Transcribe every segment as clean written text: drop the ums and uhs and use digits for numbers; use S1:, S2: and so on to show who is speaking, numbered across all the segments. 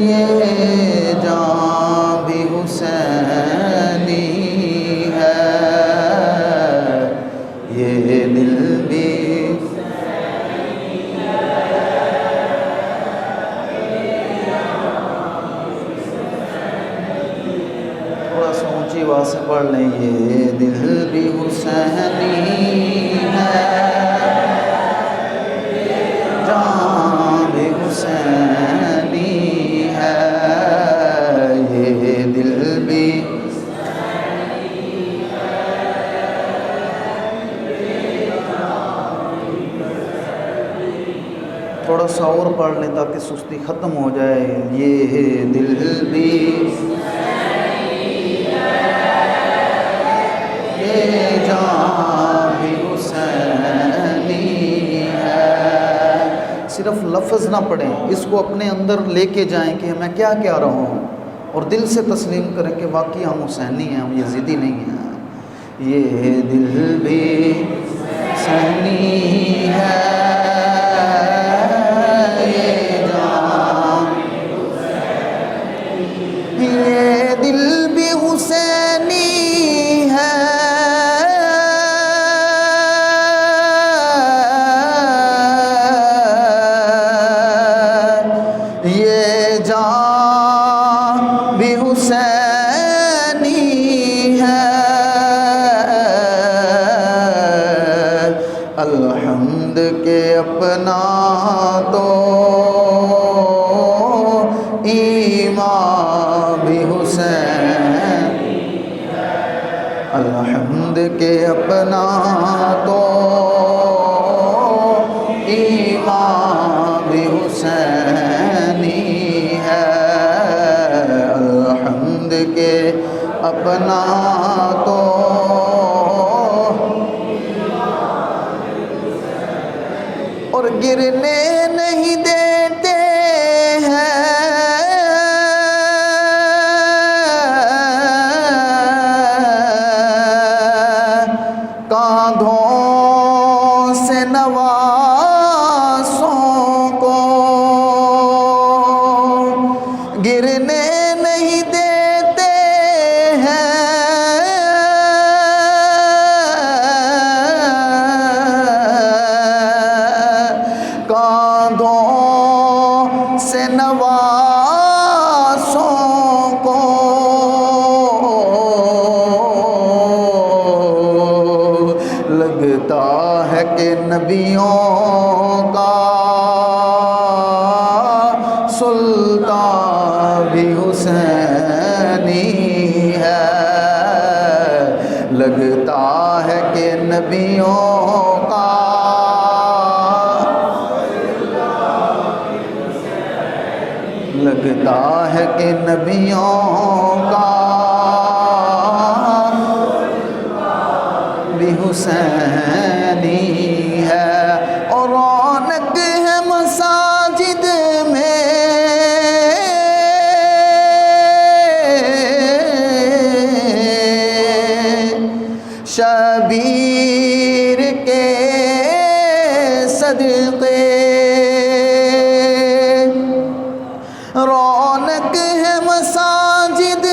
S1: یہ جان بھی حسینی ہے، یہ دل بھی تھوڑا سا اونچی آواز سے پڑھ لیں، یہ دل بھی حسینی ہے، جان بھی حسینی ہے، یہ دل بھی تھوڑا سا اور پڑھ لیں تاکہ سستی ختم ہو جائے، یہ دل بھی یہ جان بھی حسینی ہے۔ صرف لفظ نہ پڑھیں، اس کو اپنے اندر لے کے جائیں کہ میں کیا کہہ رہا ہوں، اور دل سے تسلیم کریں کہ واقعی ہم حسینی ہیں، ہم یزیدی نہیں ہیں۔ یہ دل بھی حسینی ہے، یہ جان یہ دل بھی حسینی ہے، یہ جان بھی حسینی ہے، الحمد کے اپنا تو ایمان بھی حسین، الحمد کے اپنا تو ایمان بھی حسینی ہے، الحمد کے اپنا تو اور گرنے نہیں دیتے ہیں، کاندھوں سے نوازوں کو گرنے نہیں دیتے ہیں، کاندھوں سے نوازوں کو لگتا ہے کہ نبیوں کا سلطان بھی حسینی ہے، لگتا ہے کہ نبیوں کا لگتا ہے کہ نبیوں کا بھی حسینی ہے، اور رونق ہے مساجد میں شبیر کے صدقے، رونق ہے مساجد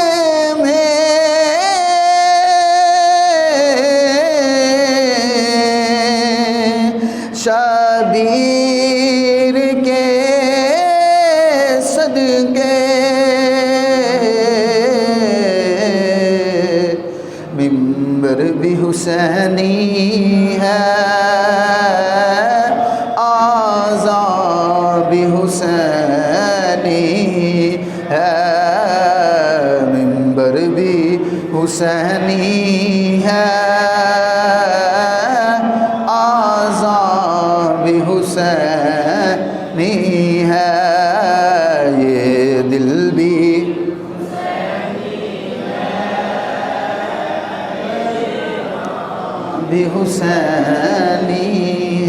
S1: میں شبیر کے صدقے، منبر بھی حسینی ہے، آذان بھی حسینی ہے، منبر بھی حسینی ہے، آذان بھی حسینی ہے، یہ دل بھی بھی حسینی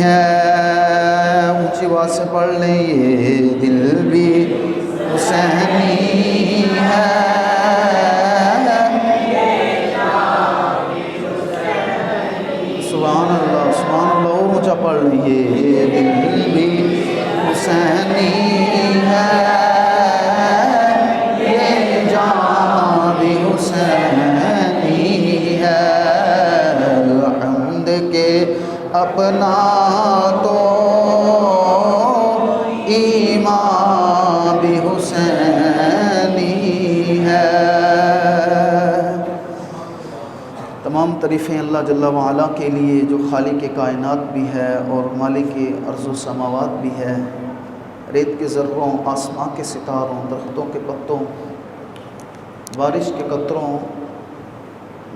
S1: ہے، اونچی آواز سے پڑھ لیں، یہ دل بھی حسینی ہے، سبحان اللہ سبحان اللہ، اونچا پڑھ لیں، یہ دل بھی حسینی ہے، اپنا تو ایمان بھی حسینی ہے۔ تمام تعریفیں اللہ جل وعلا کے لیے جو خالق کائنات بھی ہے اور مالک ارض و سماوات بھی ہے، ریت کے ذروں، آسمان کے ستاروں، درختوں کے پتوں، بارش کے قطروں،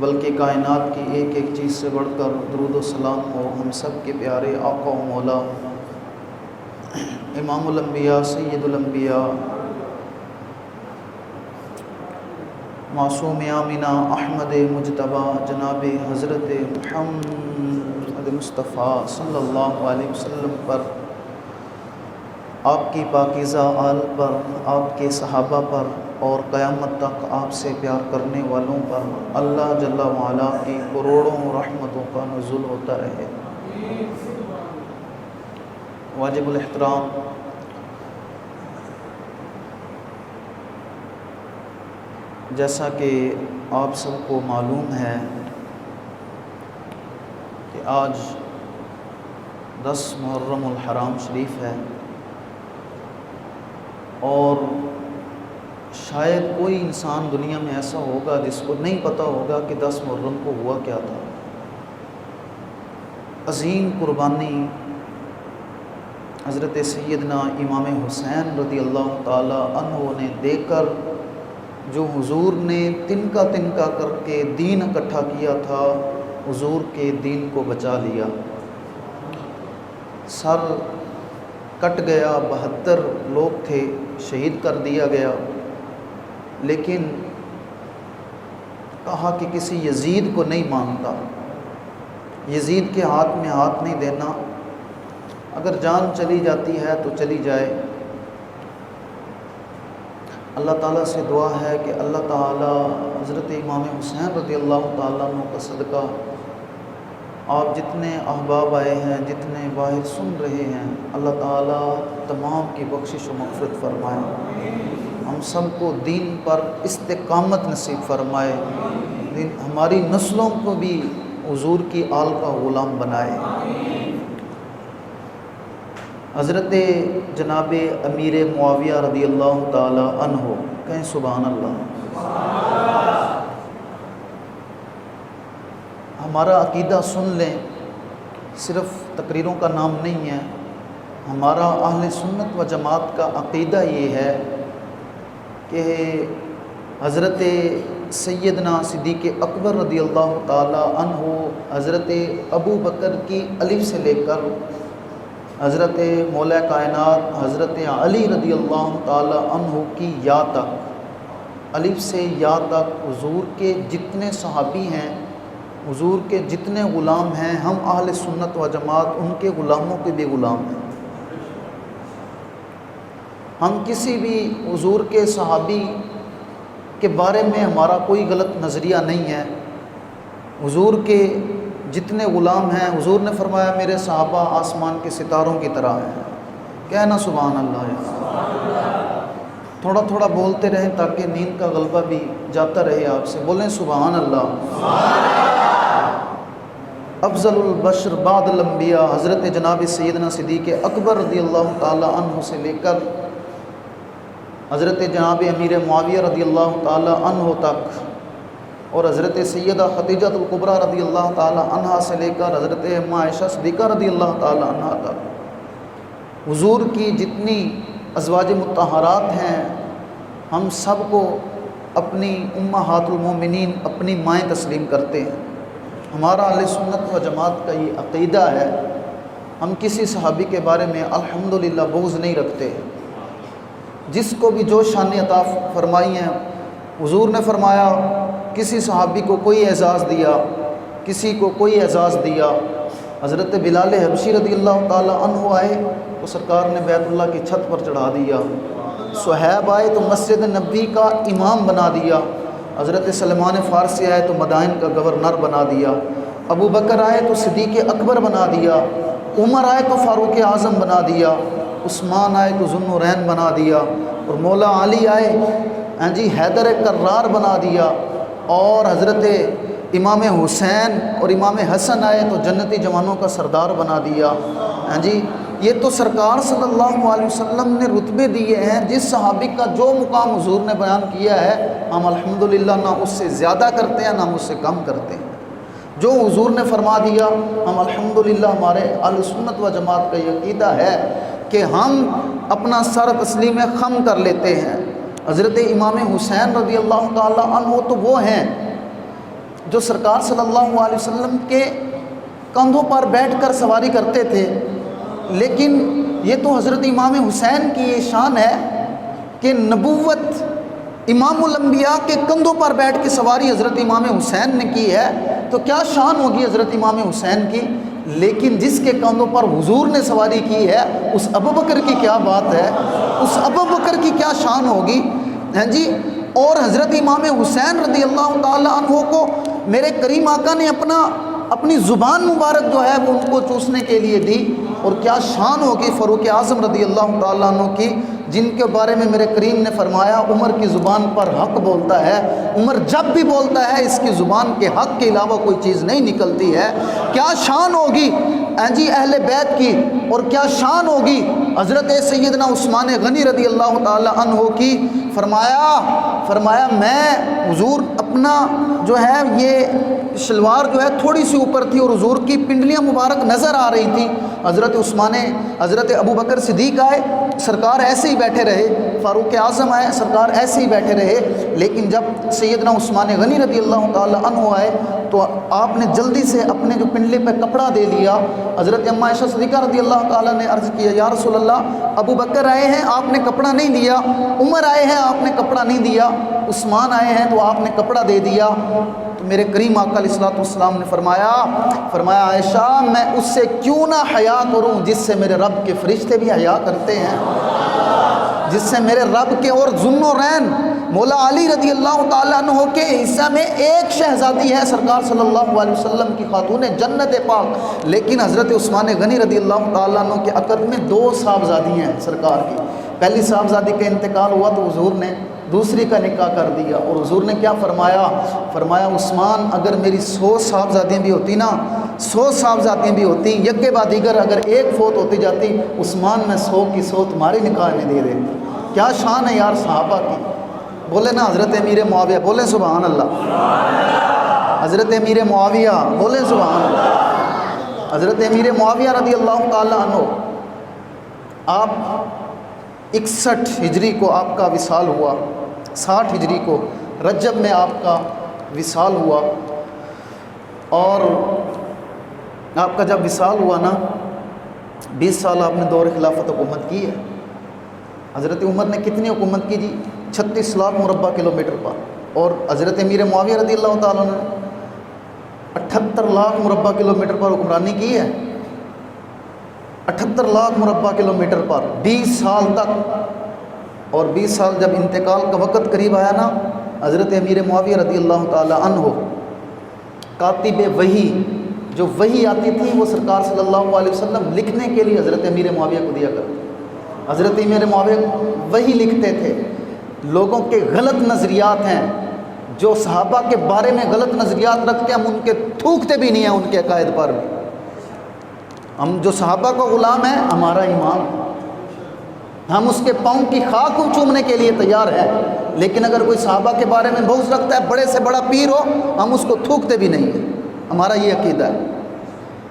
S1: بلکہ کائنات کی ایک ایک چیز سے بڑھ کر درود و سلام ہو ہم سب کے پیارے آقا و مولا امام الانبیاء سید الانبیاء معصوم آمینہ احمد مجتبیٰ جناب حضرت محمد مصطفیٰ صلی اللہ علیہ وسلم پر، آپ کی پاکیزہ آل پر، آپ کے صحابہ پر اور قیامت تک آپ سے پیار کرنے والوں پر اللہ جل وعلا کی کروڑوں رحمتوں کا نزول ہوتا رہے۔ واجب الاحترام جیسا کہ آپ سب کو معلوم ہے کہ آج 10 محرم الحرام شریف ہے، اور شاید کوئی انسان دنیا میں ایسا ہوگا جس کو نہیں پتہ ہوگا کہ 10 محرم کو ہوا کیا تھا۔ عظیم قربانی حضرت سیدنا امام حسین رضی اللہ تعالی عنہ نے دے کر، جو حضور نے تنکا تنکا کر کے دین اکٹھا کیا تھا، حضور کے دین کو بچا لیا۔ سر کٹ گیا، 72 لوگ تھے، شہید کر دیا گیا، لیکن کہا کہ کسی یزید کو نہیں مانتا، یزید کے ہاتھ میں ہاتھ نہیں دینا، اگر جان چلی جاتی ہے تو چلی جائے۔ اللہ تعالیٰ سے دعا ہے کہ اللہ تعالیٰ حضرت امام حسین رضی اللہ تعالیٰ عنہ کا صدقہ، آپ جتنے احباب آئے ہیں، جتنے باہر سن رہے ہیں، اللہ تعالیٰ تمام کی بخشش و مغفرت فرمائے، ہم سب کو دین پر استقامت نصیب فرمائے، ہماری نسلوں کو بھی حضور کی آل کا غلام بنائے۔ حضرت جناب امیر معاویہ رضی اللہ تعالی عنہ، کہیں سبحان اللہ۔ ہمارا عقیدہ سن لیں، صرف تقریروں کا نام نہیں ہے، ہمارا اہل سنت و جماعت کا عقیدہ یہ ہے کہ حضرت سیدنا صدیق اکبر رضی اللہ تعالی عنہ، حضرت ابو بکر کی الف سے لے کر حضرت مولا کائنات حضرت علی رضی اللہ تعالی عنہ کی یا تک، الف سے یا تک حضور کے جتنے صحابی ہیں، حضور کے جتنے غلام ہیں، ہم اہل سنت و جماعت ان کے غلاموں کے بھی غلام ہیں۔ ہم کسی بھی حضور کے صحابی کے بارے میں ہمارا کوئی غلط نظریہ نہیں ہے۔ حضور کے جتنے غلام ہیں، حضور نے فرمایا میرے صحابہ آسمان کے ستاروں کی طرح ہیں، کہنا سبحان اللہ ہے۔ تھوڑا تھوڑا بولتے رہیں تاکہ نیند کا غلبہ بھی جاتا رہے آپ سے، بولیں سبحان اللہ۔ افضل البشر بعد الانبیاء حضرت جناب سیدنا صدیق اکبر رضی اللہ تعالی عنہ سے لے کر حضرت جناب امیر معاویہ رضی اللہ تعالی عنہ تک، اور حضرت سیدہ خدیجہ الکبریٰ رضی اللہ تعالی عنہ سے لے کر حضرت اماں عائشہ صدیقہ رضی اللہ تعالی عنہ تک، حضور کی جتنی ازواج مطہرات ہیں، ہم سب کو اپنی امہات المومنین، اپنی مائیں تسلیم کرتے ہیں۔ ہمارا اہل سنت و جماعت کا یہ عقیدہ ہے، ہم کسی صحابی کے بارے میں الحمدللہ بغض نہیں رکھتے، جس کو بھی جو شان عطا فرمائی ہیں۔ حضور نے فرمایا کسی صحابی کو کوئی اعزاز دیا، کسی کو کوئی اعزاز دیا، حضرت بلال حبشی رضی اللہ تعالی عنہ آئے تو سرکار نے بیت اللہ کی چھت پر چڑھا دیا، صہیب آئے تو مسجد نبی کا امام بنا دیا، حضرت سلمان فارسی آئے تو مدائن کا گورنر بنا دیا، ابو بکر آئے تو صدیق اکبر بنا دیا، عمر آئے تو فاروق اعظم بنا دیا، عثمان آئے تو ذوالنورین بنا دیا، اور مولا علی آئے حیدر کرار بنا دیا، اور حضرت امام حسین اور امام حسن آئے تو جنتی جوانوں کا سردار بنا دیا. ہاں جی، یہ تو سرکار صلی اللہ علیہ وسلم نے رتبے دیے ہیں. جس صحابی کا جو مقام حضور نے بیان کیا ہے ہم الحمدللہ نہ اس سے زیادہ کرتے ہیں نہ ہم اس سے کم کرتے ہیں. جو حضور نے فرما دیا ہم الحمدللہ، ہمارے اہل سنت و جماعت کا یہ عقیدہ ہے کہ ہم اپنا سر تسلیم خم کر لیتے ہیں. حضرت امام حسین رضی اللہ تعالی عنہ تو وہ ہیں جو سرکار صلی اللہ علیہ وسلم کے کندھوں پر بیٹھ کر سواری کرتے تھے، لیکن یہ تو حضرت امام حسین کی یہ شان ہے کہ نبوت امام الانبیاء کے کندھوں پر بیٹھ کے سواری حضرت امام حسین نے کی ہے، تو کیا شان ہوگی حضرت امام حسین کی. لیکن جس کے کندھوں پر حضور نے سواری کی ہے اس ابوبکر کی کیا بات ہے، اس ابوبکر کی کیا شان ہوگی. ہاں جی، اور حضرت امام حسین رضی اللہ تعالی عنہ کو میرے کریم آقا نے اپنی زبان مبارک جو ہے وہ ان کو چوسنے کے لیے دی. اور کیا شان ہوگی فاروق اعظم رضی اللہ تعالیٰ عنہ کی، جن کے بارے میں میرے کریم نے فرمایا عمر کی زبان پر حق بولتا ہے، عمر جب بھی بولتا ہے اس کی زبان کے حق کے علاوہ کوئی چیز نہیں نکلتی ہے. کیا شان ہوگی جی اہل بیت کی، اور کیا شان ہوگی حضرت سیدنا عثمان غنی رضی اللہ تعالیٰ عنہ کی. فرمایا میں حضور اپنا جو ہے یہ شلوار جو ہے تھوڑی سی اوپر تھی اور حضور کی پنڈلیاں مبارک نظر آ رہی تھی. حضرت ابوبکر صدیق آئے، سرکار ایسے ہی بیٹھے رہے. فاروق اعظم آئے، سرکار ایسے ہی بیٹھے رہے. لیکن جب سیدنا عثمان غنی رضی اللہ تعالی عنہ آئے تو آپ نے جلدی سے اپنے جو پنڈلے پہ کپڑا دے لیا. حضرت اماں عائشہ صدیقہ رضی اللہ تعالیٰ نے عرض کیا یا رسول اللہ، ابوبکر آئے ہیں آپ نے کپڑا نہیں دیا، عمر آئے ہیں آپ نے کپڑا نہیں دیا، عثمان آئے ہیں تو آپ نے کپڑا دے دیا. تو میرے کریم آقا علیہ الصلوۃ والسلام نے فرمایا عائشہ میں اس سے کیوں نہ حیا کروں جس سے میرے رب کے فرشتے بھی حیا کرتے ہیں، جس سے میرے رب کے اور ذوالنورین مولا علی رضی اللہ تعالیٰ عنہ کے حصہ میں ایک شہزادی ہے سرکار صلی اللہ علیہ وسلم کی خاتون جنت پاک. لیکن حضرت عثمان غنی رضی اللہ تعالیٰ عنہ کے عقد میں 2 صاحبزادی ہیں سرکار کی. پہلی صاحبزادی کا انتقال ہوا تو حضور نے دوسری کا نکاح کر دیا. اور حضور نے کیا فرمایا عثمان اگر میری 100 صاحبزادیاں بھی ہوتی نا، 100 صاحبزادیاں بھی ہوتی یک کے بعد دیگر اگر ایک فوت ہوتی جاتی، عثمان میں 100 کی 100 تمہارے نکاح میں دے دیتا. کیا شان ہے یار صحابہ کی. بولے نا حضرت امیر معاویہ، بولیں سبحان اللہ. حضرت امیر معاویہ بولیں سبحان اللہ. حضرت امیر معاویہ رضی اللہ تعالیٰ عنہ، آپ 61 ہجری کو آپ کا وصال ہوا، 60 ہجری کو رجب میں آپ کا وصال ہوا. اور آپ کا جب وصال ہوا نا 20 سال آپ نے دور خلافت حکومت کی ہے. حضرت عمر نے کتنی حکومت کی جی؟ 36 لاکھ مربع کلومیٹر پر. اور حضرت امیر معاویہ رضی اللہ تعالیٰ نے 78 لاکھ مربع کلومیٹر پر حکمرانی کی ہے. 78 لاکھ مربع کلومیٹر پر 20 سال تک. اور 20 سال جب انتقال کا وقت قریب آیا نا، حضرت امیر معاویہ رضی اللہ تعالی عنہ کاتب وحی، جو وحی آتی تھی وہ سرکار صلی اللہ علیہ وسلم لکھنے کے لیے حضرت امیر معاویہ کو دیا کرتے. حضرت امیر معاویہ وحی لکھتے تھے. لوگوں کے غلط نظریات ہیں، جو صحابہ کے بارے میں غلط نظریات رکھتے ہیں ہم ان کے تھوکتے بھی نہیں ہیں ان کے عقائد پر بھی. ہم جو صحابہ کا غلام ہیں ہمارا امام، ہم اس کے پاؤں کی خاک کو چومنے کے لیے تیار ہیں. لیکن اگر کوئی صحابہ کے بارے میں بغض رکھتا ہے، بڑے سے بڑا پیر ہو، ہم اس کو تھوکتے بھی نہیں ہیں. ہمارا یہ عقیدہ ہے.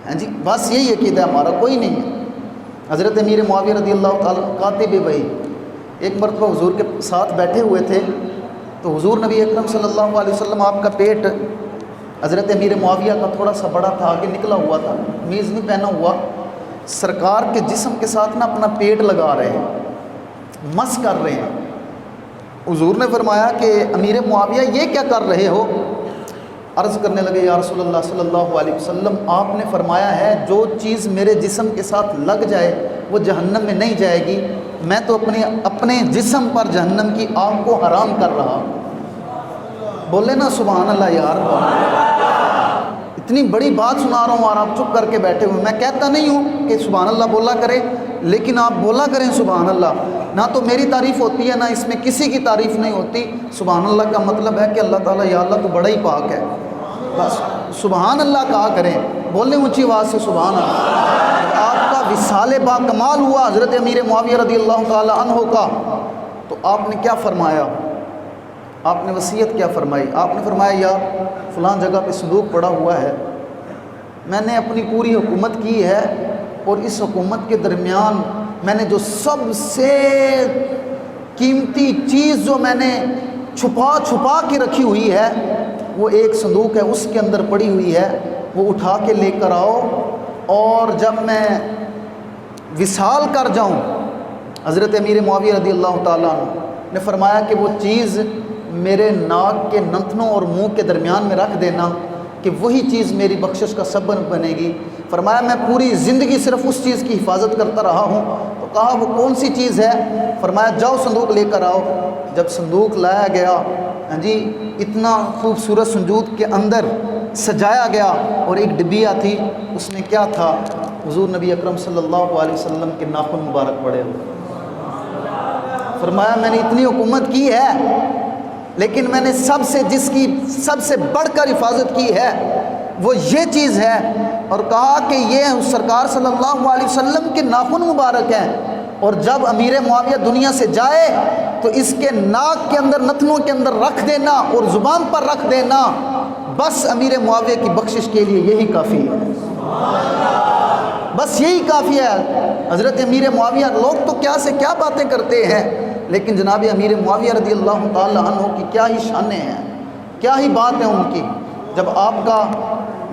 S1: ہاں جی، بس یہی عقیدہ ہمارا، کوئی نہیں ہے. حضرت امیر معاویہ رضی اللہ تعالیٰ کاتب وحی ایک مرتبہ حضور کے ساتھ بیٹھے ہوئے تھے تو حضور نبی اکرم صلی اللہ علیہ وسلم، آپ کا پیٹ حضرت امیر معاویہ کا تھوڑا سا بڑا تھا، آگے نکلا ہوا تھا، میز نہیں پہنا ہوا. سرکار کے جسم کے ساتھ نا اپنا پیٹ لگا رہے ہیں، مس کر رہے ہیں. حضور نے فرمایا کہ امیر معاویہ یہ کیا کر رہے ہو؟ عرض کرنے لگے یا رسول اللہ صلی اللہ علیہ وسلم، آپ نے فرمایا ہے جو چیز میرے جسم کے ساتھ لگ جائے وہ جہنم میں نہیں جائے گی. میں تو اپنے جسم پر جہنم کی آگ کو حرام کر رہا. بولے نا سبحان اللہ یار. اتنی بڑی بات سنا رہا ہوں اور آپ چپ کر کے بیٹھے ہوئے. میں کہتا نہیں ہوں کہ سبحان اللہ بولا کرے، لیکن آپ بولا کریں سبحان اللہ. نہ تو میری تعریف ہوتی ہے، نہ اس میں کسی کی تعریف نہیں ہوتی. سبحان اللہ کا مطلب ہے کہ اللہ تعالیٰ یا اللہ تو بڑا ہی پاک ہے. بس سبحان اللہ کہا کریں، بولیں اونچی آواز سے سبحان اللہ۔ آپ کا وصال با کمال ہوا حضرت امیر معاویہ رضی اللہ تعالی عنہ کا، تو آپ نے کیا فرمایا؟ آپ نے وصیت کیا فرمائی؟ آپ نے فرمایا یار فلاں جگہ پہ صندوق پڑا ہوا ہے، میں نے اپنی پوری حکومت کی ہے اور اس حکومت کے درمیان میں نے جو سب سے قیمتی چیز جو میں نے چھپا کے رکھی ہوئی ہے وہ ایک صندوق ہے، اس کے اندر پڑی ہوئی ہے، وہ اٹھا کے لے کر آؤ، اور جب میں وصال کر جاؤں، حضرت امیر معاویہ رضی اللہ تعالیٰ عنہ نے فرمایا کہ وہ چیز میرے ناک کے نتنوں اور منہ کے درمیان میں رکھ دینا کہ وہی چیز میری بخشش کا سبب بنے گی۔ فرمایا میں پوری زندگی صرف اس چیز کی حفاظت کرتا رہا ہوں۔ تو کہا وہ کون سی چیز ہے؟ فرمایا جاؤ صندوق لے کر آؤ۔ جب صندوق لایا گیا، ہاں جی، اتنا خوبصورت صندوق کے اندر سجایا گیا، اور ایک ڈبیا تھی، اس میں کیا تھا؟ حضور نبی اکرم صلی اللہ علیہ وسلم کے ناخن مبارک پڑے ہوئے۔ فرمایا میں نے اتنی حکومت کی ہے، لیکن میں نے جس کی سب سے بڑھ کر حفاظت کی ہے وہ یہ چیز ہے، اور کہا کہ یہ سرکار صلی اللہ علیہ وسلم کے ناخن مبارک ہیں، اور جب امیر معاویہ دنیا سے جائے تو اس کے ناک کے اندر، نتنوں کے اندر رکھ دینا اور زبان پر رکھ دینا، بس امیر معاویہ کی بخشش کے لیے یہی کافی ہے، بس یہی کافی ہے۔ حضرت امیر معاویہ، لوگ تو کیا سے کیا باتیں کرتے ہیں، لیکن جناب امیر معاویہ رضی اللہ تعالی عنہ کی کیا ہی شانیں ہیں، کیا ہی بات ہے ان کی۔ جب آپ کا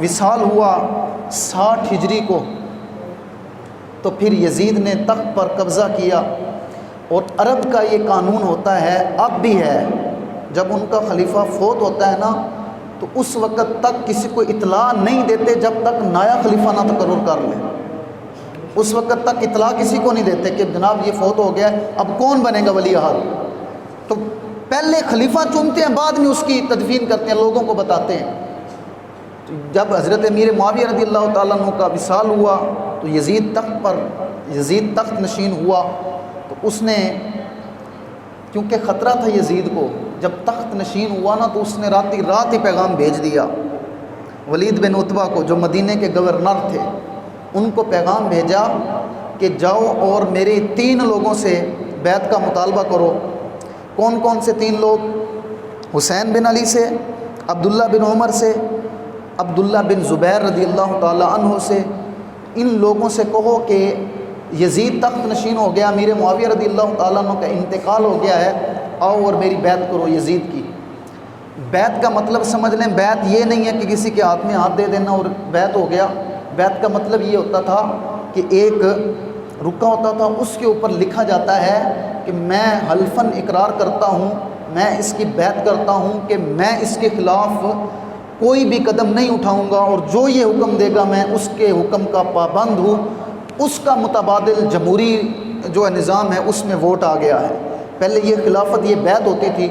S1: وصال ہوا 60 ہجری کو، تو پھر یزید نے تخت پر قبضہ کیا، اور عرب کا یہ قانون ہوتا ہے، اب بھی ہے، جب ان کا خلیفہ فوت ہوتا ہے نا، تو اس وقت تک کسی کو اطلاع نہیں دیتے جب تک نیا خلیفہ نہ تقرر کر لے۔ اس وقت تک اطلاع کسی کو نہیں دیتے کہ جناب یہ فوت ہو گیا، اب کون بنے گا ولی عہد۔ تو پہلے خلیفہ چنتے ہیں، بعد میں اس کی تدفین کرتے ہیں، لوگوں کو بتاتے ہیں۔ جب حضرت امیر معاویہ رضی اللہ تعالیٰ عنہ کا وصال ہوا تو یزید تخت نشین ہوا، تو اس نے، کیونکہ خطرہ تھا یزید کو، جب تخت نشین ہوا نا تو اس نے رات ہی پیغام بھیج دیا ولید بن عتبہ کو، جو مدینے کے گورنر تھے، ان کو پیغام بھیجا کہ جاؤ اور میرے 3 لوگوں سے بیعت کا مطالبہ کرو۔ کون کون سے 3 لوگ؟ حسین بن علی سے، عبداللہ بن عمر سے، عبداللہ بن زبیر رضی اللہ تعالی عنہ سے۔ ان لوگوں سے کہو کہ یزید تخت نشین ہو گیا، امیر معاویہ رضی اللہ تعالیٰ عنہ کا انتقال ہو گیا ہے، آؤ اور میری بیعت کرو یزید کی۔ بیعت کا مطلب سمجھ لیں، بیعت یہ نہیں ہے کہ کسی کے ہاتھ میں ہاتھ دے دینا اور بیعت ہو گیا۔ بیعت کا مطلب یہ ہوتا تھا کہ ایک رکا ہوتا تھا، اس کے اوپر لکھا جاتا ہے کہ میں حلفاً اقرار کرتا ہوں، میں اس کی بیعت کرتا ہوں کہ میں اس کے خلاف کوئی بھی قدم نہیں اٹھاؤں گا، اور جو یہ حکم دے گا میں اس کے حکم کا پابند ہوں۔ اس کا متبادل جمہوری جو نظام ہے اس میں ووٹ آ گیا ہے۔ پہلے یہ خلافت، یہ بیعت ہوتی تھی،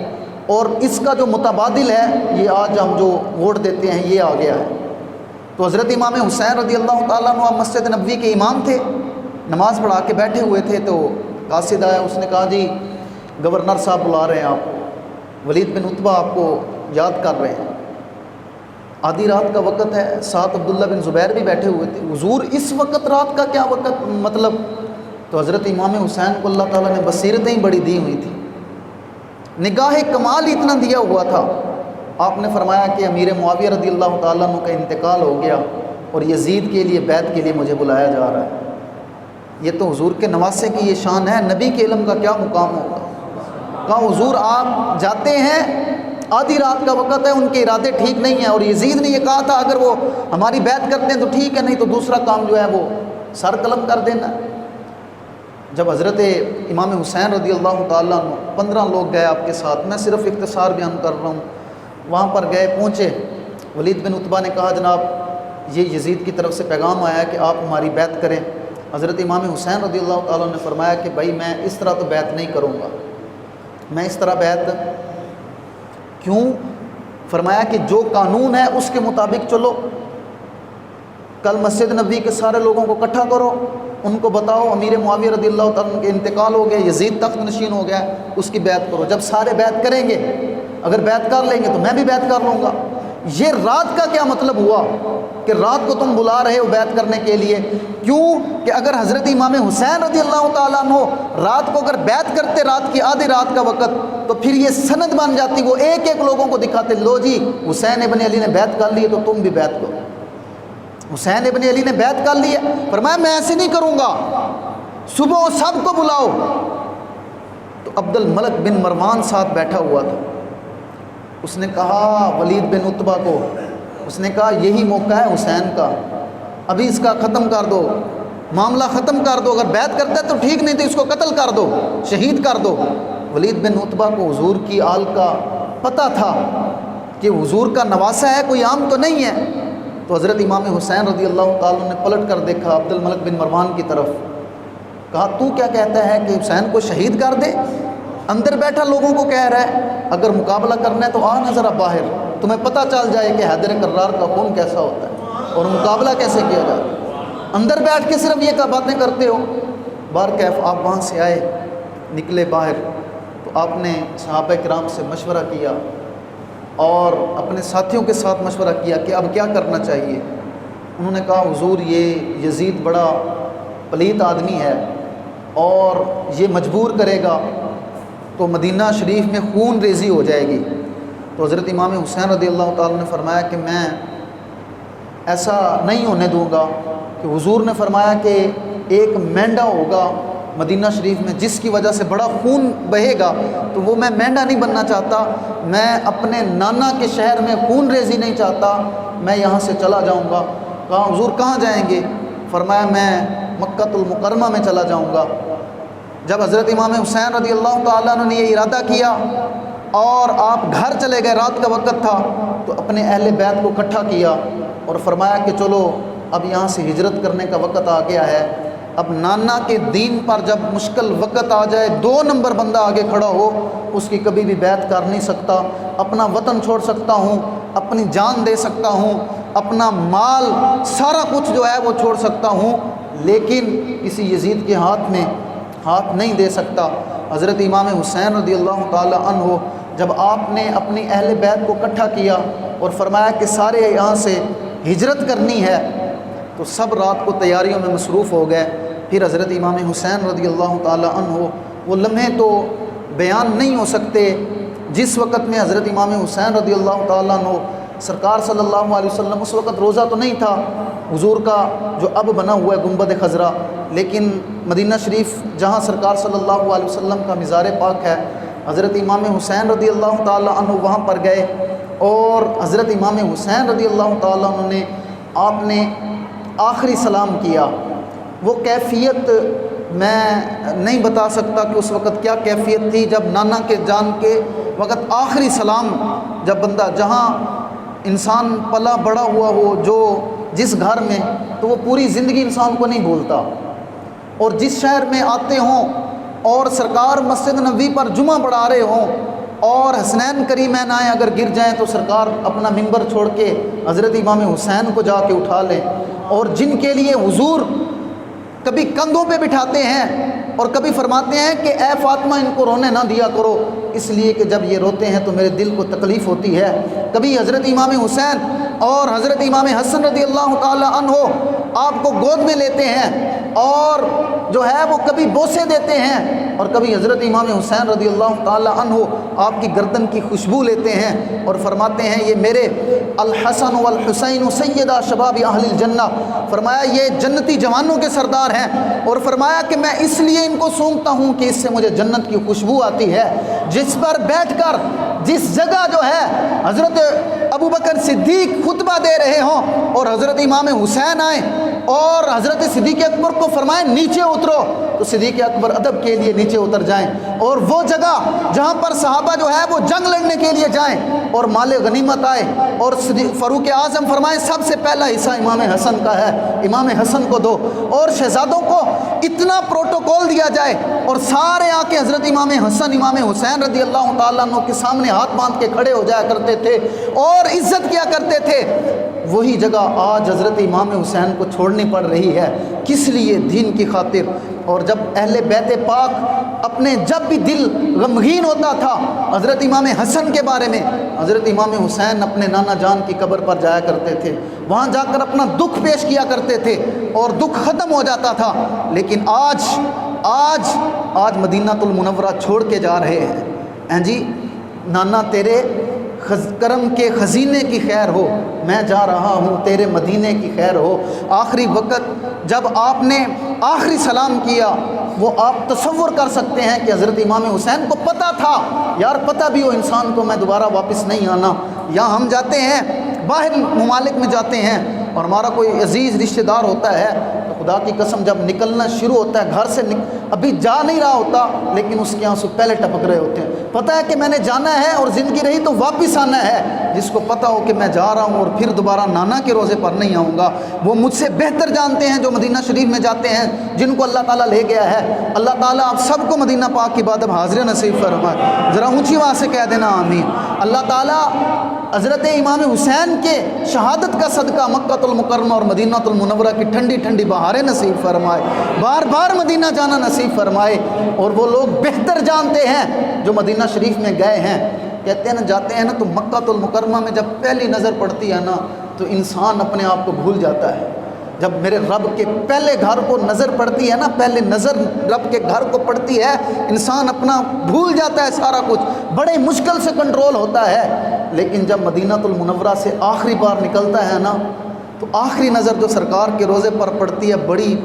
S1: اور اس کا جو متبادل ہے یہ آج ہم جو ووٹ دیتے ہیں یہ آ گیا ہے۔ تو حضرت امام حسین رضی اللہ تعالیٰ عنہ مسجد نبوی کے امام تھے، نماز پڑھا کے بیٹھے ہوئے تھے، تو قاصد آیا، اس نے کہا جی گورنر صاحب بلا رہے ہیں آپ کو، ولید بن عتبہ آپ کو یاد کر رہے ہیں۔ آدھی رات کا وقت ہے، ساتھ عبداللہ بن زبیر بھی بیٹھے ہوئے تھے۔ حضور اس وقت رات کا کیا وقت مطلب؟ تو حضرت امام حسین کو اللہ تعالیٰ نے بصیرتیں ہی بڑی دی ہوئی تھی، نگاہ کمال اتنا دیا ہوا تھا۔ آپ نے فرمایا کہ امیر معاویہ رضی اللہ تعالیٰ عنہ کا انتقال ہو گیا، اور یزید کے لیے بیعت کے لیے مجھے بلایا جا رہا ہے۔ یہ تو حضور کے نواسے کی یہ شان ہے، نبی کے علم کا کیا مقام ہوگا۔ کہا حضور آپ جاتے ہیں، آدھی رات کا وقت ہے، ان کے ارادے ٹھیک نہیں ہیں، اور یزید نے یہ کہا تھا اگر وہ ہماری بیعت کرتے ہیں تو ٹھیک ہے، نہیں تو دوسرا کام جو ہے وہ سر قلم کر دینا۔ جب حضرت امام حسین رضی اللہ تعالیٰ عنہ 15 لوگ گئے آپ کے ساتھ، میں صرف اختصار بیان کر رہا ہوں، وہاں پر گئے، پہنچے، ولید بن عتبہ نے کہا جناب یہ یزید کی طرف سے پیغام آیا ہے کہ آپ ہماری بیعت کریں۔ حضرت امام حسین رضی اللہ تعالیٰ عنہ نے فرمایا کہ بھائی میں اس طرح تو بیعت نہیں کروں گا، میں اس طرح بیعت کیوں؟ فرمایا کہ جو قانون ہے اس کے مطابق چلو، کل مسجد نبوی کے سارے لوگوں کو اکٹھا کرو، ان کو بتاؤ امیر معاویہ رضی اللہ تعالیٰ کے انتقال ہو گیا، یزید تخت نشین ہو گیا، اس کی بیعت کرو۔ جب سارے بیعت کریں گے، اگر بیعت کر لیں گے تو میں بھی بیعت کر لوں گا۔ یہ رات کا کیا مطلب ہوا کہ رات کو تم بلا رہے ہو بیعت کرنے کے لیے؟ کیوں کہ اگر حضرت امام حسین رضی اللہ تعالیٰ عنہ رات کو اگر بیعت کرتے رات کی آدھی رات کا وقت، تو پھر یہ سند بن جاتی، وہ ایک ایک لوگوں کو دکھاتے، لو جی حسین ابن علی نے بیعت کر لی ہے تو تم بھی بیعت کرو، حسین ابن علی نے بیعت کر لی ہے۔ فرمایا میں ایسے نہیں کروں گا، صبح سب کو بلاؤ۔ تو عبد الملک بن مروان ساتھ بیٹھا ہوا تھا، اس نے کہا ولید بن عتبہ کو، اس نے کہا یہی موقع ہے حسین کا، ابھی اس کا ختم کر دو، معاملہ ختم کر دو، اگر بیعت کرتا ہے تو ٹھیک، نہیں تو اس کو قتل کر دو، شہید کر دو۔ ولید بن عتبہ کو حضور کی آل کا پتہ تھا کہ حضور کا نواسہ ہے، کوئی عام تو نہیں ہے۔ تو حضرت امام حسین رضی اللہ تعالیٰ نے پلٹ کر دیکھا عبد الملک بن مروان کی طرف، کہا تو کیا کہتا ہے کہ حسین کو شہید کر دے؟ اندر بیٹھا لوگوں کو کہہ رہا ہے اگر مقابلہ کرنا ہے تو آ نہ ذرا باہر، تمہیں پتہ چل جائے کہ حیدر کرار کا خون کیسا ہوتا ہے اور مقابلہ کیسے کیا جاتا ہے، اندر بیٹھ کے صرف یہ باتیں کرتے ہو۔ بہرکیف آپ وہاں سے آئے، نکلے باہر، تو آپ نے صحابہ کرام سے مشورہ کیا اور اپنے ساتھیوں کے ساتھ مشورہ کیا کہ اب کیا کرنا چاہیے۔ انہوں نے کہا حضور یہ یزید بڑا پلیت آدمی ہے اور یہ مجبور کرے گا تو مدینہ شریف میں خون ریزی ہو جائے گی۔ تو حضرت امام حسین رضی اللہ تعالیٰ نے فرمایا کہ میں ایسا نہیں ہونے دوں گا، کہ حضور نے فرمایا کہ ایک مینڈا ہوگا مدینہ شریف میں جس کی وجہ سے بڑا خون بہے گا، تو وہ میں مینڈا نہیں بننا چاہتا، میں اپنے نانا کے شہر میں خون ریزی نہیں چاہتا، میں یہاں سے چلا جاؤں گا۔ کہا حضور کہاں جائیں گے؟ فرمایا میں مکہ المکرمہ میں چلا جاؤں گا۔ جب حضرت امام حسین رضی اللہ تعالیٰ عنہ نے یہ ارادہ کیا اور آپ گھر چلے گئے، رات کا وقت تھا، تو اپنے اہل بیت کو اکٹھا کیا اور فرمایا کہ چلو اب یہاں سے ہجرت کرنے کا وقت آ گیا ہے۔ اب نانا کے دین پر جب مشکل وقت آ جائے، 2 نمبر بندہ آگے کھڑا ہو، اس کی کبھی بھی بیعت کر نہیں سکتا۔ اپنا وطن چھوڑ سکتا ہوں، اپنی جان دے سکتا ہوں، اپنا مال سارا کچھ جو ہے وہ چھوڑ سکتا ہوں، لیکن کسی یزید کے ہاتھ میں ہاتھ نہیں دے سکتا۔ حضرت امام حسین رضی اللہ تعالی عنہ جب آپ نے اپنی اہل بیت کو اکٹھا کیا اور فرمایا کہ سارے یہاں سے ہجرت کرنی ہے، تو سب رات کو تیاریوں میں مصروف ہو گئے۔ پھر حضرت امام حسین رضی اللہ تعالی عنہ، وہ لمحے تو بیان نہیں ہو سکتے جس وقت میں حضرت امام حسین رضی اللہ تعالی عنہ، سرکار صلی اللہ علیہ وسلم اس وقت روزہ تو نہیں تھا، حضور کا جو اب بنا ہوا ہے گنبد خضرا، لیکن مدینہ شریف جہاں سرکار صلی اللہ علیہ وسلم کا مزار پاک ہے، حضرت امام حسین رضی اللہ تعالی عنہ وہاں پر گئے اور حضرت امام حسین رضی اللہ تعالی عنہ نے آپ نے آخری سلام کیا۔ وہ کیفیت میں نہیں بتا سکتا کہ اس وقت کیا کیفیت تھی جب نانا کے جان کے وقت آخری سلام، جب بندہ جہاں انسان پلا بڑا ہوا ہو، جو جس گھر میں، تو وہ پوری زندگی انسان کو نہیں بھولتا، اور جس شہر میں آتے ہوں اور سرکار مسجد نبوی پر جمعہ پڑھا رہے ہوں اور حسنین کریمین آئیں اگر گر جائیں تو سرکار اپنا منبر چھوڑ کے حضرت امام حسین کو جا کے اٹھا لیں، اور جن کے لیے حضور کبھی کندھوں پہ بٹھاتے ہیں اور کبھی فرماتے ہیں کہ اے فاطمہ ان کو رونے نہ دیا کرو، اس لیے کہ جب یہ روتے ہیں تو میرے دل کو تکلیف ہوتی ہے۔ کبھی حضرت امام حسین اور حضرت امام حسن رضی اللہ تعالی عنہ آپ کو گود میں لیتے ہیں اور جو ہے وہ کبھی بوسے دیتے ہیں، اور کبھی حضرت امام حسین رضی اللہ تعالی عنہ آپ کی گردن کی خوشبو لیتے ہیں اور فرماتے ہیں یہ میرے الحسن والحسین سیدہ شباب اہل الجنہ، فرمایا یہ جنتی جوانوں کے سردار ہیں، اور فرمایا کہ میں اس لیے ان کو سونگتا ہوں کہ اس سے مجھے جنت کی خوشبو آتی ہے۔ جس پر بیٹھ کر جس جگہ جو ہے حضرت ابو بکر صدیق خطبہ دے رہے ہوں اور حضرت امام حسین آئیں اور حضرت صدیق اکبر کو فرمائیں نیچے اترو، تو صدیق اکبر ادب کے لیے نیچے اتر جائیں، اور وہ جگہ جہاں پر صحابہ جو ہے وہ جنگ لڑنے کے لیے جائیں اور مال غنیمت آئے اور فاروق اعظم فرمائیں سب سے پہلا حصہ امام حسن کا ہے، امام حسن کو دو، اور شہزادوں کو اتنا پروٹوکول دیا جائے اور سارے آ کے حضرت امام حسن امام حسین رضی اللہ تعالیٰ عنہ کے سامنے ہاتھ باندھ کے کھڑے ہو جایا کرتے تھے اور عزت کیا کرتے تھے۔ وہی جگہ آج حضرت امام حسین کو چھوڑنی پڑ رہی ہے. کس لیے؟ دین کی خاطر. اور جب اہل بیت پاک اپنے جب بھی دل غمگین ہوتا تھا حضرت امام حسن کے بارے میں، حضرت امام حسین اپنے نانا جان کی قبر پر جایا کرتے تھے، وہاں جا کر اپنا دکھ پیش کیا کرتے تھے اور دکھ ختم ہو جاتا تھا. لیکن آج مدینہ المنورہ چھوڑ کے جا رہے ہیں. جی نانا تیرے کرم کے خزینے کی خیر ہو، میں جا رہا ہوں تیرے مدینے کی خیر ہو. آخری وقت جب آپ نے آخری سلام کیا، وہ آپ تصور کر سکتے ہیں کہ حضرت امام حسین کو پتہ تھا، یار پتہ بھی ہو انسان کو میں دوبارہ واپس نہیں آنا. یا ہم جاتے ہیں باہر ممالک میں جاتے ہیں اور ہمارا کوئی عزیز رشتہ دار ہوتا ہے، تو خدا کی قسم جب نکلنا شروع ہوتا ہے گھر سے ابھی جا نہیں رہا ہوتا لیکن اس کے آنسو پہلے ٹپک رہے ہوتے ہیں. پتہ ہے کہ میں نے جانا ہے اور زندگی رہی تو واپس آنا ہے. جس کو پتہ ہو کہ میں جا رہا ہوں اور پھر دوبارہ نانا کے روزے پر نہیں آؤں گا، وہ مجھ سے بہتر جانتے ہیں جو مدینہ شریف میں جاتے ہیں، جن کو اللہ تعالیٰ لے گیا ہے. اللہ تعالیٰ آپ سب کو مدینہ پاک کی بات اب حاضر نصیب فرمائے. ذرا اونچی آواز سے کہہ دینا آمین. اللہ تعالیٰ حضرت امام حسین کے شہادت کا صدقہ مکہ المکرمہ اور مدینہ المنورہ کی ٹھنڈی ٹھنڈی بہاریں نصیب فرمائے، بار بار مدینہ جانا نصیب فرمائے. اور وہ لوگ بہتر جانتے ہیں جو مدینہ شریف میں گئے ہیں. کہتے ہیں نا جاتے ہیں نا تو مکہ المکرمہ میں جب پہلی نظر پڑتی ہے نا تو انسان اپنے آپ کو بھول جاتا ہے. جب میرے رب کے پہلے گھر کو نظر پڑتی ہے نا، پہلے نظر رب کے گھر کو پڑتی ہے، انسان اپنا بھول جاتا ہے سارا کچھ، بڑے مشکل سے کنٹرول ہوتا ہے. لیکن جب مدینہ المنورہ سے آخری بار نکلتا ہے نا تو آخری نظر جو سرکار کے روزے پر پڑتی ہے، بڑی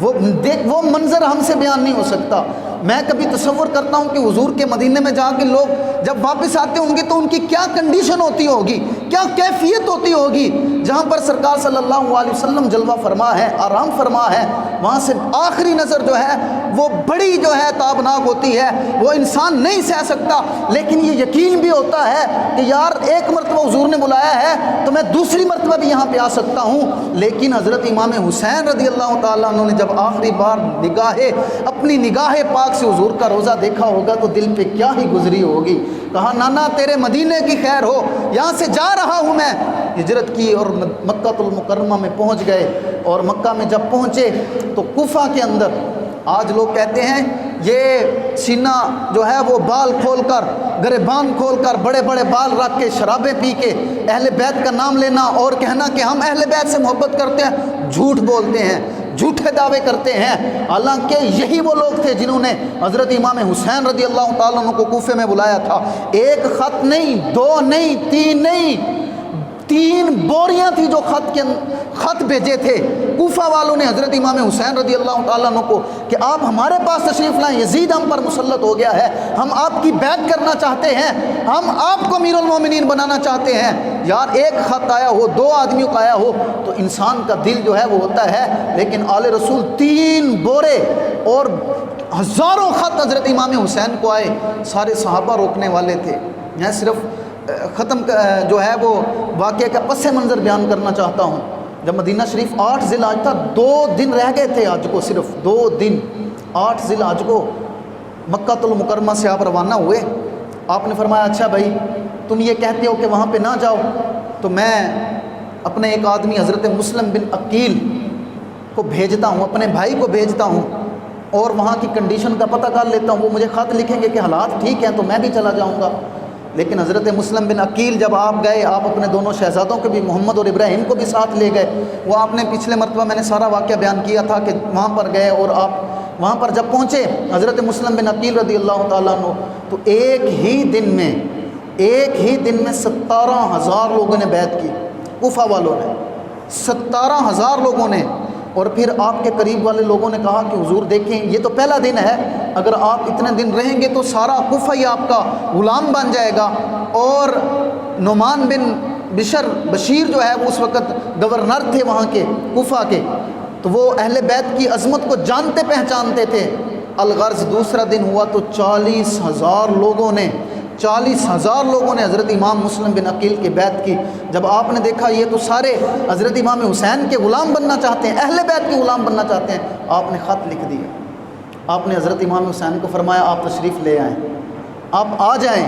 S1: وہ منظر ہم سے بیان نہیں ہو سکتا. میں کبھی تصور کرتا ہوں کہ حضور کے مدینے میں جا کے لوگ جب واپس آتے ہوں گے تو ان کی کیا کنڈیشن ہوتی ہوگی، کیا کیفیت ہوتی ہوگی. جہاں پر سرکار صلی اللہ علیہ وسلم جلوہ فرما ہے، آرام فرما ہے، وہاں سے آخری نظر جو ہے وہ بڑی جو ہے تابناک ہوتی ہے، وہ انسان نہیں سہ سکتا. لیکن یہ یقین بھی ہوتا ہے کہ یار ایک مرتبہ حضور نے بلایا ہے تو میں دوسری مرتبہ بھی یہاں پہ آ سکتا ہوں. لیکن حضرت امام حسین رضی اللہ تعالیٰ عنہ نے جب آخری بار اپنی نگاہ پاک سے حضور کا روزہ دیکھا ہوگا تو دل پہ کیا ہی گزری ہوگی. کہا نانا تیرے مدینے کی خیر ہو، یہاں سے جا رہا ہوں میں. ہجرت کی اور مکہ المکرمہ میں پہنچ گئے. اور مکہ میں جب پہنچے تو کوفہ کے اندر، آج لوگ کہتے ہیں یہ سینہ جو ہے وہ بال کھول کر، گریبان کھول کر، بڑے بڑے بال رکھ کے، شرابیں پی کے اہل بیت کا نام لینا اور کہنا کہ ہم اہل بیت سے محبت کرتے ہیں، جھوٹ بولتے ہیں، جھوٹے دعوے کرتے ہیں. حالانکہ یہی وہ لوگ تھے جنہوں نے حضرت امام حسین رضی اللہ تعالیٰ عنہ کو کوفے میں بلایا تھا. ایک خط نہیں، دو نہیں، تین نہیں، 3 بوریاں تھی جو خط بھیجے تھے کوفہ والوں نے حضرت امام حسین رضی اللہ تعالیٰ عنہ کو کہ آپ ہمارے پاس تشریف لائیں، یزید ہم پر مسلط ہو گیا ہے، ہم آپ کی بیعت کرنا چاہتے ہیں، ہم آپ کو امیر المومنین بنانا چاہتے ہیں. یار ایک خط آیا ہو، 2 آدمیوں کا آیا ہو تو انسان کا دل جو ہے وہ ہوتا ہے. لیکن آل رسول 3 بورے اور ہزاروں خط حضرت امام حسین کو آئے. سارے صحابہ روکنے والے تھے. میں صرف ختم جو ہے وہ واقعہ کا پس منظر بیان کرنا چاہتا ہوں. جب مدینہ شریف 8 ذی الحج تھا، 2 دن رہ گئے تھے حج کو، صرف 2 دن. 8 ذی الحج کو مکہ المکرمہ سے آپ روانہ ہوئے. آپ نے فرمایا اچھا بھائی تم یہ کہتے ہو کہ وہاں پہ نہ جاؤ تو میں اپنے ایک آدمی حضرت مسلم بن عقیل کو بھیجتا ہوں، اپنے بھائی کو بھیجتا ہوں اور وہاں کی کنڈیشن کا پتہ کر لیتا ہوں. وہ مجھے خط لکھیں گے کہ حالات ٹھیک ہیں تو میں بھی چلا جاؤں گا. لیکن حضرت مسلم بن عقیل جب آپ گئے، آپ اپنے دونوں شہزادوں کے بھی، محمد اور ابراہیم کو بھی ساتھ لے گئے. وہ آپ نے پچھلے مرتبہ میں نے سارا واقعہ بیان کیا تھا کہ وہاں پر گئے اور آپ وہاں پر جب پہنچے حضرت مسلم بن عقیل رضی اللہ تعالیٰ عنہ تو ایک ہی دن میں 17,000 لوگوں نے بیعت کی، کوفہ والوں نے 17,000 لوگوں نے. اور پھر آپ کے قریب والے لوگوں نے کہا کہ حضور دیکھیں یہ تو پہلا دن ہے، اگر آپ اتنے دن رہیں گے تو سارا کوفہ ہی آپ کا غلام بن جائے گا. اور نعمان بن بشیر جو ہے وہ اس وقت گورنر تھے وہاں کے کوفہ کے، تو وہ اہل بیت کی عظمت کو جانتے پہچانتے تھے. الغرض دوسرا دن ہوا تو 40,000 لوگوں نے حضرت امام مسلم بن عقیل کی بیعت کی. جب آپ نے دیکھا یہ تو سارے حضرت امام حسین کے غلام بننا چاہتے ہیں، اہل بیت کے غلام بننا چاہتے ہیں، آپ نے خط لکھ دیا. آپ نے حضرت امام حسین کو فرمایا آپ تشریف لے آئیں، آپ آ جائیں.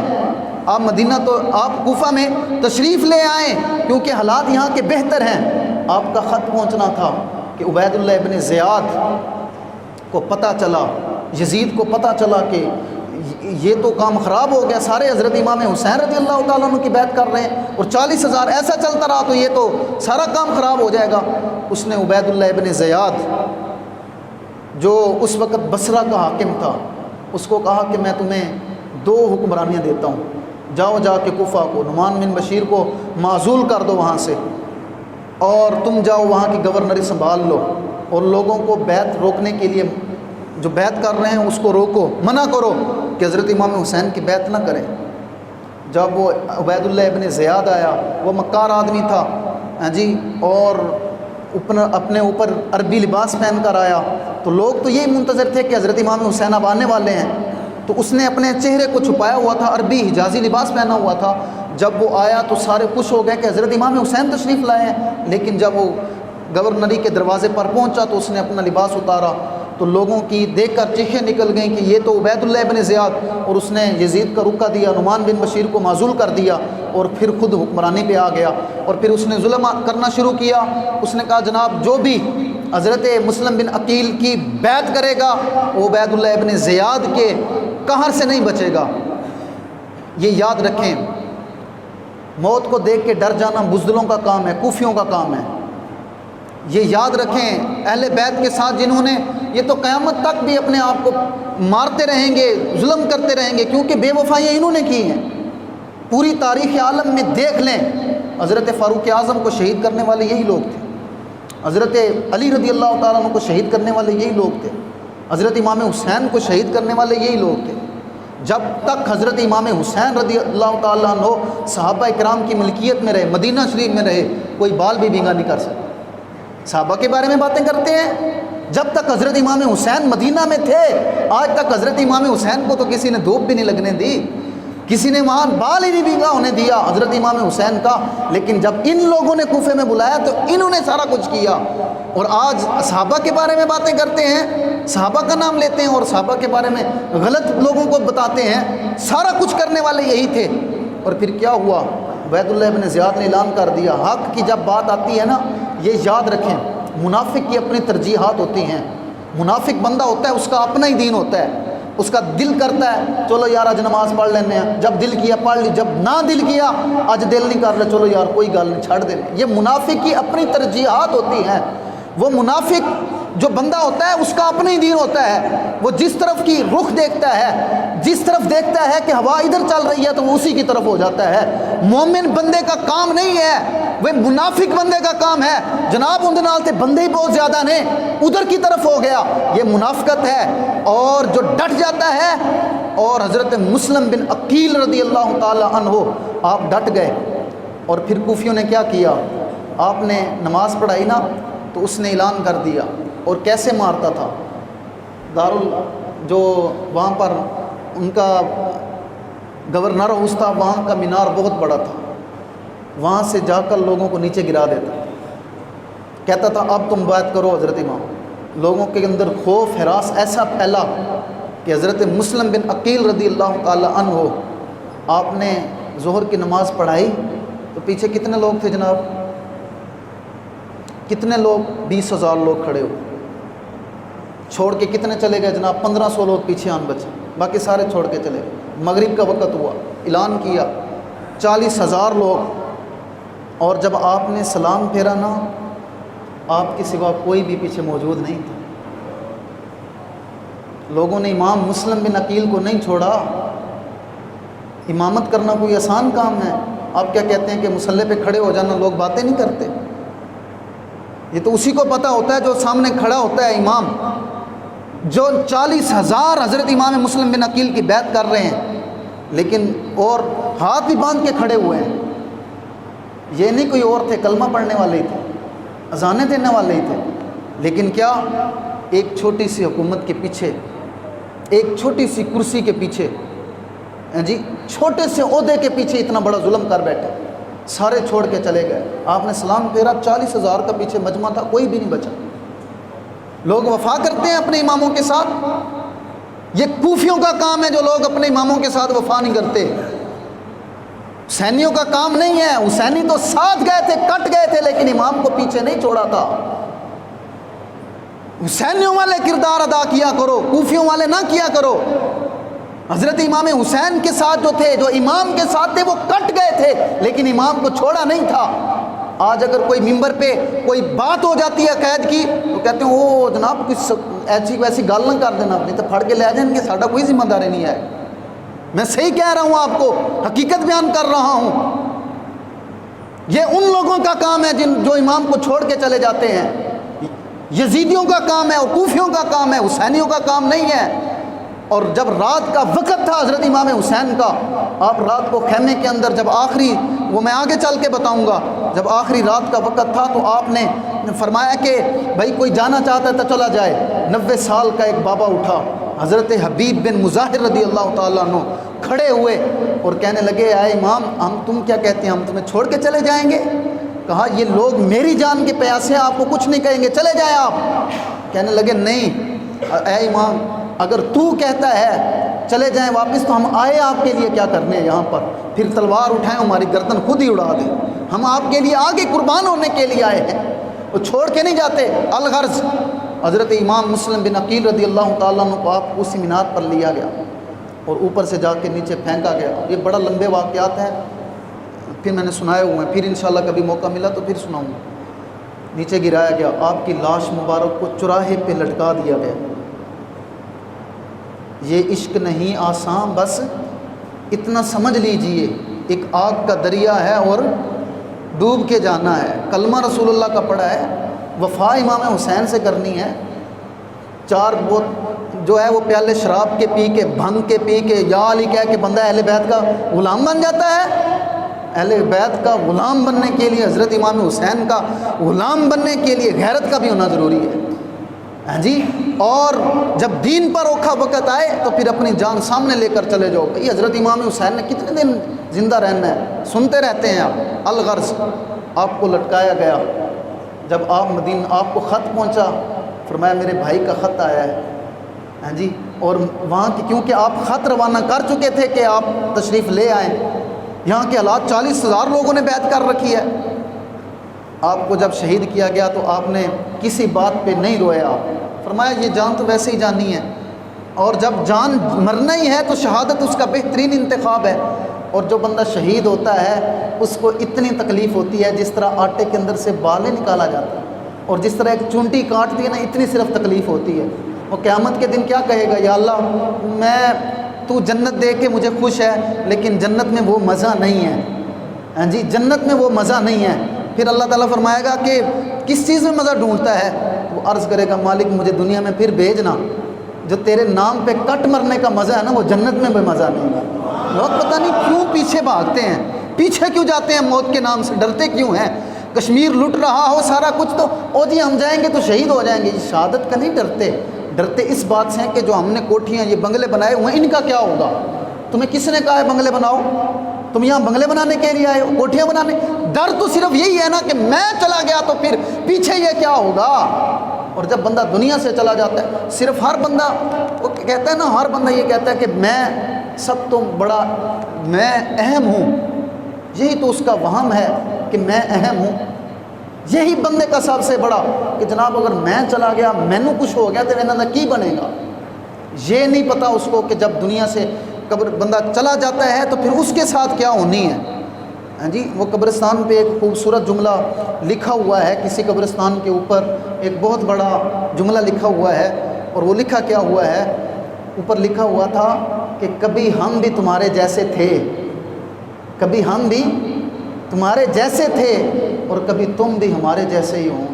S1: آپ مدینہ تو آپ کوفہ میں تشریف لے آئیں کیونکہ حالات یہاں کے بہتر ہیں. آپ کا خط پہنچنا تھا کہ عبید اللہ ابن زیاد کو پتہ چلا، یزید کو پتہ چلا کہ یہ تو کام خراب ہو گیا، سارے حضرت امام حسین رضی اللہ تعالیٰ عنہ کی بیعت کر رہے ہیں اور 40,000 ایسا چلتا رہا تو یہ تو سارا کام خراب ہو جائے گا. اس نے عبید اللہ ابن زیاد جو اس وقت بصرہ کا حاکم تھا اس کو کہا کہ میں تمہیں 2 حکمرانیاں دیتا ہوں، جاؤ جا کے کوفہ کو نعمان بن بشیر کو معزول کر دو وہاں سے، اور تم جاؤ وہاں کی گورنری سنبھال لو اور لوگوں کو بیعت روکنے کے لیے جو بیعت کر رہے ہیں اس کو روکو، منع کرو کہ حضرت امام حسین کی بیعت نہ کریں. جب وہ عبید اللہ ابن زیاد آیا، وہ مکار آدمی تھا جی، اور اپنے اوپر عربی لباس پہن کر آیا تو لوگ تو یہی منتظر تھے کہ حضرت امام حسین اب آنے والے ہیں، تو اس نے اپنے چہرے کو چھپایا ہوا تھا، عربی حجازی لباس پہنا ہوا تھا. جب وہ آیا تو سارے خوش ہو گئے کہ حضرت امام حسین تشریف لائے ہیں، لیکن جب وہ گورنری کے دروازے پر پہنچا تو اس نے اپنا لباس اتارا تو لوگوں کی دیکھ کر چیخیں نکل گئیں کہ یہ تو عبید اللہ ابن زیاد، اور اس نے یزید کا رکا دیا، نعمان بن بشیر کو معزول کر دیا اور پھر خود حکمرانی پہ آ گیا اور پھر اس نے ظلم کرنا شروع کیا. اس نے کہا جناب جو بھی حضرت مسلم بن عقیل کی بیعت کرے گا وہ عبید اللہ ابن زیاد کے قہر سے نہیں بچے گا. یہ یاد رکھیں، موت کو دیکھ کے ڈر جانا بزدلوں کا کام ہے، کوفیوں کا کام ہے. یہ یاد رکھیں اہل بیت کے ساتھ جنہوں نے یہ تو قیامت تک بھی اپنے آپ کو مارتے رہیں گے، ظلم کرتے رہیں گے، کیونکہ بے وفائیاں انہوں نے کی ہیں. پوری تاریخ عالم میں دیکھ لیں، حضرت فاروق اعظم کو شہید کرنے والے یہی لوگ تھے، حضرت علی رضی اللہ تعالیٰ عنہ کو شہید کرنے والے یہی لوگ تھے، حضرت امام حسین کو شہید کرنے والے یہی لوگ تھے. جب تک حضرت امام حسین رضی اللہ تعالیٰ عنہ صحابہ کرام کی ملکیت میں رہے، مدینہ شریف میں رہے، کوئی بال بھی بھینگا نہیں کر سکتا. صحابہ کے بارے میں باتیں کرتے ہیں، جب تک حضرت امام حسین مدینہ میں تھے آج تک حضرت امام حسین کو تو کسی نے دھوپ بھی نہیں لگنے دی، کسی نے وہاں بال ہی نہیں بھینگا ہونے دیا حضرت امام حسین کا. لیکن جب ان لوگوں نے کوفے میں بلایا تو انہوں نے سارا کچھ کیا. اور آج صحابہ کے بارے میں باتیں کرتے ہیں، صحابہ کا نام لیتے ہیں اور صحابہ کے بارے میں غلط لوگوں کو بتاتے ہیں. سارا کچھ کرنے والے یہی تھے. اور پھر کیا ہوا؟ عبید اللہ ابن زیاد نے اعلان کر دیا. حق کی جب بات آتی ہے نا، یہ یاد رکھیں، منافق کی اپنی ترجیحات ہوتی ہیں. منافق بندہ ہوتا ہے، اس کا اپنا ہی دین ہوتا ہے، اس کا دل کرتا ہے چلو یار آج نماز پڑھ لینے ہیں، جب دل کیا پڑھ لی، جب نہ دل کیا آج دل نہیں کر رہے چلو یار کوئی گل نہیں چھڑ دیں. یہ منافق کی اپنی ترجیحات ہوتی ہیں. وہ منافق جو بندہ ہوتا ہے اس کا اپنا ہی دین ہوتا ہے. وہ جس طرف کی رخ دیکھتا ہے، جس طرف دیکھتا ہے کہ ہوا ادھر چل رہی ہے تو وہ اسی کی طرف ہو جاتا ہے. مومن بندے کا کام نہیں ہے، وہ منافق بندے کا کام ہے. جناب اندر نال تے بندے ہی بہت زیادہ نے، ادھر کی طرف ہو گیا، یہ منافقت ہے. اور جو ڈٹ جاتا ہے، اور حضرت مسلم بن عقیل رضی اللہ تعالی عنہ آپ ڈٹ گئے. اور پھر کوفیوں نے کیا کیا؟ آپ نے نماز پڑھائی نا تو اس نے اعلان کر دیا. اور کیسے مارتا تھا؟ جو وہاں پر ان کا گورنر ہاؤس تھا، وہاں کا مینار بہت بڑا تھا، وہاں سے جا کر لوگوں کو نیچے گرا دیتا. کہتا تھا اب تم بیعت کرو حضرت امام. لوگوں کے اندر خوف ہراس ایسا پھیلا کہ حضرت مسلم بن عقیل رضی اللہ تعالی عنہ آپ نے ظہر کی نماز پڑھائی تو پیچھے کتنے لوگ تھے جناب؟ کتنے لوگ؟ 20,000 لوگ کھڑے ہوئے. چھوڑ کے کتنے چلے گئے جناب؟ 1500 لوگ پیچھے آن بچے، باقی سارے چھوڑ کے چلے گئے. مغرب کا وقت ہوا، اعلان کیا، 40,000 لوگ. اور جب آپ نے سلام پھیرا نا، آپ کے سوا کوئی بھی پیچھے موجود نہیں تھا. لوگوں نے امام مسلم بن عقیل کو نہیں چھوڑا. امامت کرنا کوئی آسان کام ہے؟ آپ کیا کہتے ہیں کہ مصلی پہ کھڑے ہو جانا، لوگ باتیں نہیں کرتے. یہ تو اسی کو پتہ ہوتا ہے جو سامنے کھڑا ہوتا ہے امام. جو 40,000 حضرت امام مسلم بن عقیل کی بیعت کر رہے ہیں، لیکن اور ہاتھ بھی باندھ کے کھڑے ہوئے ہیں. یہ نہیں کوئی اور تھے، کلمہ پڑھنے والے ہی تھے، اذانیں دینے والے ہی تھے. لیکن کیا ایک چھوٹی سی حکومت کے پیچھے، ایک چھوٹی سی کرسی کے پیچھے، جی چھوٹے سے عہدے کے پیچھے اتنا بڑا ظلم کر بیٹھے. سارے چھوڑ کے چلے گئے. آپ نے سلام پھیرا، 40,000 کا پیچھے مجمع تھا، کوئی بھی نہیں بچا. لوگ وفا کرتے ہیں اپنے اماموں کے ساتھ. یہ کوفیوں کا کام ہے جو لوگ اپنے اماموں کے ساتھ وفا نہیں کرتے. حسینیوں کا کام نہیں ہے، حسینی تو ساتھ گئے تھے، کٹ گئے تھے، لیکن امام کو پیچھے نہیں چھوڑا تھا۔ حسینیوں والے کردار ادا کیا کرو، کوفیوں والے نہ کیا کرو۔ حضرت امام حسین کے ساتھ جو تھے، جو امام کے ساتھ تھے، وہ کٹ گئے تھے لیکن امام کو چھوڑا نہیں تھا۔ آج اگر کوئی ممبر پہ کوئی بات ہو جاتی ہے قید کی تو کہتے ہیں او جناب کچھ ایسی ویسی گال نہ کر دینا، نہیں تو پھڑ کے لے جائیں گے، ساڈا کوئی ذمہ داری نہیں ہے۔ میں صحیح کہہ رہا ہوں، آپ کو حقیقت بیان کر رہا ہوں۔ یہ ان لوگوں کا کام ہے جو امام کو چھوڑ کے چلے جاتے ہیں۔ یزیدیوں کا کام ہے اور کوفیوں کا کام ہے، حسینیوں کا کام نہیں ہے۔ اور جب رات کا وقت تھا حضرت امام حسین کا، آپ رات کو خیمے کے اندر جب آخری، وہ میں آگے چل کے بتاؤں گا، جب آخری رات کا وقت تھا تو آپ نے فرمایا کہ بھائی کوئی جانا چاہتا ہے تو چلا جائے۔ 90 سال کا ایک بابا اٹھا، حضرت حبیب بن مظاہر رضی اللہ تعالیٰ عنہ، کھڑے ہوئے اور کہنے لگے اے امام، ہم تم کیا کہتے ہیں، ہم تمہیں چھوڑ کے چلے جائیں گے؟ کہا یہ لوگ میری جان کے پیاسے ہیں، آپ کو کچھ نہیں کہیں گے، چلے جائیں آپ۔ کہنے لگے نہیں اے امام، اگر تو کہتا ہے چلے جائیں واپس تو ہم آئے آپ کے لیے کیا کرنے ہیں یہاں پر، پھر تلوار اٹھائیں ہماری گردن خود ہی اڑا دیں، ہم آپ کے لیے آگے قربان ہونے کے لیے آئے ہیں، وہ چھوڑ کے نہیں جاتے۔ الغرض حضرت امام مسلم بن عقیل رضی اللہ تعالیٰ عنہ کو آپ اسی مینار پر لیا گیا اور اوپر سے جا کے نیچے پھینکا گیا۔ یہ بڑا لمبے واقعات ہیں، پھر میں نے سنائے ہوئے ہیں، پھر انشاءاللہ کبھی موقع ملا تو پھر سناؤں گا۔ نیچے گرایا گیا، آپ کی لاش مبارک کو چوراہے پہ لٹکا دیا گیا۔ یہ عشق نہیں آسان، بس اتنا سمجھ لیجئے، ایک آگ کا دریا ہے اور ڈوب کے جانا ہے۔ کلمہ رسول اللہ کا پڑھا ہے، وفا امام حسین سے کرنی ہے۔ 4 بوت جو ہے وہ پیالے شراب کے پی کے، بھنگ کے پی کے یا علی کہہ کے بندہ اہل بیت کا غلام بن جاتا ہے۔ اہل بیت کا غلام بننے کے لیے، حضرت امام حسین کا غلام بننے کے لیے غیرت کا بھی ہونا ضروری ہے، ہاں جی۔ اور جب دین پر اوکھا وقت آئے تو پھر اپنی جان سامنے لے کر چلے جاؤ۔ بھئی حضرت امام حسین نے کتنے دن زندہ رہنا ہے، سنتے رہتے ہیں آپ۔ الغرض آپ کو لٹکایا گیا، جب آپ مدینہ، آپ کو خط پہنچا، فرمایا میرے بھائی کا خط آیا ہے، ہاں جی۔ اور وہاں کی کیونکہ آپ خط روانہ کر چکے تھے کہ آپ تشریف لے آئیں، یہاں کے حالات 40,000 لوگوں نے بیعت کر رکھی ہے۔ آپ کو جب شہید کیا گیا تو آپ نے کسی بات پہ نہیں رویا، فرمایا یہ جان تو ویسے ہی جانی ہے، اور جب جان مرنا ہی ہے تو شہادت اس کا بہترین انتخاب ہے۔ اور جو بندہ شہید ہوتا ہے اس کو اتنی تکلیف ہوتی ہے جس طرح آٹے کے اندر سے بالیں نکالا جاتا ہے، اور جس طرح ایک چونٹی کاٹتی ہے نا، اتنی صرف تکلیف ہوتی ہے۔ وہ قیامت کے دن کیا کہے گا، یا اللہ تو جنت دے کے مجھے خوش ہے لیکن جنت میں وہ مزہ نہیں ہے، ہاں جی، جنت میں وہ مزہ نہیں ہے۔ پھر اللہ تعالیٰ فرمائے گا کہ کس چیز میں مزہ ڈھونڈتا ہے، وہ عرض کرے گا مالک مجھے دنیا میں پھر بھیجنا، جو تیرے نام پہ کٹ مرنے کا مزہ ہے نا وہ جنت میں بھی مزہ نہیں ہے۔ لوگ پتہ نہیں کیوں پیچھے بھاگتے ہیں، پیچھے کیوں جاتے ہیں، موت کے نام سے ڈرتے کیوں ہیں؟ کشمیر لٹ رہا ہو سارا کچھ تو او جی ہم جائیں گے تو شہید ہو جائیں گے، شہادت کا نہیں ڈرتے، ڈرتے اس بات سے ہیں کہ جو ہم نے کوٹھیاں یہ بنگلے بنائے ہوئے ہیں ان کا کیا ہوگا۔ تمہیں کس نے کہا ہے بنگلے بناؤ؟ تم یہاں بنگلے بنانے کے لیے آئے ہو، کوٹھیاں بنانے؟ ڈر تو صرف یہی ہے نا کہ میں چلا گیا تو پھر پیچھے یہ کیا ہوگا۔ اور جب بندہ دنیا سے چلا جاتا ہے، صرف ہر بندہ وہ کہتا ہے نا، ہر بندہ یہ کہتا ہے کہ میں سب تو بڑا، میں اہم ہوں، یہی تو اس کا وہم ہے کہ میں اہم ہوں، یہی بندے کا سب سے بڑا کہ جناب اگر میں چلا گیا، مینوں کچھ ہو گیا تو انہوں نے کی بنے گا۔ یہ نہیں پتا اس کو کہ جب دنیا سے قبر بندہ چلا جاتا ہے تو پھر اس کے ساتھ کیا ہونی ہے، ہاں جی۔ وہ قبرستان پہ ایک خوبصورت جملہ لکھا ہوا ہے، کسی قبرستان کے اوپر ایک بہت بڑا جملہ لکھا ہوا ہے، اور وہ لکھا کیا ہوا ہے، اوپر لکھا ہوا تھا کہ کبھی ہم بھی تمہارے جیسے تھے، کبھی ہم بھی تمہارے جیسے تھے اور کبھی تم بھی ہمارے جیسے ہی ہوں،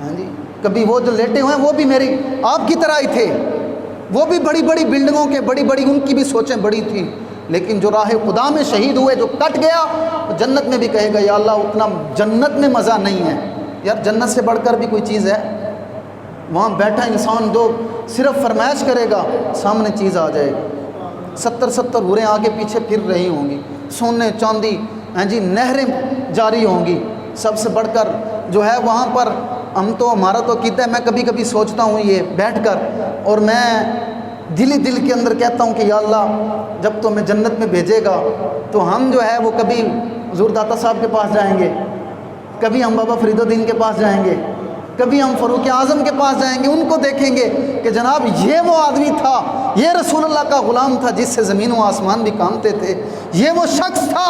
S1: ہاں جی۔ کبھی وہ جو لیٹے ہوئے ہیں وہ بھی میری آپ کی طرح ہی تھے، وہ بھی بڑی بڑی بلڈنگوں کے، بڑی بڑی ان کی بھی سوچیں بڑی تھیں، لیکن جو راہ خدا میں شہید ہوئے، جو کٹ گیا، تو جنت میں بھی کہے گا یا اللہ اتنا جنت میں مزہ نہیں ہے یار، جنت سے بڑھ کر بھی کوئی چیز ہے؟ وہاں بیٹھا انسان جو صرف فرمائش کرے گا سامنے چیز آ جائے گی، 70 حوریں آگے پیچھے پھر رہی ہوں گی، سونے چاندی، ہاں جی، نہریں جاری ہوں گی۔ سب سے بڑھ کر جو ہے وہاں پر ہمارا تو عقیدہ ہے، میں کبھی کبھی سوچتا ہوں یہ بیٹھ کر، اور میں دل ہی دل کے اندر کہتا ہوں کہ یا اللہ جب تو ہمیں جنت میں بھیجے گا تو ہم جو ہے وہ کبھی حضور داتا صاحب کے پاس جائیں گے، کبھی ہم بابا فرید الدین کے پاس جائیں گے، کبھی ہم فاروق اعظم کے پاس جائیں گے، ان کو دیکھیں گے کہ جناب یہ وہ آدمی تھا، یہ رسول اللہ کا غلام تھا جس سے زمین و آسمان بھی کانپتے تھے، یہ وہ شخص تھا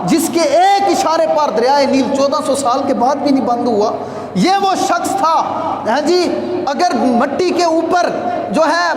S1: جس کے ایک اشارے پر دریائے نیل 1400 سال کے بعد بھی نہیں بند ہوا، یہ وہ شخص تھا ہاں جی اگر مٹی کے اوپر جو ہے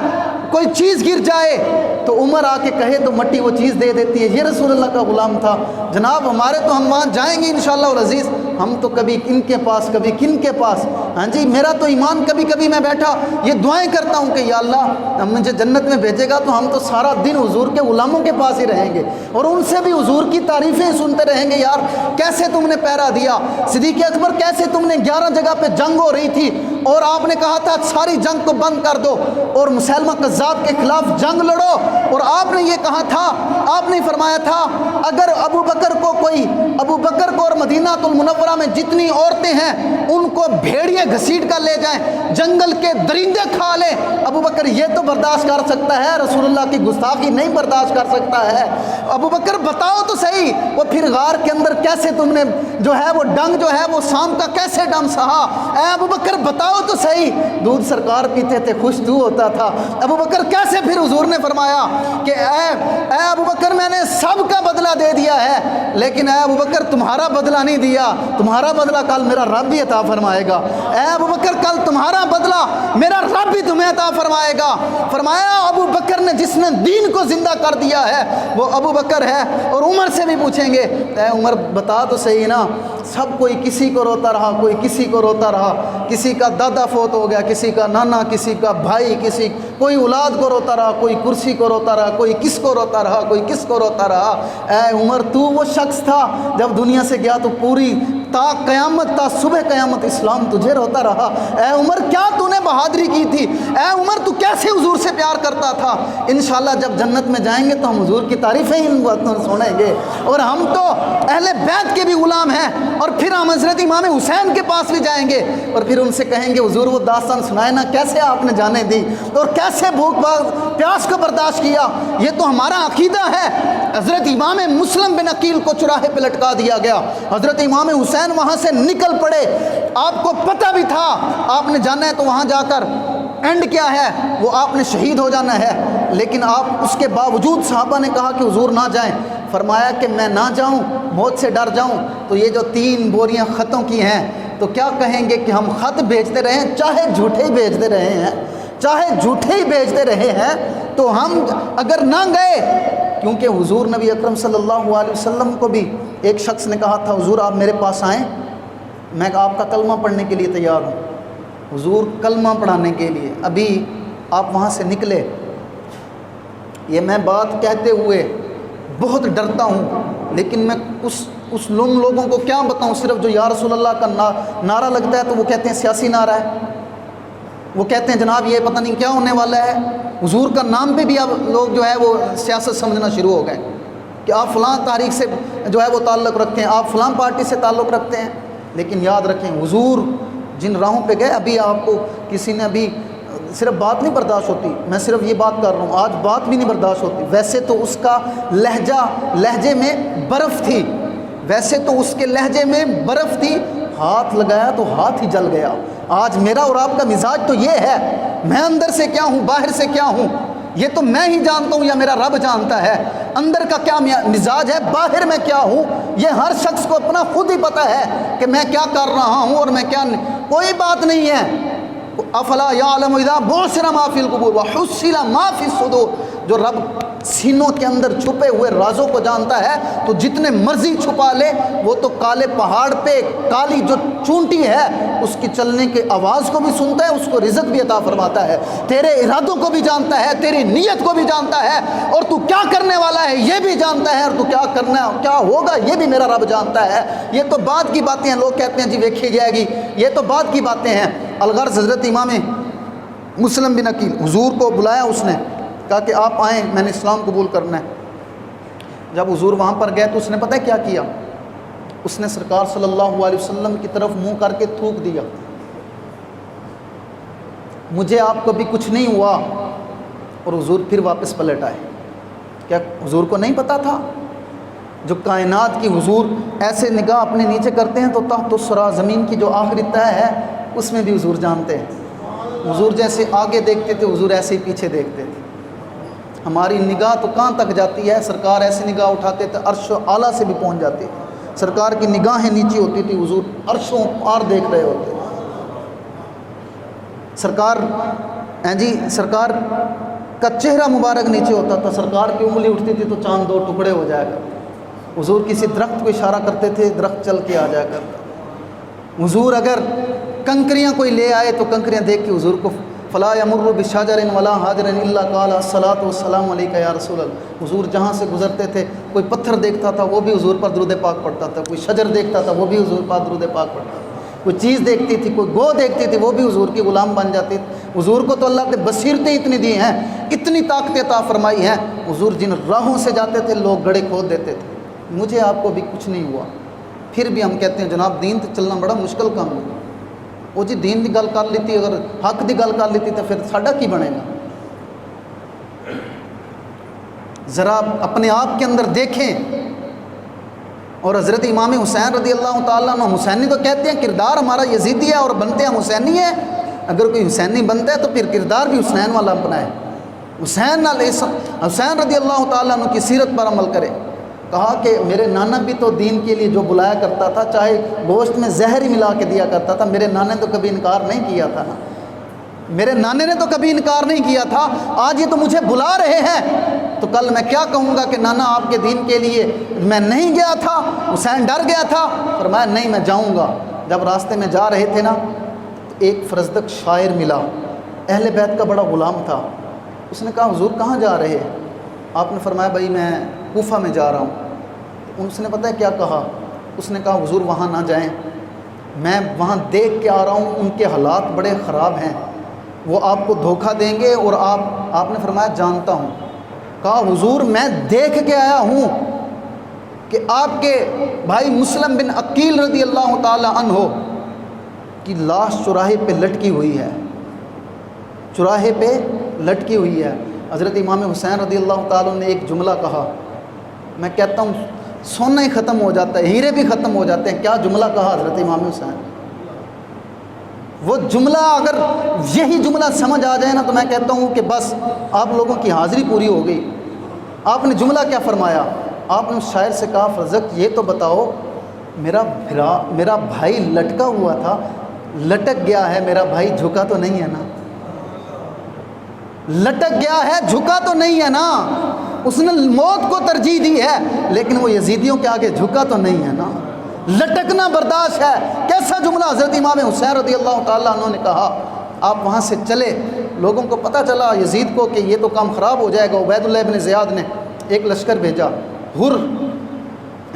S1: کوئی چیز گر جائے تو عمر آ کے کہے تو مٹی وہ چیز دے دیتی ہے، یہ رسول اللہ کا غلام تھا۔ جناب ہمارے تو ہم وہاں جائیں گے انشاءاللہ العزیز، ہم تو کبھی کن کے پاس کبھی کن کے پاس، ہاں جی میرا تو ایمان کبھی کبھی میں بیٹھا یہ دعائیں کرتا ہوں کہ یا اللہ ہم مجھے جنت میں بھیجے گا تو ہم تو سارا دن حضور کے غلاموں کے پاس ہی رہیں گے اور ان سے بھی حضور کی تعریفیں سنتے رہیں گے، یار کیسے تم نے پہرا دیا، صدیق اکبر کیسے تم نے 11 جگہ پہ جنگ ہو رہی تھی اور آپ نے کہا تھا ساری جنگ کو بند کر دو اور مسلمہ کذاب کے خلاف جنگ لڑو، اور آپ نے یہ کہا تھا، آپ نے فرمایا تھا اگر ابو بکر کو اور مدینہ المنورہ میں جتنی عورتیں ہیں ان کو بھیڑیے گھسیٹ کر لے جائیں، جنگل کے درندے کھا لیں، ابو بکر یہ تو برداشت کر سکتا ہے، رسول اللہ کی گستاخی نہیں برداشت کر سکتا ہے۔ ابو بکر بتاؤ تو صحیح وہ پھر غار کے اندر کیسے تم نے جو ہے وہ ڈنگ جو ہے وہ شام کا کیسے ڈم سہا، اے ابو بکر بتاؤ تو صحیح، دودھ سرکار پیتے تھے خوش تو ہوتا تھا، ابو بکر کیسے، پھر حضور نے فرمایا کہ اے ابو بکر میں نے سب کا بدلہ دے دیا ہے لیکن اے ابو بکر تمہارا بدلہ نہیں دیا، تمہارا بدلہ کل میرا رب بھی عطا فرمائے گا، اے ابو بکر کل تمہارا بدلہ میرا رب بھی تمہیں عطا فرمائے گا۔ فرمایا ابو بکر نے جس نے دین کو زندہ کر دیا ہے وہ ابو بکر ہے، اور عمر سے بھی پوچھیں گے اے عمر بتا تو صحیح نا، سب کوئی کسی کو روتا رہا، کوئی کسی کو روتا رہا، کسی کا دادا فوت ہو گیا، کسی کا نانا، کسی کا بھائی، کوئی اولاد کو روتا رہا، کوئی کرسی کو روتا رہا، کوئی کس کو روتا رہا، کوئی کس کو روتا رہا، اے عمر تو وہ شخص تھا جب دنیا سے گیا تو پوری تا قیامت تا صبح قیامت اسلام تجھے روتا رہا، اے عمر کیا تو نے بہادری کی تھی، اے عمر تو کیسے حضور سے پیار کرتا تھا۔ انشاءاللہ جب جنت میں جائیں گے تو ہم حضور کی تعریفیں ہی سنیں گے، اور ہم تو اہل بیت کے بھی غلام ہیں، اور پھر ہم حضرت امام حسین کے پاس بھی جائیں گے اور پھر ان سے کہیں گے حضور وہ داستان سنائے نا کیسے آپ نے جانے دی اور کیسے بھوک پیاس کو برداشت کیا، یہ تو ہمارا عقیدہ ہے۔ حضرت امام مسلم بن عقیل کو چوراہے پہ لٹکا دیا گیا، حضرت امام حسین وہاں سے نکل پڑے، آپ کو پتہ بھی تھا آپ نے جانا ہے تو وہاں جا کر اینڈ کیا ہے وہ آپ نے شہید ہو جانا ہے، لیکن آپ اس کے باوجود صحابہ نے کہا کہ حضور نہ جائیں، فرمایا کہ میں نہ جاؤں موت سے ڈر جاؤں تو یہ جو 3 بوریاں خطوں کی ہیں تو کیا کہیں گے کہ ہم خط بھیجتے رہے ہیں، چاہے جھوٹے ہی بھیجتے رہے ہیں، چاہے جھوٹے ہی بھیجتے رہے ہیں، تو ہم اگر نہ گئے، کیونکہ حضور نبی اکرم صلی اللہ علیہ وسلم کو بھی ایک شخص نے کہا تھا حضور آپ میرے پاس آئیں میں آپ کا کلمہ پڑھنے کے لیے تیار ہوں، حضور کلمہ پڑھانے کے لیے ابھی آپ وہاں سے نکلے، یہ میں بات کہتے ہوئے بہت ڈرتا ہوں لیکن میں اس لوگوں کو کیا بتاؤں، صرف جو یا رسول اللہ کا نعرہ لگتا ہے تو وہ کہتے ہیں سیاسی نعرہ ہے، وہ کہتے ہیں جناب یہ پتہ نہیں کیا ہونے والا ہے، حضور کا نام پہ بھی اب لوگ جو ہے وہ سیاست سمجھنا شروع ہو گئے کہ آپ فلاں تاریخ سے جو ہے وہ تعلق رکھتے ہیں، آپ فلاں پارٹی سے تعلق رکھتے ہیں، لیکن یاد رکھیں حضور جن راہوں پہ گئے، ابھی آپ کو کسی نے ابھی صرف بات نہیں برداشت ہوتی، میں صرف یہ بات کر رہا ہوں، آج بات بھی نہیں برداشت ہوتی، ویسے تو اس کا لہجے میں برف تھی، ویسے تو اس کے لہجے میں برف تھی، ہاتھ لگایا تو ہاتھ ہی جل گیا۔ آج میرا اور آپ کا مزاج تو یہ ہے، میں اندر سے کیا ہوں باہر سے کیا ہوں یہ تو میں ہی جانتا ہوں یا میرا رب جانتا ہے، اندر کا کیا مزاج ہے باہر میں کیا ہوں یہ ہر شخص کو اپنا خود ہی پتہ ہے کہ میں کیا کر رہا ہوں اور میں کیا کوئی بات نہیں ہے۔ افلا یعلم اذا بعثر ما فی القبور وحصل ما فی الصدور، جو رب سینوں کے اندر چھپے ہوئے رازوں کو جانتا ہے تو جتنے مرضی چھپا لے، وہ تو کالے پہاڑ پہ کالی جو چونٹی ہے اس کی چلنے کے آواز کو بھی سنتا ہے، اس کو رزق بھی عطا فرماتا ہے، تیرے ارادوں کو بھی جانتا ہے، تیری نیت کو بھی جانتا ہے، اور تو کیا کرنے والا ہے یہ بھی جانتا ہے، اور تو کیا ہوگا یہ بھی میرا رب جانتا ہے۔ یہ تو بعد کی باتیں ہیں، لوگ کہتے ہیں جی دیکھی جائے گی، یہ تو بعد کی باتیں ہیں۔ الغرض حضرت امام مسلم بن عقیل حضور کو بلایا، اس نے کہا کہ آپ آئیں میں نے اسلام قبول کرنا ہے۔ جب حضور وہاں پر گئے تو اس نے پتہ ہے کیا کیا، اس نے سرکار صلی اللہ علیہ وسلم کی طرف منہ کر کے تھوک دیا، مجھے آپ کو بھی کچھ نہیں ہوا، اور حضور پھر واپس پلٹ آئے۔ کیا حضور کو نہیں پتہ تھا؟ جو کائنات کی حضور ایسے نگاہ اپنے نیچے کرتے ہیں تو تحت الثری زمین کی جو آخری تہ ہے اس میں بھی حضور جانتے ہیں۔ حضور جیسے آگے دیکھتے تھے حضور ایسے ہی پیچھے دیکھتے تھے۔ ہماری نگاہ تو کہاں تک جاتی ہے؟ سرکار ایسے نگاہ اٹھاتے تھے عرش و اعلیٰ سے بھی پہنچ جاتی تھی۔ سرکار کی نگاہیں نیچے ہوتی تھی، حضور عرشوں پار دیکھ رہے ہوتے۔ سرکار کا چہرہ مبارک نیچے ہوتا تھا، سرکار کی انگلی اٹھتی تھی تو چاند دو ٹکڑے ہو جایا کرتا۔ حضور کسی درخت کو اشارہ کرتے تھے، درخت چل کے آ جایا کرتا۔ حضور اگر کنکریاں کوئی لے آئے تو کنکریاں دیکھ کے حضور کو فلا یمر بشجر ولا حجر الا قال الصلاۃ والسلام علیک یا رسول اللہ۔ حضور جہاں سے گزرتے تھے کوئی پتھر دیکھتا تھا وہ بھی حضور پر درود پاک پڑھتا تھا، کوئی شجر دیکھتا تھا وہ بھی حضور پر درود پاک پڑھتا تھا، کوئی چیز دیکھتی تھی، کوئی گو دیکھتی تھی وہ بھی حضور کی غلام بن جاتی تھی۔ حضور کو تو اللہ نے بصیرتیں اتنی دی ہیں، اتنی طاقتیں عطا فرمائی ہیں، حضور جن راہوں سے جاتے تھے لوگ گڑھے کھود دیتے تھے۔ مجھے آپ کو بھی کچھ نہیں ہوا، پھر بھی ہم کہتے ہیں جناب دین تے چلنا بڑا مشکل کام ہے۔ وہ جی دین دی گل کر لیتی، اگر حق دی گل کر لیتی تو پھر ساڈا کی بنے گا؟ ذرا اپنے آپ کے اندر دیکھیں۔ اور حضرت امام حسین رضی اللہ تعالیٰ عنہ، حسینی تو کہتے ہیں کردار ہمارا یزیدی ہے اور بنتے ہیں حسینی ہے۔ اگر کوئی حسینی بنتا ہے تو پھر کردار بھی حسین والا اپنائے، حسین رضی اللہ تعالیٰ عنہ کی سیرت پر عمل کرے۔ کہا کہ میرے نانا بھی تو دین کے لیے جو بلایا کرتا تھا، چاہے گوشت میں زہر ہی ملا کے دیا کرتا تھا، میرے نانے تو کبھی انکار نہیں کیا تھا نا، میرے نانے نے تو کبھی انکار نہیں کیا تھا، آج یہ تو مجھے بلا رہے ہیں تو کل میں کیا کہوں گا کہ نانا آپ کے دین کے لیے میں نہیں گیا تھا؟ حسین ڈر گیا تھا، فرمایا نہیں میں جاؤں گا۔ جب راستے میں جا رہے تھے نا تو ایک فرزدق شاعر ملا، اہل بیت کا بڑا غلام تھا۔ اس نے کہا حضور کہاں جا رہے ہیں؟ آپ نے فرمایا بھائی میں کوفہ میں جا رہا ہوں۔ اس نے پتہ ہے کیا کہا؟ اس نے کہا حضور وہاں نہ جائیں، میں وہاں دیکھ کے آ رہا ہوں، ان کے حالات بڑے خراب ہیں، وہ آپ کو دھوکہ دیں گے۔ اور آپ نے فرمایا جانتا ہوں۔ کہا حضور میں دیکھ کے آیا ہوں کہ آپ کے بھائی مسلم بن عقیل رضی اللہ تعالی عنہ کی لاش چوراہے پہ لٹکی ہوئی ہے، چوراہے پہ لٹکی ہوئی ہے۔ حضرت امام حسین رضی اللہ تعالیٰ نے ایک جملہ کہا، میں کہتا ہوں سونا ہی ختم ہو جاتا ہے، ہیرے بھی ختم ہو جاتے ہیں۔ کیا جملہ کہا حضرت امام حسین؟ وہ جملہ اگر یہی جملہ سمجھ آ جائے نا تو میں کہتا ہوں کہ بس آپ لوگوں کی حاضری پوری ہو گئی۔ آپ نے جملہ کیا فرمایا؟ آپ نے شاعر سے کہا فرزق یہ تو بتاؤ میرا بھائی لٹکا ہوا تھا، لٹک گیا ہے، میرا بھائی جھکا تو نہیں ہے نا؟ لٹک گیا ہے، جھکا تو نہیں ہے نا؟ اس نے موت کو ترجیح دی ہے لیکن وہ یزیدیوں کے آگے جھکا تو نہیں ہے نا؟ لٹکنا برداشت ہے۔ کیسا جملہ حضرت امام حسین رضی اللہ تعالیٰ عنہ نے کہا۔ آپ وہاں سے چلے، لوگوں کو پتہ چلا یزید کو کہ یہ تو کام خراب ہو جائے گا۔ عبید اللہ ابن زیاد نے ایک لشکر بھیجا، ہر،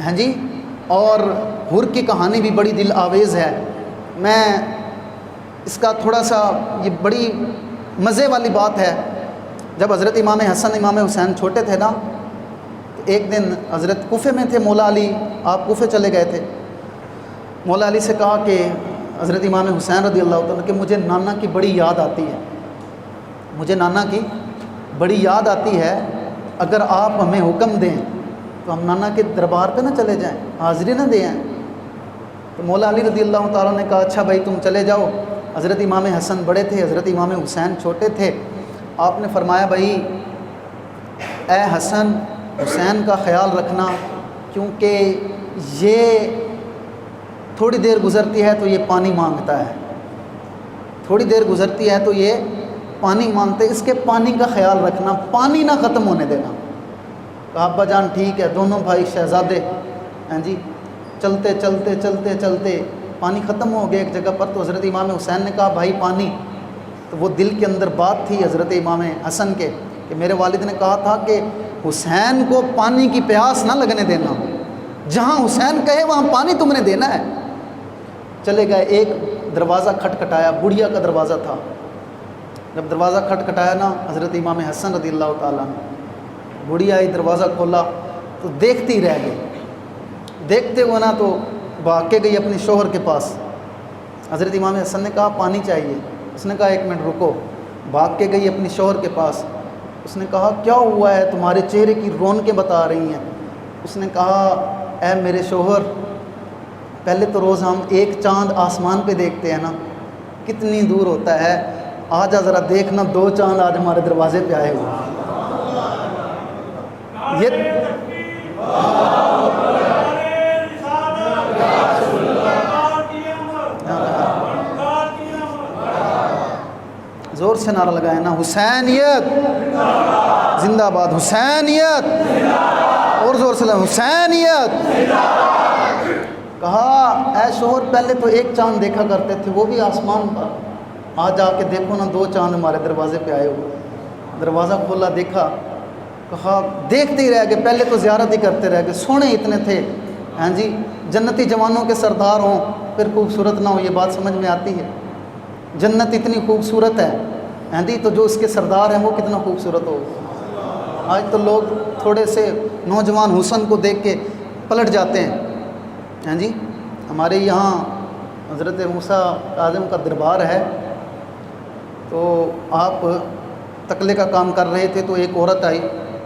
S1: ہاں جی، اور ہر کی کہانی بھی بڑی دل آویز ہے۔ میں اس کا تھوڑا سا، یہ بڑی مزے والی بات ہے۔ جب حضرت امام حسن امام حسین چھوٹے تھے نا تو ایک دن حضرت کوفے میں تھے، مولا علی، آپ کوفے چلے گئے تھے۔ مولا علی سے کہا کہ حضرت امام حسین رضی اللہ عنہ کہ مجھے نانا کی بڑی یاد آتی ہے، مجھے نانا کی بڑی یاد آتی ہے، اگر آپ ہمیں حکم دیں تو ہم نانا کے دربار پہ نہ چلے جائیں، حاضری نہ دیں۔ تو مولا علی رضی اللہ تعالیٰ نے کہا اچھا بھائی تم چلے جاؤ۔ حضرت امام حسن بڑے تھے، حضرت امام حسین چھوٹے تھے۔ آپ نے فرمایا بھائی اے حسن حسین کا خیال رکھنا، کیونکہ یہ تھوڑی دیر گزرتی ہے تو یہ پانی مانگتا ہے، تھوڑی دیر گزرتی ہے تو یہ پانی مانگتے، اس کے پانی کا خیال رکھنا، پانی نہ ختم ہونے دینا۔ کہا ابا جان ٹھیک ہے۔ دونوں بھائی شہزادے ہیں جی، چلتے چلتے چلتے چلتے پانی ختم ہو گیا ایک جگہ پر۔ تو حضرت امام حسین نے کہا بھائی پانی، تو وہ دل کے اندر بات تھی حضرت امام حسن کے کہ میرے والد نے کہا تھا کہ حسین کو پانی کی پیاس نہ لگنے دینا، جہاں حسین کہے وہاں پانی تم نے دینا ہے۔ چلے گئے، ایک دروازہ کھٹکھٹایا، بڑھیا کا دروازہ تھا۔ جب دروازہ کھٹکھٹایا نا حضرت امام حسن رضی اللہ تعالیٰ نے، بڑھیا ہی دروازہ کھولا تو دیکھتے ہی رہ گئے۔ دیکھتے ہوئے نا تو بھاگ کے گئی اپنے شوہر کے پاس۔ حضرت امام حسن نے کہا پانی چاہیے۔ اس نے کہا ایک منٹ رکو۔ بھاگ کے گئی اپنی شوہر کے پاس، اس نے کہا کیا ہوا ہے، تمہارے چہرے کی رونقیں بتا رہی ہیں۔ اس نے کہا اے میرے شوہر، پہلے تو روز ہم ایک چاند آسمان پہ دیکھتے ہیں نا، کتنی دور ہوتا ہے، آج ذرا دیکھنا 2 چاند آج ہمارے دروازے پہ آئے ہوئے۔ یہ زور سے نعرہ لگائے نا، حسینیت زندہ باد، حسینیت، اور زور سے لگا حسینیت۔ کہا اے شوہر، پہلے تو ایک چاند دیکھا کرتے تھے، وہ بھی آسمان پر، آج آ کے دیکھو نا 2 چاند ہمارے دروازے پہ آئے ہوئے۔ دروازہ کھولا، دیکھا، کہا دیکھتے ہی رہ گئے، پہلے تو زیارت ہی کرتے رہ گئے، سونے اتنے تھے، ہاں جی، جنتی جوانوں کے سردار ہوں پھر خوبصورت نہ ہو، یہ بات سمجھ میں آتی ہے؟ جنت اتنی خوبصورت ہے، ہاں جی، تو جو اس کے سردار ہیں وہ کتنا خوبصورت ہو۔ آج تو لوگ تھوڑے سے نوجوان حسن کو دیکھ کے پلٹ جاتے ہیں، ہاں جی۔ ہمارے یہاں حضرت موسیٰ کاظم کا دربار ہے، تو آپ تکلے کا کام کر رہے تھے، تو ایک عورت آئی،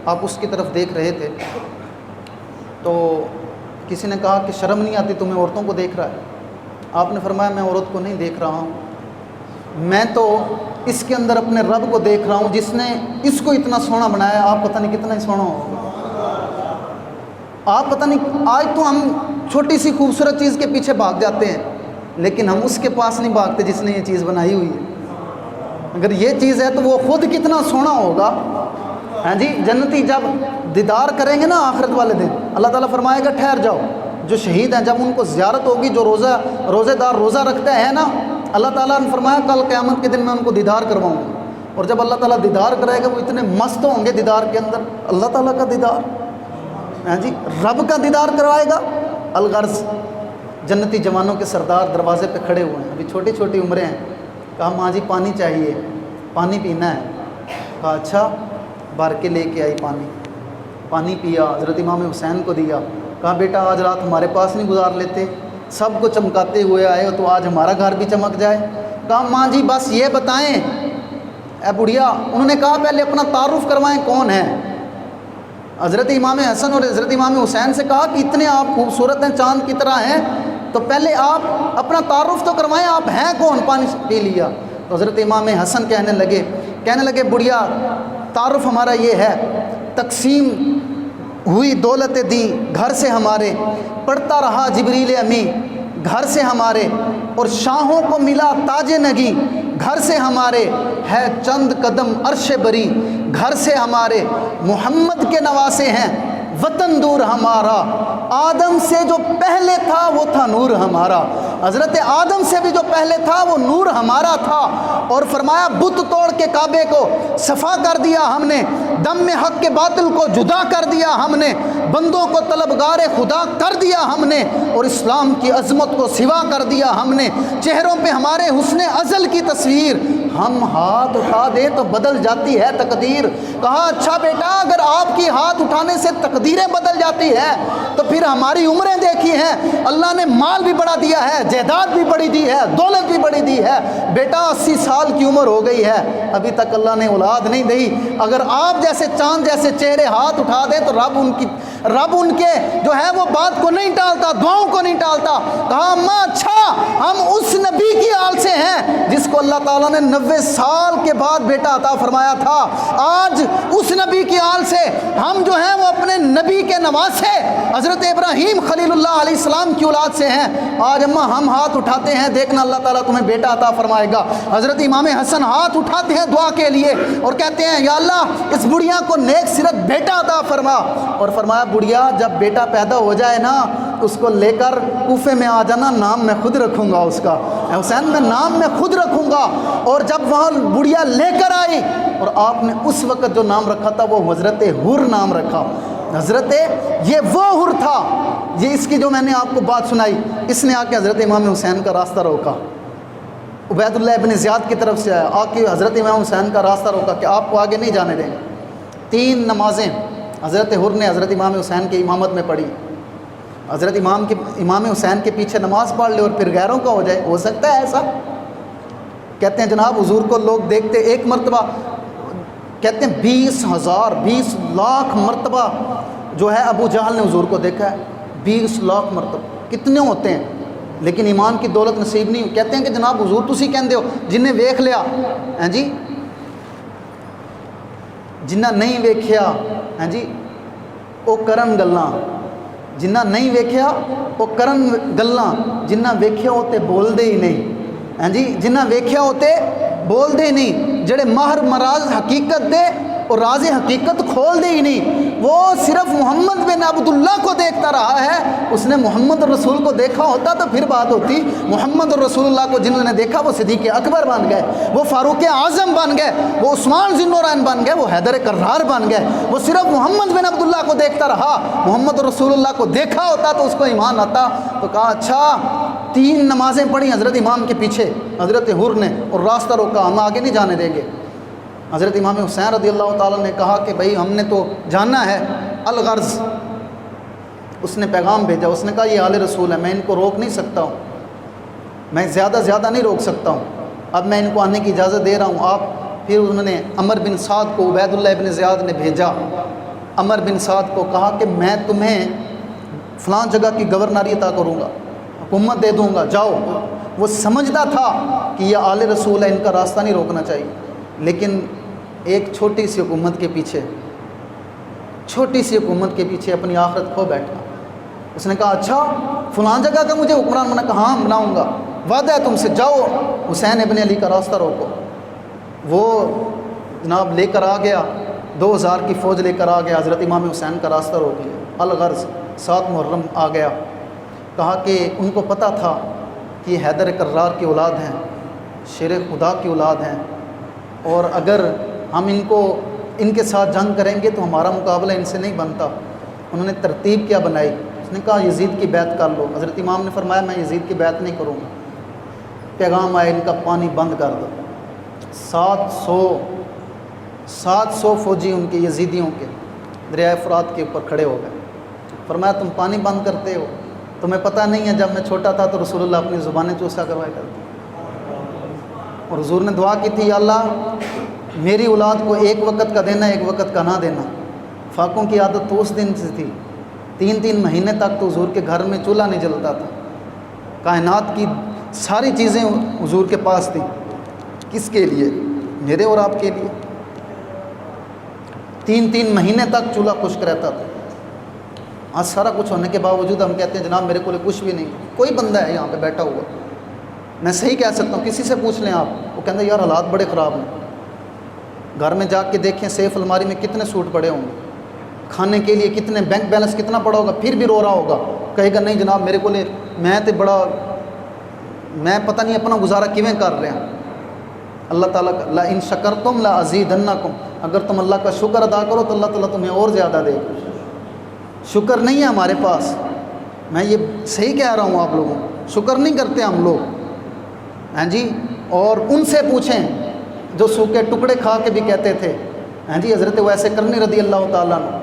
S1: آپ اس کی طرف دیکھ رہے تھے، تو کسی نے کہا کہ شرم نہیں آتی تمہیں، عورتوں کو دیکھ رہا ہے؟ آپ نے فرمایا میں عورت کو نہیں دیکھ رہا ہوں، میں تو اس کے اندر اپنے رب کو دیکھ رہا ہوں جس نے اس کو اتنا سونا بنایا۔ آپ پتہ نہیں کتنا ہی سونا ہوگا، آپ پتہ نہیں، آج تو ہم چھوٹی سی خوبصورت چیز کے پیچھے بھاگ جاتے ہیں، لیکن ہم اس کے پاس نہیں بھاگتے جس نے یہ چیز بنائی ہوئی ہے۔ اگر یہ چیز ہے تو وہ خود کتنا سونا ہوگا، ہاں جی۔ جنتی جب دیدار کریں گے نا آخرت والے دن، اللہ تعالیٰ فرمائے گا ٹھہر جاؤ، جو شہید ہیں جب ان کو زیارت ہوگی، جو روزے دار روزہ رکھتے ہیں نا، اللہ تعالیٰ نے فرمایا کل قیامت کے دن میں ان کو دیدار کرواؤں گا، اور جب اللہ تعالیٰ دیدار کرائے گا وہ اتنے مست ہوں گے دیدار کے اندر، اللہ تعالیٰ کا دیدار، ہاں جی، رب کا دیدار کروائے گا۔ الغرض جنتی جوانوں کے سردار دروازے پہ کھڑے ہوئے ہیں، ابھی چھوٹی چھوٹی عمریں ہیں۔ کہا ماں جی پانی چاہیے، پانی پینا ہے۔ کہا اچھا، بھر کے لے کے آئی پانی پیا، حضرت امام حسین کو دیا۔ کہا بیٹا آج رات ہمارے پاس نہیں گزار لیتے، سب کو چمکاتے ہوئے آئے ہو تو آج ہمارا گھر بھی چمک جائے۔ کہا ماں جی بس یہ بتائیں اے بڑھیا، انہوں نے کہا پہلے اپنا تعارف کروائیں کون ہے۔ حضرت امام حسن اور حضرت امام حسین سے کہا کہ اتنے آپ خوبصورت ہیں، چاند کی طرح ہیں، تو پہلے آپ اپنا تعارف تو کروائیں، آپ ہیں کون؟ پانی پی لیا تو حضرت امام حسن کہنے لگے بڑھیا تعارف ہمارا یہ ہے، تقسیم ہوئی دولت دی گھر سے ہمارے، پڑھتا رہا جبریل امی گھر سے ہمارے، اور شاہوں کو ملا تاج نگی گھر سے ہمارے، ہے چند قدم عرش بری گھر سے ہمارے، محمد کے نواسے ہیں وطن دور ہمارا، آدم سے جو پہلے تھا وہ تھا نور ہمارا، حضرت آدم سے بھی جو پہلے تھا وہ نور ہمارا تھا۔ اور فرمایا بت توڑ کے کعبے کو صفا کر دیا ہم نے، دم میں حق کے باطل کو جدا کر دیا ہم نے، بندوں کو طلبگار خدا کر دیا ہم نے، اور اسلام کی عظمت کو سوا کر دیا ہم نے، چہروں پہ ہمارے حسن ازل کی تصویر، ہم ہاتھ اٹھا دیں تو بدل جاتی ہے تقدیر۔ کہا اچھا بیٹا اگر آپ کی ہاتھ اٹھانے سے تقدیریں بدل جاتی ہے تو پھر ہماری عمریں دیکھی ہیں، اللہ نے مال بھی بڑا دیا ہے، جائیداد بھی بڑی دی ہے، دولت بھی بڑی دی ہے، بیٹا 80 سال کی عمر ہو گئی ہے، ابھی تک اللہ نے اولاد نہیں دی۔ اگر آپ جیسے چاند جیسے چہرے ہاتھ اٹھا دیں تو رب ان کے جو ہے وہ بات کو نہیں ٹالتا، دعاؤں کو نہیں ٹالتا۔ کہا اماں اچھا ہم اس نبی کی آل سے ہیں جس کو اللہ تعالیٰ نے 90 سال کے بعد بیٹا عطا فرمایا تھا، آج اس نبی کی آل سے ہم جو ہیں وہ اپنے نبی کے نواسے حضرت ابراہیم خلیل اللہ علیہ السلام کی اولاد سے ہیں، آج اماں ہم ہاتھ اٹھاتے ہیں، دیکھنا اللہ تعالیٰ تمہیں بیٹا عطا فرمائے گا۔ حضرت امام حسن ہاتھ اٹھاتے ہیں دعا کے لیے اور کہتے ہیں یا اللہ اس بڑھیا کو نیک سیرت بیٹا عطا فرما، اور فرمایا بڑھیا جب بیٹا پیدا ہو جائے نا اس کو لے کر کوفے میں آ جانا، نام میں خود رکھوں گا اس کا، حسین میں نام میں خود رکھوں گا۔ اور جب وہاں بڑھیا لے کر آئی اور آپ نے اس وقت جو نام رکھا تھا وہ حضرت حر نام رکھا، حضرت یہ وہ حر تھا، یہ اس کی جو میں نے آپ کو بات سنائی، اس نے آ کے حضرت امام حسین کا راستہ روکا، عبید اللہ ابن زیاد کی طرف سے آیا، آ کے حضرت امام حسین کا راستہ روکا کہ آپ کو آگے نہیں جانے دیں گے۔ 3 نمازیں حضرت حر نے حضرت امام حسین کی امامت میں پڑھی، حضرت امام حسین کے پیچھے نماز پڑھ لے اور پھر غیروں کا ہو جائے، ہو سکتا ہے ایسا؟ کہتے ہیں جناب حضور کو لوگ دیکھتے، ایک مرتبہ کہتے ہیں 20 لاکھ مرتبہ جو ہے ابو جہل نے حضور کو دیکھا ہے، 20 لاکھ مرتبہ، کتنے ہوتے ہیں، لیکن ایمان کی دولت نصیب نہیں ہوئی۔ کہتے ہیں کہ جناب حضور تسی کہندے ہو جنہیں ویکھ لیا، ہیں جی جنہ نہیں ویکھیا، ہیں جی وہ کرن گلاں، جنہ نہیں ویکھیا وہ کرن گلاں، جنہ ویکھیا ہوتے بول دے ہی نہیں، ہیں جی جنہ ویکھیا ہوتے بول دے ہی نہیں، جڑے ماہر مراز حقیقت دے اور راز حقیقت کھول دے ہی نہیں، وہ صرف محمد بن عبداللہ کو دیکھتا رہا ہے۔ اس نے محمد رسول کو دیکھا ہوتا تو پھر بات ہوتی۔ محمد رسول اللہ کو جنہوں نے دیکھا وہ صدیق اکبر بن گئے، وہ فاروق اعظم بن گئے، وہ عثمان ذی النورین بن گئے، وہ حیدر کرار بن گئے۔ وہ صرف محمد بن عبداللہ کو دیکھتا رہا، محمد رسول اللہ کو دیکھا ہوتا تو اس کو ایمان آتا۔ تو کہا اچھا 3 نمازیں پڑھی حضرت امام کے پیچھے حضرت حر نے اور راستہ روکا، ہم آگے نہیں جانے دیں گے۔ حضرت امام حسین رضی اللہ تعالیٰ نے کہا کہ بھائی ہم نے تو جانا ہے، الغرض اس نے پیغام بھیجا، اس نے کہا یہ آل رسول ہے، میں ان کو روک نہیں سکتا ہوں، میں زیادہ نہیں روک سکتا ہوں، اب میں ان کو آنے کی اجازت دے رہا ہوں آپ۔ پھر انہوں نے عمر بن سعد کو عبید اللہ ابن زیاد نے بھیجا، عمر بن سعد کو کہا کہ میں تمہیں فلاں جگہ کی گورنری عطا کروں گا، حکومت دے دوں گا، جاؤ۔ وہ سمجھتا تھا کہ یہ آل رسول ہے، ان کا راستہ نہیں روکنا چاہیے، لیکن ایک چھوٹی سی حکومت کے پیچھے اپنی آخرت کھو بیٹھا۔ اس نے کہا اچھا فلاں جگہ کا مجھے حکمران بنا، کہا ہاں بناؤں گا، وعدہ ہے تم سے، جاؤ حسین ابن علی کا راستہ روکو۔ وہ جناب لے کر آ گیا، 2000 کی فوج لے کر آ گیا، حضرت امام حسین کا راستہ روک لیا۔ الغرض 7 محرم آ گیا، کہا کہ ان کو پتہ تھا کہ یہ حیدر کرار کی اولاد ہیں، شیر خدا کی اولاد ہیں، اور اگر ہم ان کے ساتھ جنگ کریں گے تو ہمارا مقابلہ ان سے نہیں بنتا۔ انہوں نے ترتیب کیا بنائی، اس نے کہا یزید کی بیعت کر لو۔ حضرت امام نے فرمایا میں یزید کی بیعت نہیں کروں گا۔ پیغام آیا ان کا پانی بند کر دو۔ 700 فوجی ان کے یزیدیوں کے دریائے فرات کے اوپر کھڑے ہو گئے۔ فرمایا تم پانی بند کرتے ہو، تمہیں پتہ نہیں ہے جب میں چھوٹا تھا تو رسول اللہ اپنی زبانیں چوسا کروایا کرتے، اور حضور نے دعا کی تھی یا اللہ میری اولاد کو 1 وقت کا دینا، 1 وقت کا نہ دینا۔ فاقوں کی عادت تو اس دن سے تھی، 3 مہینے تک تو حضور کے گھر میں چولہا نہیں جلتا تھا، کائنات کی ساری چیزیں حضور کے پاس تھیں۔ کس کے لیے؟ میرے اور آپ کے لیے۔ 3 مہینے تک چولہا خشک رہتا تھا۔ آج سارا کچھ ہونے کے باوجود ہم کہتے ہیں جناب میرے کو کچھ بھی نہیں۔ کوئی بندہ ہے یہاں پہ بیٹھا ہوا، میں صحیح کہہ سکتا ہوں، کسی سے پوچھ لیں آپ، وہ کہتے ہیں یار حالات بڑے خراب ہیں۔ گھر میں جا کے دیکھیں سیف الماری میں کتنے سوٹ پڑے ہوں گے، کھانے کے لیے کتنے، بینک بیلنس کتنا پڑا ہوگا، پھر بھی رو رہا ہوگا، کہے گا نہیں جناب میرے کو میں پتہ نہیں اپنا گزارا کیویں کر رہے ہیں۔ اللہ تعالیٰ کا لا ان شکرتم لا ازیدنکم، اگر تم اللہ کا شکر ادا کرو تو اللہ تعالیٰ تمہیں اور زیادہ دے گا۔ شکر نہیں ہے ہمارے پاس، میں یہ صحیح کہہ رہا ہوں آپ لوگوں، شکر نہیں کرتے ہم لوگ، ہیں جی۔ اور ان سے پوچھیں جو سوکھے ٹکڑے کھا کے بھی کہتے تھے، ہیں جی حضرت ویسے کرنی رضی اللہ تعالیٰ عنہ،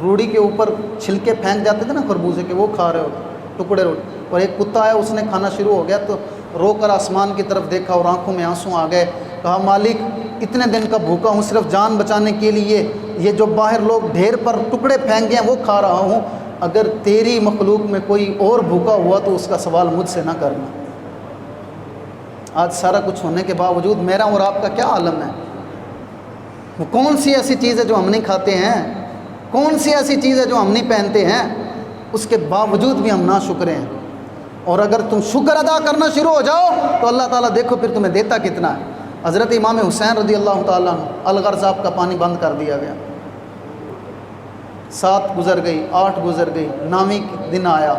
S1: روڑی کے اوپر چھلکے پھینک جاتے تھے نا خربوزے کے، وہ کھا رہے ہوتے ٹکڑے روٹی، اور ایک کتا آیا اس نے کھانا شروع ہو گیا تو رو کر آسمان کی طرف دیکھا اور آنکھوں میں آنسو آ گئے، کہا مالک اتنے دن کا بھوکا ہوں صرف جان بچانے کے لیے، یہ جو باہر لوگ ڈھیر پر ٹکڑے پھینک گئے ہیں وہ کھا رہا ہوں، اگر تیری مخلوق میں کوئی اور بھوکا ہوا تو اس کا سوال مجھ سے نہ کرنا۔ آج سارا کچھ ہونے کے باوجود میرا اور آپ کا کیا عالم ہے؟ وہ کون سی ایسی چیز ہے جو ہم نہیں کھاتے ہیں، کون سی ایسی چیز ہے جو ہم نہیں پہنتے ہیں، اس کے باوجود بھی ہم ناشکر ہیں۔ اور اگر تم شکر ادا کرنا شروع ہو جاؤ تو اللہ تعالیٰ دیکھو پھر تمہیں دیتا کتنا ہے۔ حضرت امام حسین رضی اللہ تعالیٰ عنہ الغرض آپ کا پانی بند کر دیا گیا۔ 7 گزر گئی، 8 گزر گئی، 9ویں دن آیا،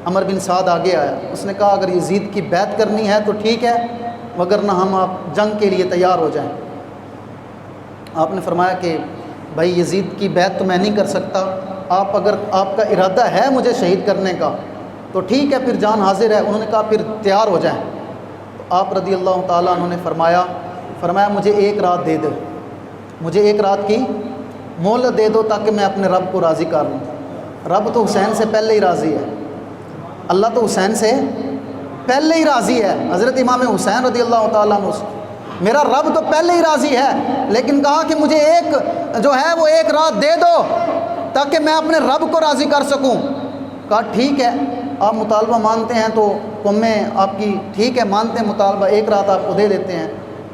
S1: عمر بن سعد آگے آیا، اس نے کہا اگر یزید کی بیعت کرنی ہے تو ٹھیک ہے، وگرنہ ہم آپ جنگ کے لیے تیار ہو جائیں۔ آپ نے فرمایا کہ بھائی یزید کی بیعت تو میں نہیں کر سکتا، اگر آپ کا ارادہ ہے مجھے شہید کرنے کا تو ٹھیک ہے، پھر جان حاضر ہے۔ انہوں نے کہا پھر تیار ہو جائیں۔ تو آپ رضی اللہ تعالیٰ عنہ نے فرمایا مجھے 1 رات دے دو، مجھے 1 رات کی مہلت دے دو تاکہ میں اپنے رب کو راضی کر لوں۔ رب تو حسین سے پہلے ہی راضی ہے، اللہ تو حسین سے پہلے ہی راضی ہے۔ حضرت امام حسین رضی اللہ تعالیٰ عنہ میرا رب تو پہلے ہی راضی ہے، لیکن کہا کہ مجھے ایک جو ہے وہ ایک رات دے دو تاکہ میں اپنے رب کو راضی کر سکوں۔ کہا ٹھیک ہے، آپ مطالبہ مانتے ہیں تو میں آپ کی ٹھیک ہے مانتے ہیں مطالبہ، ایک رات آپ کو دے دیتے ہیں۔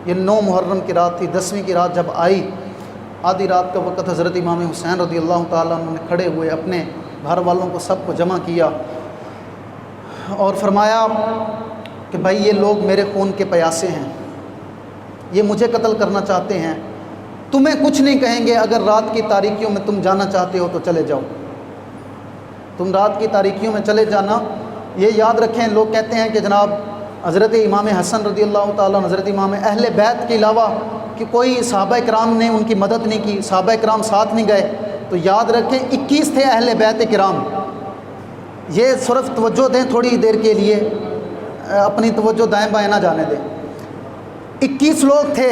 S1: یہ 9 محرم کی رات تھی، 10ویں کی رات جب آئی، آدھی رات کا وقت، حضرت امام حسین رضی اللہ تعالیٰ عنہ نے کھڑے ہوئے، اپنے گھر والوں کو سب کو جمع کیا اور فرمایا کہ بھائی یہ لوگ میرے خون کے پیاسے ہیں، یہ مجھے قتل کرنا چاہتے ہیں، تمہیں کچھ نہیں کہیں گے، اگر رات کی تاریکیوں میں تم جانا چاہتے ہو تو چلے جاؤ، تم رات کی تاریکیوں میں چلے جانا۔ یہ یاد رکھیں، لوگ کہتے ہیں کہ جناب حضرت امام حسن رضی اللہ تعالیٰ عنہ، حضرت امام اہل بیت کے علاوہ کہ کوئی صحابہ کرام نے ان کی مدد نہیں کی، صحابہ کرام ساتھ نہیں گئے، تو یاد رکھیں 21 تھے اہل بیت کرام۔ یہ صرف توجہ دیں تھوڑی دیر کے لیے، اپنی توجہ دائیں بائیں نہ جانے دیں۔ 21 لوگ تھے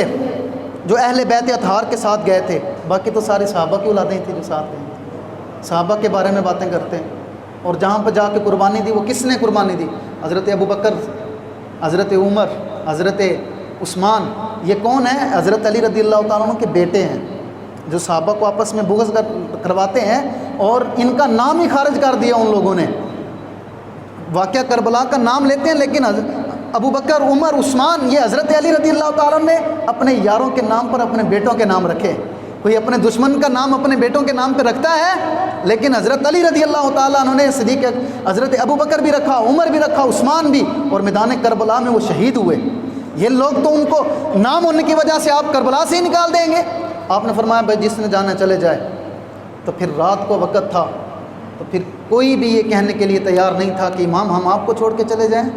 S1: جو اہل بیت اطہار کے ساتھ گئے تھے، باقی تو سارے صحابہ کی اولادیں تھیں جو ساتھ گئے تھے، صحابہ کے بارے میں باتیں کرتے ہیں۔ اور جہاں پہ جا کے قربانی دی، وہ کس نے قربانی دی؟ حضرت ابو بکر، حضرت عمر، حضرت عثمان۔ یہ کون ہیں؟ حضرت علی رضی اللہ تعالیٰ عنہ کے بیٹے ہیں، جو صحابہ کو آپس میں بغض کرواتے ہیں، اور ان کا نام ہی خارج کر دیا ان لوگوں نے۔ واقعہ کربلا کا نام لیتے ہیں، لیکن ابو بکر، عمر، عثمان، یہ حضرت علی رضی اللہ تعالیٰ نے اپنے یاروں کے نام پر اپنے بیٹوں کے نام رکھے۔ کوئی اپنے دشمن کا نام اپنے بیٹوں کے نام پہ رکھتا ہے، لیکن حضرت علی رضی اللہ تعالیٰ عنہ نے صدیق، حضرت ابو بکر بھی رکھا، عمر بھی رکھا، عثمان بھی، اور میدان کربلا میں وہ شہید ہوئے۔ یہ لوگ تو ان کو نام ہونے کی وجہ سے آپ کربلا سے ہی نکال دیں گے۔ آپ نے فرمایا بھائی جس نے جانا چلے جائے۔ تو پھر رات کو وقت تھا، تو پھر کوئی بھی یہ کہنے کے لیے تیار نہیں تھا کہ امام ہم آپ کو چھوڑ کے چلے جائیں۔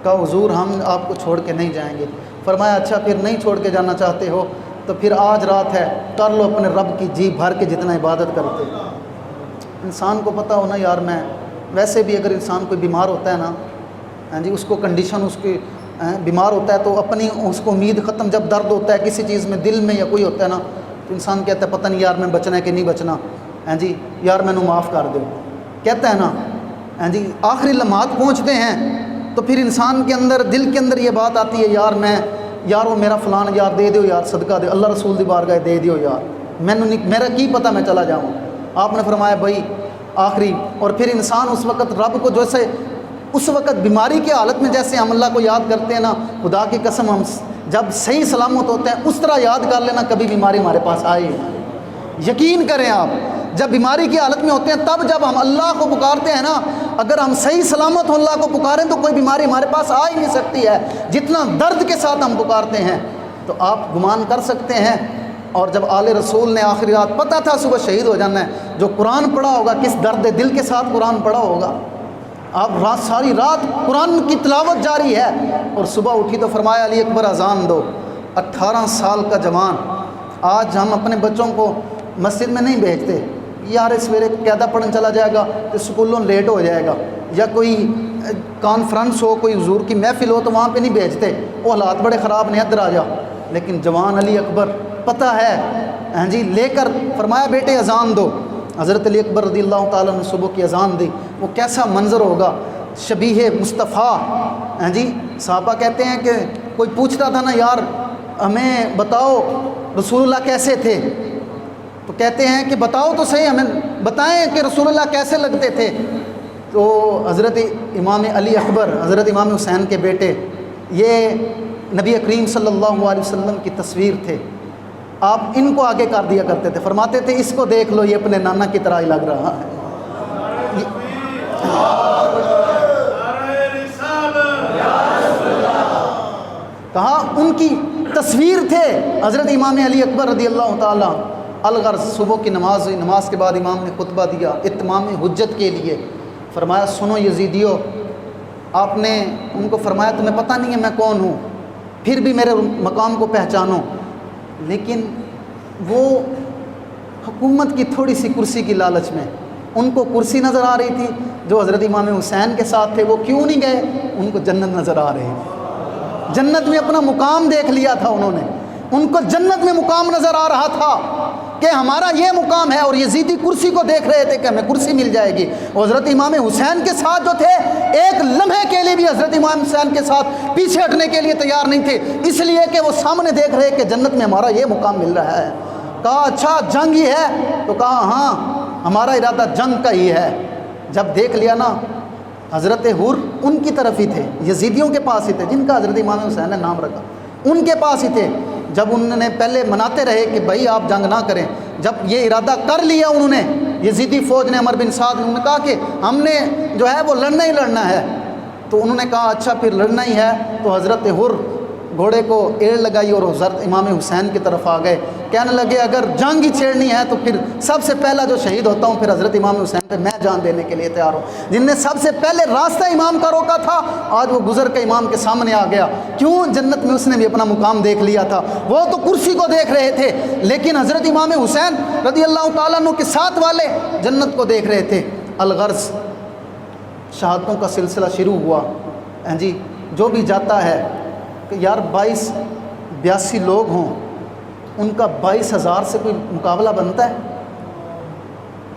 S1: کہا حضور ہم آپ کو چھوڑ کے نہیں جائیں گے۔ فرمایا اچھا پھر نہیں چھوڑ کے جانا چاہتے ہو تو پھر آج رات ہے، کر لو اپنے رب کی جی بھر کے جتنا عبادت کرتے۔ انسان کو پتہ ہونا یار، میں ویسے بھی اگر انسان کوئی بیمار ہوتا ہے نا، ہاں جی، اس کو کنڈیشن اس کی بیمار ہوتا ہے تو اپنی اس کو امید ختم، جب درد ہوتا ہے کسی چیز میں دل میں یا کوئی ہوتا ہے نا، تو انسان کہتا ہے پتہ نہیں یار میں بچنا ہے کہ نہیں بچنا، ہاں جی یار میں نے معاف کر دو، کہتا ہے نا، ہاں جی آخری لمحات پہنچتے ہیں تو پھر انسان کے اندر، دل کے اندر یہ بات آتی ہے یار یار وہ میرا فلان یار دے دیو یار، صدقہ دے اللہ رسول دی بارگاہ دے دیو یار، میرا کی پتہ میں چلا جاؤں۔ آپ نے فرمایا بھائی آخری، اور پھر انسان اس وقت رب کو جیسے اس وقت بیماری کی حالت میں جیسے ہم اللہ کو یاد کرتے ہیں نا، خدا کی قسم ہم جب صحیح سلامت ہوتے ہیں اس طرح یاد کر لینا کبھی بیماری ہمارے پاس آئے۔ یقین کریں آپ، جب بیماری کی حالت میں ہوتے ہیں تب جب ہم اللہ کو پکارتے ہیں نا، اگر ہم صحیح سلامت ہو اللہ کو پکاریں تو کوئی بیماری ہمارے پاس آ ہی نہیں سکتی ہے، جتنا درد کے ساتھ ہم پکارتے ہیں۔ تو آپ گمان کر سکتے ہیں، اور جب آل رسول نے آخری رات پتہ تھا صبح شہید ہو جانا ہے، جو قرآن پڑھا ہوگا کس درد دل کے ساتھ قرآن پڑھا ہوگا۔ آپ ساری رات قرآن کی تلاوت جاری ہے، اور صبح اٹھی تو فرمایا علی اکبر اذان دو۔ 18 سال کا جوان، آج ہم اپنے بچوں کو مسجد میں نہیں بھیجتے، یار سویرے قاعدہ پڑھنے چلا جائے گا تو اسکولوں لیٹ ہو جائے گا، یا کوئی کانفرنس ہو، کوئی حضور کی محفل ہو تو وہاں پہ نہیں بھیجتے، وہ حالات بڑے خراب نہیں، ادھر آ جا۔ لیکن جوان علی اکبر پتہ ہے، ہاں جی لے کر فرمایا بیٹے اذان دو۔ حضرت علی اکبر رضی اللہ تعالیٰ نے صبح کی اذان دی، وہ کیسا منظر ہوگا، شبیہ مصطفیٰ، ہاں جی صحابہ کہتے ہیں کہ کوئی پوچھتا تھا نا یار ہمیں بتاؤ رسول اللہ کیسے تھے، تو کہتے ہیں کہ بتاؤ تو صحیح، ہمیں بتائیں کہ رسول اللہ کیسے لگتے تھے۔ تو حضرت امام علی اکبر، حضرت امام حسین کے بیٹے، یہ نبی کریم صلی اللہ علیہ وسلم کی تصویر تھے، آپ ان کو آگے کر دیا کرتے تھے، فرماتے تھے اس کو دیکھ لو یہ اپنے نانا کی طرح ہی لگ رہا ہے۔ کہا ان کی تصویر تھے حضرت امام علی اکبر رضی اللہ تعالیٰ۔ الغرض صبح کی نماز کے بعد امام نے خطبہ دیا اتمام حجت کے لیے، فرمایا سنو یزیدیو، آپ نے ان کو فرمایا تمہیں پتہ نہیں ہے میں کون ہوں، پھر بھی میرے مقام کو پہچانو۔ لیکن وہ حکومت کی تھوڑی سی کرسی کی لالچ میں، ان کو کرسی نظر آ رہی تھی، جو حضرت امام حسین کے ساتھ تھے وہ کیوں نہیں گئے، ان کو جنت نظر آ رہی تھی، جنت میں اپنا مقام دیکھ لیا تھا انہوں نے، ان کو جنت میں مقام نظر آ رہا تھا۔ کہ ہمارا یہ مقام ہے، اور یزیدی کرسی کو دیکھ رہے تھے کہ ہمیں کرسی مل جائے گی، حضرت امام حسین کے ساتھ جو تھے ایک لمحے کے لیے بھی حضرت امام حسین کے ساتھ پیچھے ہٹنے کے لیے تیار نہیں تھے، اس لیے کہ وہ سامنے دیکھ رہے کہ جنت میں ہمارا یہ مقام مل رہا ہے۔ کہا اچھا جنگ ہی ہے؟ تو کہا ہاں ہمارا ارادہ جنگ کا ہی ہے۔ جب دیکھ لیا نا، حضرت حور ان کی طرف ہی تھے، یزیدیوں کے پاس ہی تھے جن کا حضرت امام حسین نے نام رکھا، ان کے پاس ہی تھے۔ جب انہوں نے پہلے مناتے رہے کہ بھائی آپ جنگ نہ کریں، جب یہ ارادہ کر لیا انہوں نے، یزیدی فوج نے، عمر بن سعد نے، انہوں نے کہا کہ ہم نے جو ہے وہ لڑنا ہی لڑنا ہے، تو انہوں نے کہا اچھا پھر لڑنا ہی ہے، تو حضرت حر گھوڑے کو ایڑ لگائی اور حضرت امام حسین کی طرف آ گئے، کہنے لگے اگر جنگ ہی چھیڑنی ہے تو پھر سب سے پہلا جو شہید ہوتا ہوں پھر حضرت امام حسین پہ میں جان دینے کے لیے تیار ہوں۔ جن نے سب سے پہلے راستہ امام کا روکا تھا، آج وہ گزر کے امام کے سامنے آ گیا۔ کیوں؟ جنت میں اس نے بھی اپنا مقام دیکھ لیا تھا، وہ تو کرسی کو دیکھ رہے تھے، لیکن حضرت امام حسین رضی اللہ تعالیٰ عنہ کے ساتھ والے جنت کو دیکھ رہے تھے۔ الغرض شہادتوں کا سلسلہ شروع ہوا۔ جی جو بھی جاتا ہے کہ یار 82 لوگ ہوں، ان کا 22,000 سے کوئی مقابلہ بنتا ہے؟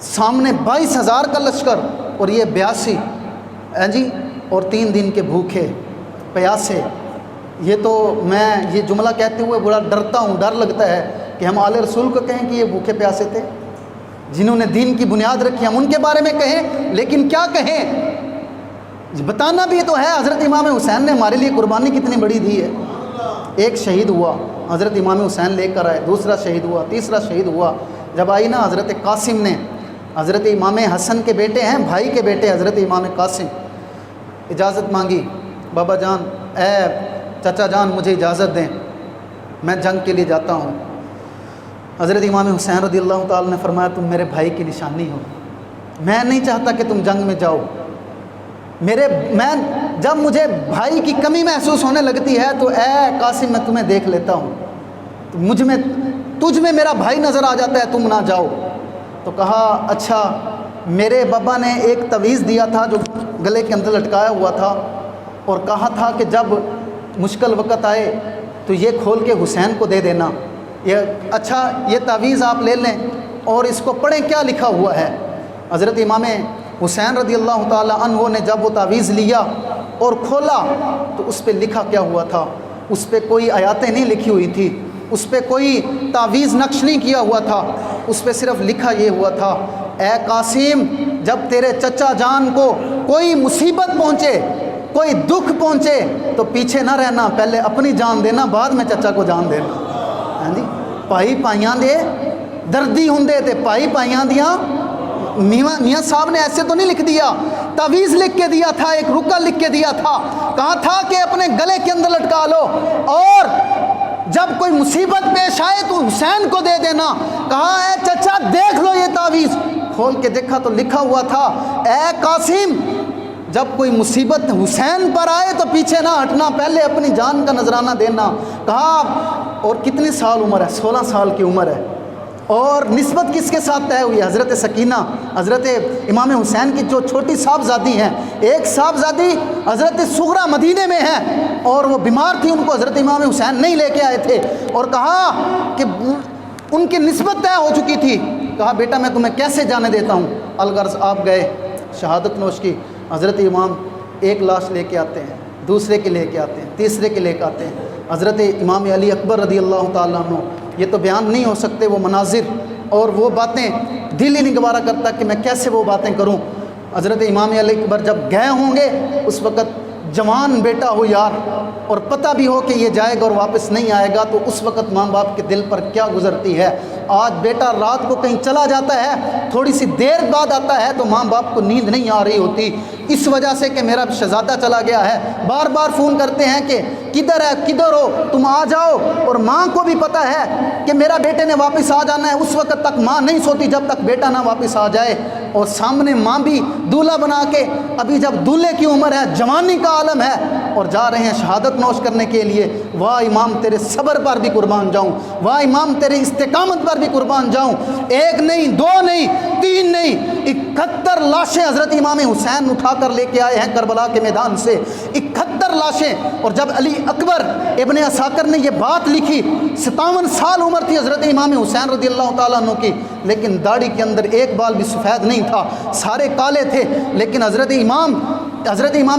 S1: سامنے 22,000 کا لشکر اور یہ 82 جی، اور 3 دن کے بھوکے پیاسے۔ یہ تو میں یہ جملہ کہتے ہوئے بڑا ڈرتا ہوں، ڈر لگتا ہے کہ ہم آل رسول کو کہیں کہ یہ بھوکے پیاسے تھے، جنہوں نے دین کی بنیاد رکھی، ہم ان کے بارے میں کہیں، لیکن کیا کہیں؟ بتانا بھی تو ہے حضرت امام حسین نے ہمارے لیے قربانی کتنی بڑی دی ہے۔ ایک شہید ہوا، حضرت امام حسین لے کر آئے، دوسرا شہید ہوا، تیسرا شہید ہوا۔ جب آئی نا حضرت قاسم نے، حضرت امام حسن کے بیٹے ہیں، بھائی کے بیٹے حضرت امام قاسم، اجازت مانگی، بابا جان، اے چچا جان مجھے اجازت دیں، میں جنگ کے لیے جاتا ہوں۔ حضرت امام حسین رضی اللہ تعالیٰ نے فرمایا تم میرے بھائی کی نشانی ہو، میں نہیں چاہتا کہ تم جنگ میں جاؤ، میں جب مجھے بھائی کی کمی محسوس ہونے لگتی ہے تو اے قاسم میں تمہیں دیکھ لیتا ہوں، تجھ میں میرا بھائی نظر آ جاتا ہے، تم نہ جاؤ۔ تو کہا اچھا، میرے بابا نے ایک تعویذ دیا تھا جو گلے کے اندر لٹکایا ہوا تھا، اور کہا تھا کہ جب مشکل وقت آئے تو یہ کھول کے حسین کو دے دینا۔ اچھا یہ تعویذ آپ لے لیں اور اس کو پڑھیں کیا لکھا ہوا ہے۔ حضرت امام حسین رضی اللہ تعالیٰ عنہ نے جب وہ تعویذ لیا اور کھولا تو اس پہ لکھا کیا ہوا تھا؟ اس پہ کوئی آیاتیں نہیں لکھی ہوئی تھی، اس پہ کوئی تعویذ نقش نہیں کیا ہوا تھا، اس پہ صرف لکھا یہ ہوا تھا، اے قاسم جب تیرے چچا جان کو کوئی مصیبت پہنچے، کوئی دکھ پہنچے تو پیچھے نہ رہنا، پہلے اپنی جان دینا، بعد میں چچا کو جان دینا۔ ہاں جی، پائی پائیاں دے دردی ہوندے تے پائی پائیاں دیاں۔ میاں صاحب نے ایسے تو نہیں لکھ دیا، تعویذ لکھ کے دیا تھا، ایک رکا لکھ کے دیا تھا، کہا تھا کہ اپنے گلے کے اندر لٹکا لو، اور جب کوئی مصیبت پیش آئے تو حسین کو دے دینا۔ کہا اے چچا دیکھ لو یہ تعویذ، کھول کے دیکھا تو لکھا ہوا تھا، اے قاسم جب کوئی مصیبت حسین پر آئے تو پیچھے نہ ہٹنا، پہلے اپنی جان کا نذرانہ دینا۔ کہا اور کتنے سال عمر ہے؟ 16 سال کی عمر ہے، اور نسبت کس کے ساتھ طے ہوئی؟ حضرت سکینہ، حضرت امام حسین کی جو چھوٹی صاحبزادی ہیں، ایک صاحبزادی حضرت صغرا مدینے میں ہے اور وہ بیمار تھی، ان کو حضرت امام حسین نہیں لے کے آئے تھے، اور کہا کہ ان کی نسبت طے ہو چکی تھی۔ کہا بیٹا میں تمہیں کیسے جانے دیتا ہوں؟ الغرض آپ گئے، شہادت نوش کی، حضرت امام ایک لاش لے کے آتے ہیں، دوسرے کے لے کے آتے ہیں، تیسرے کے لے کے آتے ہیں، حضرت امام علی اکبر رضی اللہ تعالیٰ عنہ، یہ تو بیان نہیں ہو سکتے وہ مناظر اور وہ باتیں، دل ہی نہیں گوارا کرتا کہ میں کیسے وہ باتیں کروں۔ حضرت امام علی اکبر جب گئے ہوں گے، اس وقت جوان بیٹا ہو یار، اور پتہ بھی ہو کہ یہ جائے گا اور واپس نہیں آئے گا، تو اس وقت ماں باپ کے دل پر کیا گزرتی ہے۔ آج بیٹا رات کو کہیں چلا جاتا ہے، تھوڑی سی دیر بعد آتا ہے تو ماں باپ کو نیند نہیں آ رہی ہوتی، اس وجہ سے کہ میرا شہزادہ چلا گیا ہے، بار بار فون کرتے ہیں کہ کدھر ہے، کدھر ہو، تم آ جاؤ، اور ماں کو بھی پتہ ہے کہ میرا بیٹے نے واپس آ جانا ہے، اس وقت تک ماں نہیں سوتی جب تک بیٹا نہ واپس آ جائے، اور سامنے ماں بھی دولہا بنا کے، ابھی جب دولہے کی عمر ہے، جوانی کا عالم ہے، اور جا رہے ہیں شہادت نوش کرنے کے لیے۔ واہ امام تیرے صبر پر بھی قربان جاؤں، واہ امام تیرے استقامت پر بھی قربان جاؤں، ایک نہیں، دو نہیں، تین نہیں، 71 لاشیں حضرت امام حسین اٹھا کر لے کے آئے ہیں کربلا کے میدان سے، 71 71 لاشیں. اور جب علی اکبر ابن عساکر نے یہ بات لکھی، 57 سال عمر تھی حضرت امام حسین رضی اللہ تعالیٰ عنہ کی، لیکن داڑھی کے اندر ایک بال بھی سفید نہیں تھا، سارے کالے تھے. لیکن حضرت امام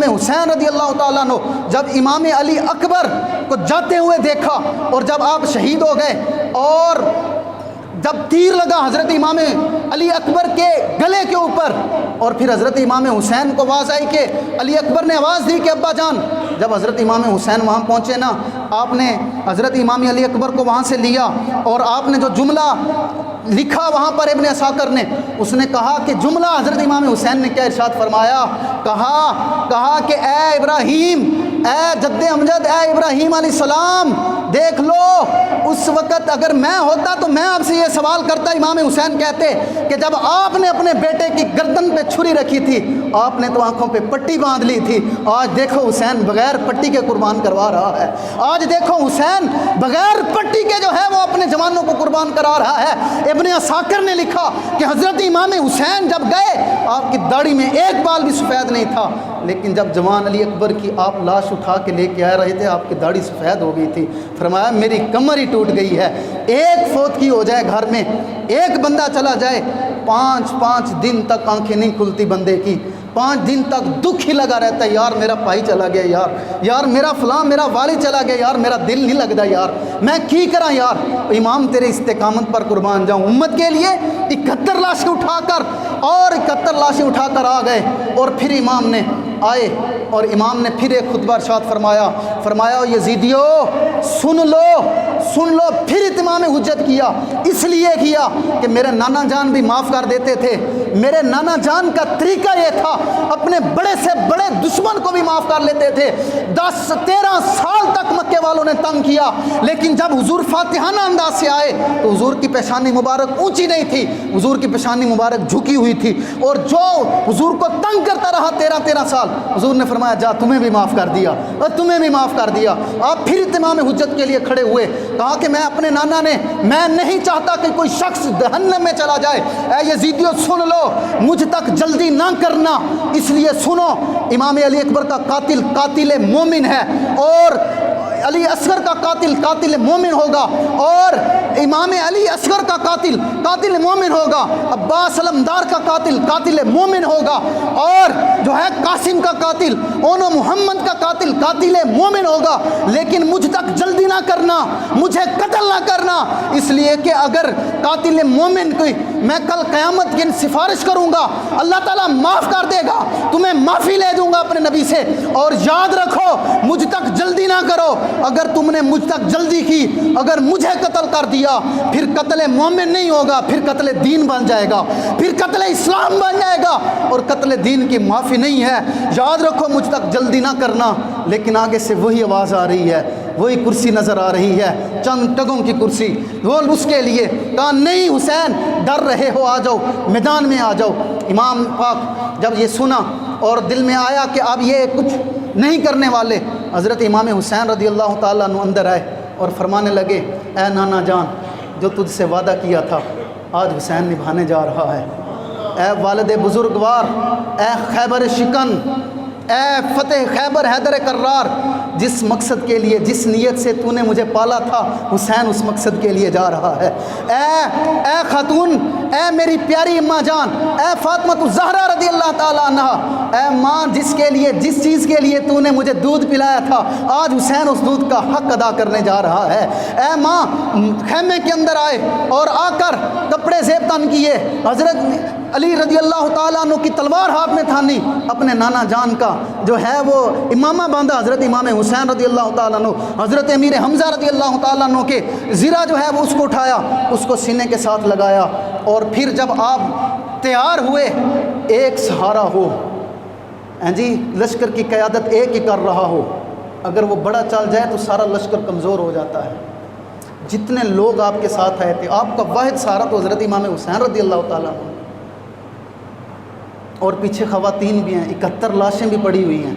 S1: حسین رضی اللہ تعالیٰ عنہ جب امام علی اکبر کو جاتے ہوئے دیکھا، اور جب آپ شہید ہو گئے اور جب تیر لگا حضرت امام علی اکبر کے گلے کے اوپر، اور پھر حضرت امام حسین کو آواز آئی کہ علی اکبر نے آواز دی کہ ابا جان. جب حضرت امام حسین وہاں پہنچے نا، آپ نے حضرت امام علی اکبر کو وہاں سے لیا، اور آپ نے جو جملہ لکھا وہاں پر ابن عساکر نے، اس نے کہا کہ جملہ حضرت امام حسین نے کیا ارشاد فرمایا، کہا کہ اے ابراہیم، اے جد امجد، اے ابراہیم علیہ السلام، دیکھ لو اس وقت اگر میں ہوتا تو میں آپ سے یہ سوال کرتا. امام حسین کہتے کہ جب آپ نے اپنے بیٹے کی گردن پہ چھری رکھی تھی، آپ نے تو آنکھوں پہ پٹی باندھ لی تھی. آج دیکھو حسین بغیر پٹی کے قربان کروا رہا ہے. آج دیکھو حسین بغیر پٹی کے جو ہے وہ اپنے جوانوں کو قربان کرا رہا ہے. ابن عساکر نے لکھا کہ حضرت امام حسین جب گئے، آپ کی داڑھی میں ایک بال بھی سفید نہیں تھا، لیکن جب جوان علی اکبر کی آپ لاش اٹھا کے لے کے آ رہے تھے، آپ کی داڑھی سفید ہو گئی تھی. فرمایا میری کمر ہی ٹوٹ گئی ہے. ایک فوت کی ہو جائے گھر میں، ایک بندہ چلا جائے، 5 دن تک آنکھیں نہیں کھلتی بندے کی. 5 دن تک دکھ ہی لگا رہتا ہے، یار میرا بھائی چلا گیا، یار میرا فلاں میرا والد چلا گیا، یار میرا دل نہیں لگتا، یار میں کی کراں یار. امام تیرے استقامت پر قربان جاؤں. امت کے لیے 71 لاشیں اٹھا کر آ گئے. اور پھر امام نے آئے اور امام نے پھر ایک خطبہ ارشاد فرمایا یزیدیو سن لو. پھر اتمام حجت کیا، اس لیے کیا کہ میرے نانا جان بھی معاف کر دیتے تھے. میرے نانا جان کا طریقہ یہ تھا، اپنے بڑے سے بڑے دشمن کو بھی معاف کر لیتے تھے. 10-13 سال تک مکے والوں نے تنگ کیا، لیکن جب حضور فاتحانہ انداز سے آئے تو حضور کی پیشانی مبارک اونچی نہیں تھی، حضور کی پیشانی مبارک جھکی ہوئی تھی. اور جو حضور کو تنگ کرتا رہا 13 سال، حضور نے فرمایا جا تمہیں بھی معاف کر دیا، اور تمہیں بھی معاف کر دیا. آپ پھر اتمام حجت کے لیے کھڑے ہوئے، کہا کہ میں اپنے نانا نے، میں نہیں چاہتا کہ کوئی شخص جہنم میں چلا جائے. اے یزیدیو سن لو، مجھ تک جلدی نہ کرنا. اس لیے سنو، امام علی اکبر کا قاتل مومن ہے، اور علی اصغر کا قاتل مومن ہوگا، اور امام علی اصغر کا قاتل مومن ہوگا. عباس علمدار کا قاتل مومن ہوگا، اور جو ہے قاسم کا قاتل، اونو محمد کا قاتل مومن ہوگا. لیکن مجھ تک جلدی نہ کرنا، مجھے قتل نہ کرنا. اس لیے کہ اگر قاتل مومن کی میں کل قیامت کی سفارش کروں گا، اللہ تعالیٰ معاف کر دے گا، تمہیں معافی لے دوں گا اپنے نبی سے. اور یاد رکھو مجھ تک جلدی نہ کرو. اگر تم نے مجھ تک جلدی کی، اگر مجھے قتل کر دیا، پھر قتل مومن نہیں ہوگا، پھر قتل دین بن جائے گا، پھر قتل اسلام بن جائے گا، اور قتل دین کی معافی نہیں ہے. یاد رکھو مجھ تک جلدی نہ کرنا. لیکن آگے سے وہی آواز آ رہی ہے، وہی کرسی نظر آ رہی ہے، چند ٹگوں کی کرسی. وہ اس کے لیے کہا نہیں حسین ڈر رہے ہو، آ جاؤ میدان میں آ جاؤ. امام پاک جب یہ سنا اور دل میں آیا کہ اب یہ کچھ نہیں کرنے والے، حضرت امام حسین رضی اللہ تعالیٰ عنہ اندر آئے اور فرمانے لگے اے نانا جان، جو تجھ سے وعدہ کیا تھا آج حسین نبھانے جا رہا ہے. اے والد بزرگوار، اے خیبر شکن، اے فتح خیبر حیدر کرار، جس مقصد کے لیے، جس نیت سے تو نے مجھے پالا تھا، حسین اس مقصد کے لیے جا رہا ہے. اے خاتون، اے میری پیاری اماں جان، اے فاطمہ الزہرا رضی اللہ تعالیٰ عنہ، اے ماں جس چیز کے لیے تو نے مجھے دودھ پلایا تھا، آج حسین اس دودھ کا حق ادا کرنے جا رہا ہے. اے ماں خیمے کے اندر آئے اور آ کر کپڑے زیب تن کیے. حضرت علی رضی اللہ تعالیٰ عنہ کی تلوار ہاتھ میں تھانی، اپنے نانا جان کا جو ہے وہ امامہ باندھا حضرت امام حسین رضی اللہ تعالیٰ عنہ. حضرت امیر حمزہ رضی اللہ تعالیٰ عنہ کے زرہ جو ہے وہ اس کو اٹھایا، اس کو سینے کے ساتھ لگایا. اور پھر جب آپ تیار ہوئے، ایک سہارا ہو، جی لشکر کی قیادت ایک ہی کر رہا ہو، اگر وہ بڑا چل جائے تو سارا لشکر کمزور ہو جاتا ہے. جتنے لوگ آپ کے ساتھ آئے تھے، آپ کا واحد سہارا تو حضرت امام حسین رضی اللہ تعالیٰ عنہ، اور پیچھے خواتین بھی ہیں، 71 لاشیں بھی پڑی ہوئی ہیں.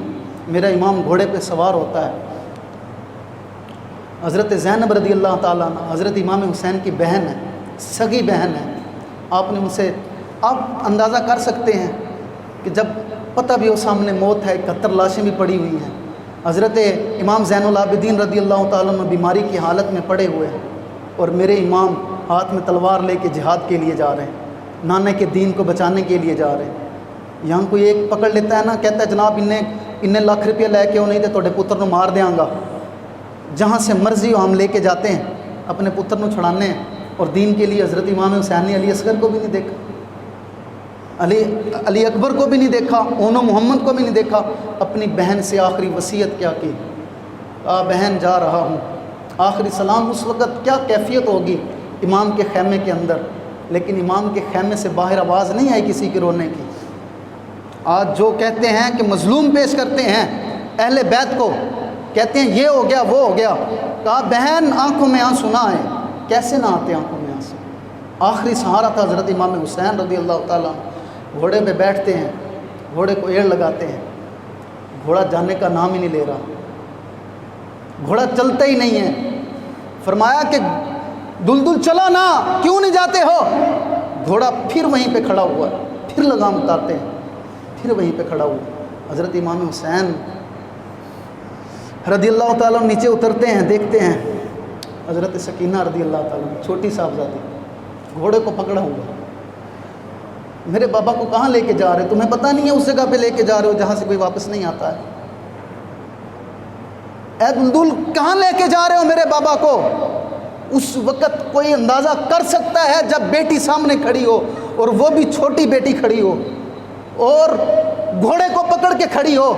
S1: میرا امام گھوڑے پہ سوار ہوتا ہے. حضرت زینب رضی اللہ تعالیٰ عنہ حضرت امام حسین کی بہن ہے، سگی بہن ہے. آپ نے ان سے، آپ اندازہ کر سکتے ہیں کہ جب پتہ بھی ہو سامنے موت ہے، 71 لاشیں بھی پڑی ہوئی ہیں، حضرت امام زین العابدین رضی اللہ تعالیٰ عنہ بیماری کی حالت میں پڑے ہوئے ہیں اور میرے امام ہاتھ میں تلوار لے کے جہاد کے لیے جا رہے ہیں، نانے کے دین کو بچانے کے لیے جا رہے ہیں۔ یہاں کوئی ایک پکڑ لیتا ہے نا، کہتا ہے جناب انہیں لاکھ روپیہ لے کے نہیں تو تھوڑے پتر نو مار دیاں گا۔ جہاں سے مرضی ہو ہم لے کے جاتے ہیں اپنے پتر نو چھڑانے ہیں، اور دین کے لیے حضرت امام حسین نے علی اصغر کو بھی نہیں دیکھا، علی اکبر کو بھی نہیں دیکھا، اونو محمد کو بھی نہیں دیکھا۔ اپنی بہن سے آخری وصیت کیا کی؟ بہن جا رہا ہوں، آخری سلام۔ اس وقت کیا کیفیت ہوگی امام کے خیمے کے اندر، لیکن امام کے خیمے سے باہر آواز نہیں آئی کسی کے رونے کی۔ آج جو کہتے ہیں کہ مظلوم پیش کرتے ہیں اہل بیت کو، کہتے ہیں یہ ہو گیا وہ ہو گیا، کہا بہن آنکھوں میں آنسو نہ آئے، کیسے نہ آتے آنکھوں میں آنسو؟ آخری سہارا تھا حضرت امام حسین رضی اللہ تعالیٰ عنہ۔ گھوڑے پہ بیٹھتے ہیں، گھوڑے کو ایڑ لگاتے ہیں، گھوڑا جانے کا نام ہی نہیں لے رہا، گھوڑا چلتا ہی نہیں ہے۔ فرمایا کہ دلدل چلو نا، کیوں نہیں جاتے ہو؟ گھوڑا پھر وہیں پہ کھڑا ہوا، پھر لگام اتارتے ہیں، پھر وہیں پہ کھڑا ہوا۔ حضرت امام حسین رضی اللہ تعالیٰ نیچے اترتے ہیں، دیکھتے ہیں حضرت سکینہ رضی اللہ تعالیٰ چھوٹی صاحبزادی گھوڑے کو پکڑا ہوا۔ میرے بابا کو کہاں لے کے جا رہے ہو؟ تمہیں پتہ نہیں ہے اس جگہ پہ لے کے جا رہے ہو جہاں سے کوئی واپس نہیں آتا ہے؟ اے دلدل کہاں لے کے جا رہے ہو میرے بابا کو؟ اس وقت کوئی اندازہ کر سکتا ہے جب بیٹی سامنے کھڑی ہو، اور وہ بھی چھوٹی بیٹی کھڑی ہو اور گھوڑے کو پکڑ کے کھڑی ہو،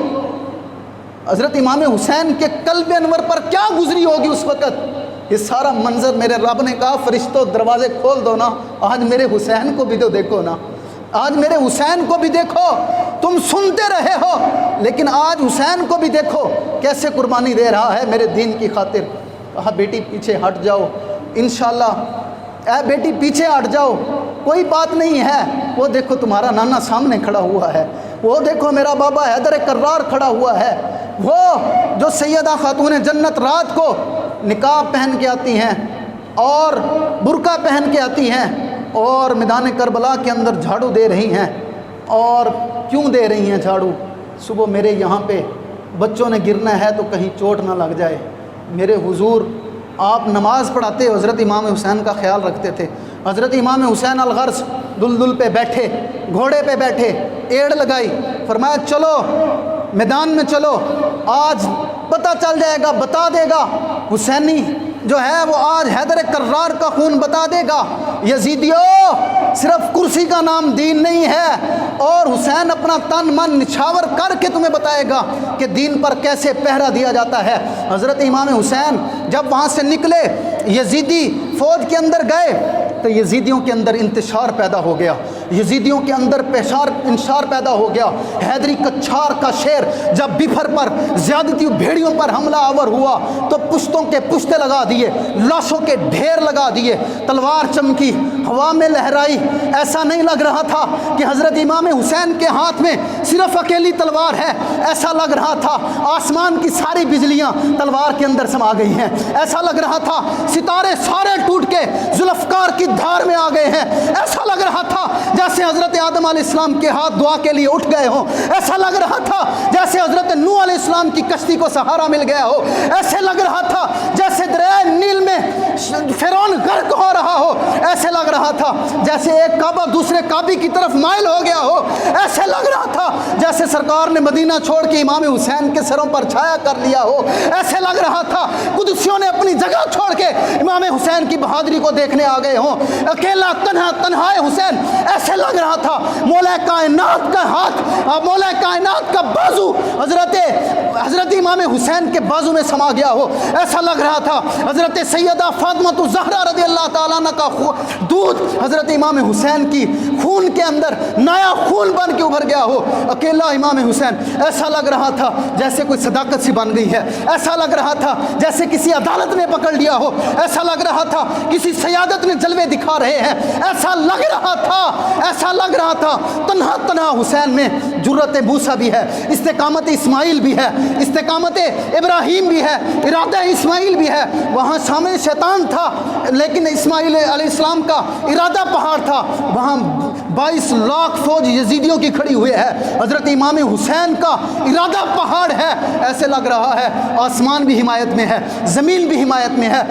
S1: حضرت امام حسین کے قلب انور پر کیا گزری ہوگی اس وقت؟ یہ سارا منظر میرے رب نے کہا فرشتوں دروازے کھول دو نا، آج میرے حسین کو بھی تو دیکھو نا، آج میرے حسین کو بھی دیکھو۔ تم سنتے رہے ہو لیکن آج حسین کو بھی دیکھو کیسے قربانی دے رہا ہے میرے دین کی خاطر۔ کہا بیٹی پیچھے ہٹ جاؤ، انشاءاللہ اے بیٹی پیچھے ہٹ جاؤ، کوئی بات نہیں ہے۔ وہ دیکھو تمہارا نانا سامنے کھڑا ہوا ہے، وہ دیکھو میرا بابا حیدر کرار کھڑا ہوا ہے، وہ جو سیدہ خاتون جنت رات کو نقاب پہن کے آتی ہیں اور برقع پہن کے آتی ہیں اور میدان کربلا کے اندر جھاڑو دے رہی ہیں۔ اور کیوں دے رہی ہیں جھاڑو؟ صبح میرے یہاں پہ بچوں نے گرنا ہے تو کہیں چوٹ نہ لگ جائے۔ میرے حضور آپ نماز پڑھاتے، حضرت امام حسین کا خیال رکھتے تھے۔ حضرت امام حسین الغرض دلدل پہ بیٹھے، گھوڑے پہ بیٹھے، ایڑ لگائی، فرمایا چلو میدان میں چلو، آج پتہ چل جائے گا، بتا دے گا حسینی جو ہے وہ آج حیدر کرار کا خون بتا دے گا۔ یزیدیو صرف کرسی کا نام دین نہیں ہے، اور حسین اپنا تن من نچھاور کر کے تمہیں بتائے گا کہ دین پر کیسے پہرا دیا جاتا ہے۔ حضرت امام حسین جب وہاں سے نکلے، یزیدی فوج کے اندر گئے تو یزیدیوں کے اندر انتشار پیدا ہو گیا، یزیدیوں کے اندر انشار پیدا ہو گیا۔ حیدری کچھار کا شیر جب بفر پر زیادتی بھیڑیوں پر حملہ آور ہوا تو پشتوں کے پشتے لگا دیے، لاشوں کے ڈھیر لگا دیے، تلوار چمکی، ہوا میں لہرائی۔ ایسا نہیں لگ رہا تھا کہ حضرت امام حسین کے ہاتھ میں صرف اکیلی تلوار ہے، ایسا لگ رہا تھا آسمان کی ساری بجلیاں تلوار کے اندر سما گئی ہیں، ایسا لگ رہا تھا ستارے سارے ٹوٹ کے ذوالفقار کی دھار میں آ گئے ہیں، ایسا لگ رہا تھا جیسے حضرت آدم علیہ السلام کے ہاتھ دعا کے لیے اٹھ گئے ہوں، ایسا لگ رہا تھا جیسے حضرت نوح علیہ السلام کی کشتی کو سہارا مل گیا ہو، ایسے لگ رہا تھا جیسے دریائے نیل میں فرعون غرق ہو رہا ہو، ایسے لگ رہا تھا جیسے ایک کعبہ دوسرے کعبے کی طرف مائل ہو گیا ہو، ایسے لگ رہا تھا جیسے سرکار نے مدینہ چھوڑ کے امام حسین کے سروں پر چھایا کر لیا ہو، ایسے لگ رہا تھا قدسیوں نے اپنی جگہ چھوڑ کے امام حسین کی بہادری کو دیکھنے آ گئے ہوں، اکیلا تنہا حسین۔ ایسے لگ رہا تھا مولا کائنات کا ہاتھ، مولا کائنات کا بازو حضرت امام حسین کے بازو میں سما گیا ہو، ایسا لگ رہا تھا حضرت سیدہ فاطمہ الزہرا رضی اللہ تعالیٰ عنہ کا دودھ حضرت امام حسین کی خون کے اندر نیا خون بن کے ابھر گیا ہو، اکیلا امام حسین۔ ایسا لگ رہا تھا جیسے کوئی صداقت سی بن گئی ہے، ایسا لگ رہا تھا جیسے کسی عدالت نے پکڑ لیا ہو، ایسا لگ رہا تھا کسی سیادت نے جلوے دکھا رہے ہیں، ایسا لگ رہا تھا تنہا حسین میں جرت موسیٰ بھی ہے، استقامت اسماعیل بھی ہے، استقامت ابراہیم بھی ہے، ارادہ اسماعیل بھی ہے۔ وہاں سامنے شیطان تھا لیکن اسماعیل علیہ السلام کا ارادہ پہاڑ تھا، وہاں 22 لاکھ فوج یزیدیوں کی کھڑی ہوئی ہے، حضرت امام حسین کا ارادہ پہاڑ ہے، ایسے لگ رہا ہے آسمان بھی حمایت میں ہے، زمین بھی حمایت میں ہے،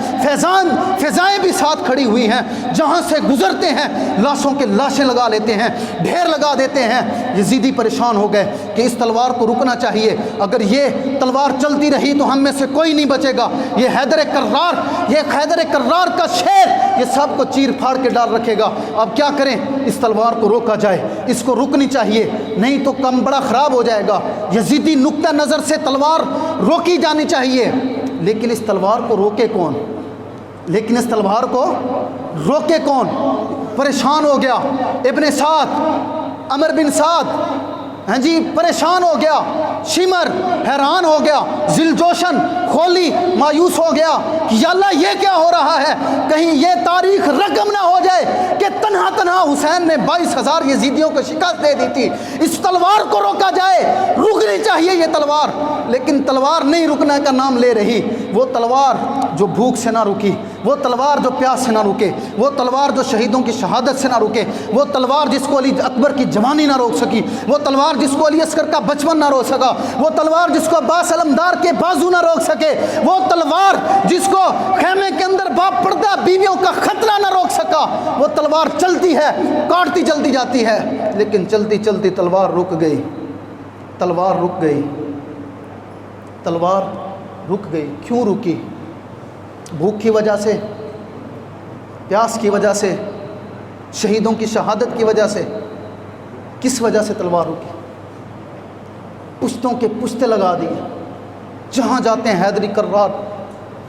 S1: فضائیں بھی ساتھ کھڑی ہوئی ہیں، جہاں سے گزرتے ہیں لاشوں کے لاشیں لگا لیتے ہیں، ڈھیر لگا دیتے ہیں۔ یزیدی پریشان ہو گئے کہ اس تلوار کو رکنا چاہیے، اگر یہ تلوار چلتی رہی تو ہم میں سے کوئی نہیں بچے گا، یہ حیدر کرار کا شیر یہ سب کو چیر پھاڑ کے ڈال رکھے گا، اب کیا کریں؟ اس تلوار کو روکا جائے، اس کو رکنی چاہیے، نہیں تو کم بڑا خراب ہو جائے گا۔ یزیدی نقطہ نظر سے تلوار روکی جانی چاہیے، لیکن اس تلوار کو روکے کون؟ پریشان ہو گیا ابن سعد، عمر بن سعد، ہاں جی پریشان ہو گیا، شمر حیران ہو گیا، ذوالجوشن خولی مایوس ہو گیا کہ یا اللہ یہ کیا ہو رہا ہے، کہیں یہ تاریخ رقم نہ ہو جائے کہ تنہا حسین نے 22,000 یزیدیوں کو شکست دے دی تھی، اس تلوار کو روکا جائے، رکنی چاہیے یہ تلوار، لیکن تلوار نہیں رکنے کا نام لے رہی۔ وہ تلوار جو بھوک سے نہ رکی، وہ تلوار جو پیاس سے نہ رکے، وہ تلوار جو شہیدوں کی شہادت سے نہ رکے، وہ تلوار جس کو علی اکبر کی جوانی نہ روک سکی، وہ تلوار جس کو علی اصغر کا بچپن نہ روک سکا، وہ تلوار جس کو عباس علمدار کے بازو نہ روک سکے، وہ تلوار جس کو خیمے کے اندر باپ پردہ بیویوں کا خطرہ نہ روک سکا، وہ تلوار چلتی ہے، کاٹتی چلتی جاتی ہے، لیکن چلتی چلتی تلوار رک گئی۔ کیوں رکی؟ بھوک کی وجہ سے، پیاس کی وجہ سے، شہیدوں کی شہادت کی وجہ سے؟ کس وجہ سے تلوار رکی؟ پشتوں کے پشتے لگا دیے، جہاں جاتے ہیں حیدری کرار،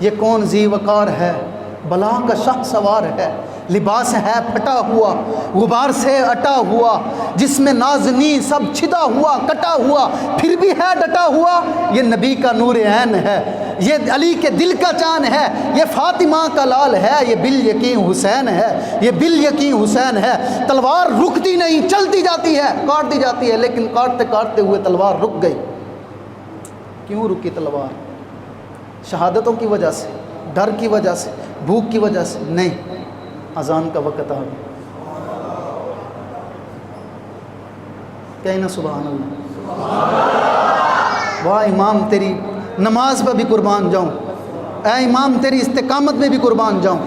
S1: یہ کون ذی وقار ہے، بلا کا شاہ سوار ہے، لباس ہے پھٹا ہوا، غبار سے اٹا ہوا، جس میں نازنی سب چھدا ہوا کٹا ہوا، پھر بھی ہے ڈٹا ہوا، یہ نبی کا نور عین ہے، یہ علی کے دل کا چاند ہے، یہ فاطمہ کا لال ہے، یہ بالیقین حسین ہے۔ تلوار رکتی نہیں، چلتی جاتی ہے، کاٹتی جاتی ہے، لیکن کاٹتے کاٹتے ہوئے تلوار رک گئی۔ کیوں رکی تلوار؟ شہادتوں کی وجہ سے، ڈر کی وجہ سے، بھوک کی وجہ سے نہیں، اذان کا وقت آ گیا۔ کہنا سبحان اللہ۔ واہ امام تیری نماز پہ بھی قربان جاؤں، اے امام تیری استقامت میں بھی قربان جاؤں۔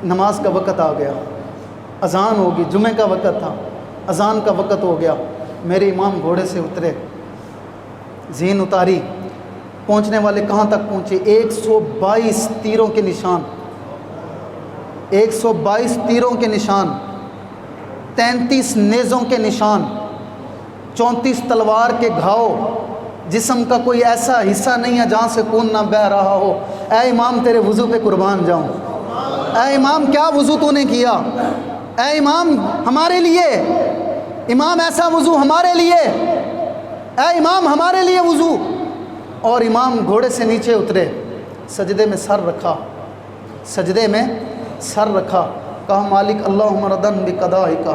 S1: نماز کا وقت آ گیا، اذان ہوگی، جمعہ کا وقت تھا، اذان کا وقت ہو گیا، میرے امام گھوڑے سے اترے، زین اتاری، پہنچنے والے کہاں تک پہنچے؟ 122 تیروں کے نشان، 122 تیروں کے نشان، 33 نیزوں کے نشان، 34 تلوار کے گھاؤ، جسم کا کوئی ایسا حصہ نہیں ہے جہاں سے خون نہ بہہ رہا ہو۔ اے امام تیرے وضو پہ قربان جاؤں، اے امام کیا وضو تو نے کیا، اے امام ہمارے لیے، امام ایسا وضو ہمارے لیے، اے امام ہمارے لیے وضو۔ اور امام گھوڑے سے نیچے اترے، سجدے میں سر رکھا، کہا مالک اللہم ردن بقضائک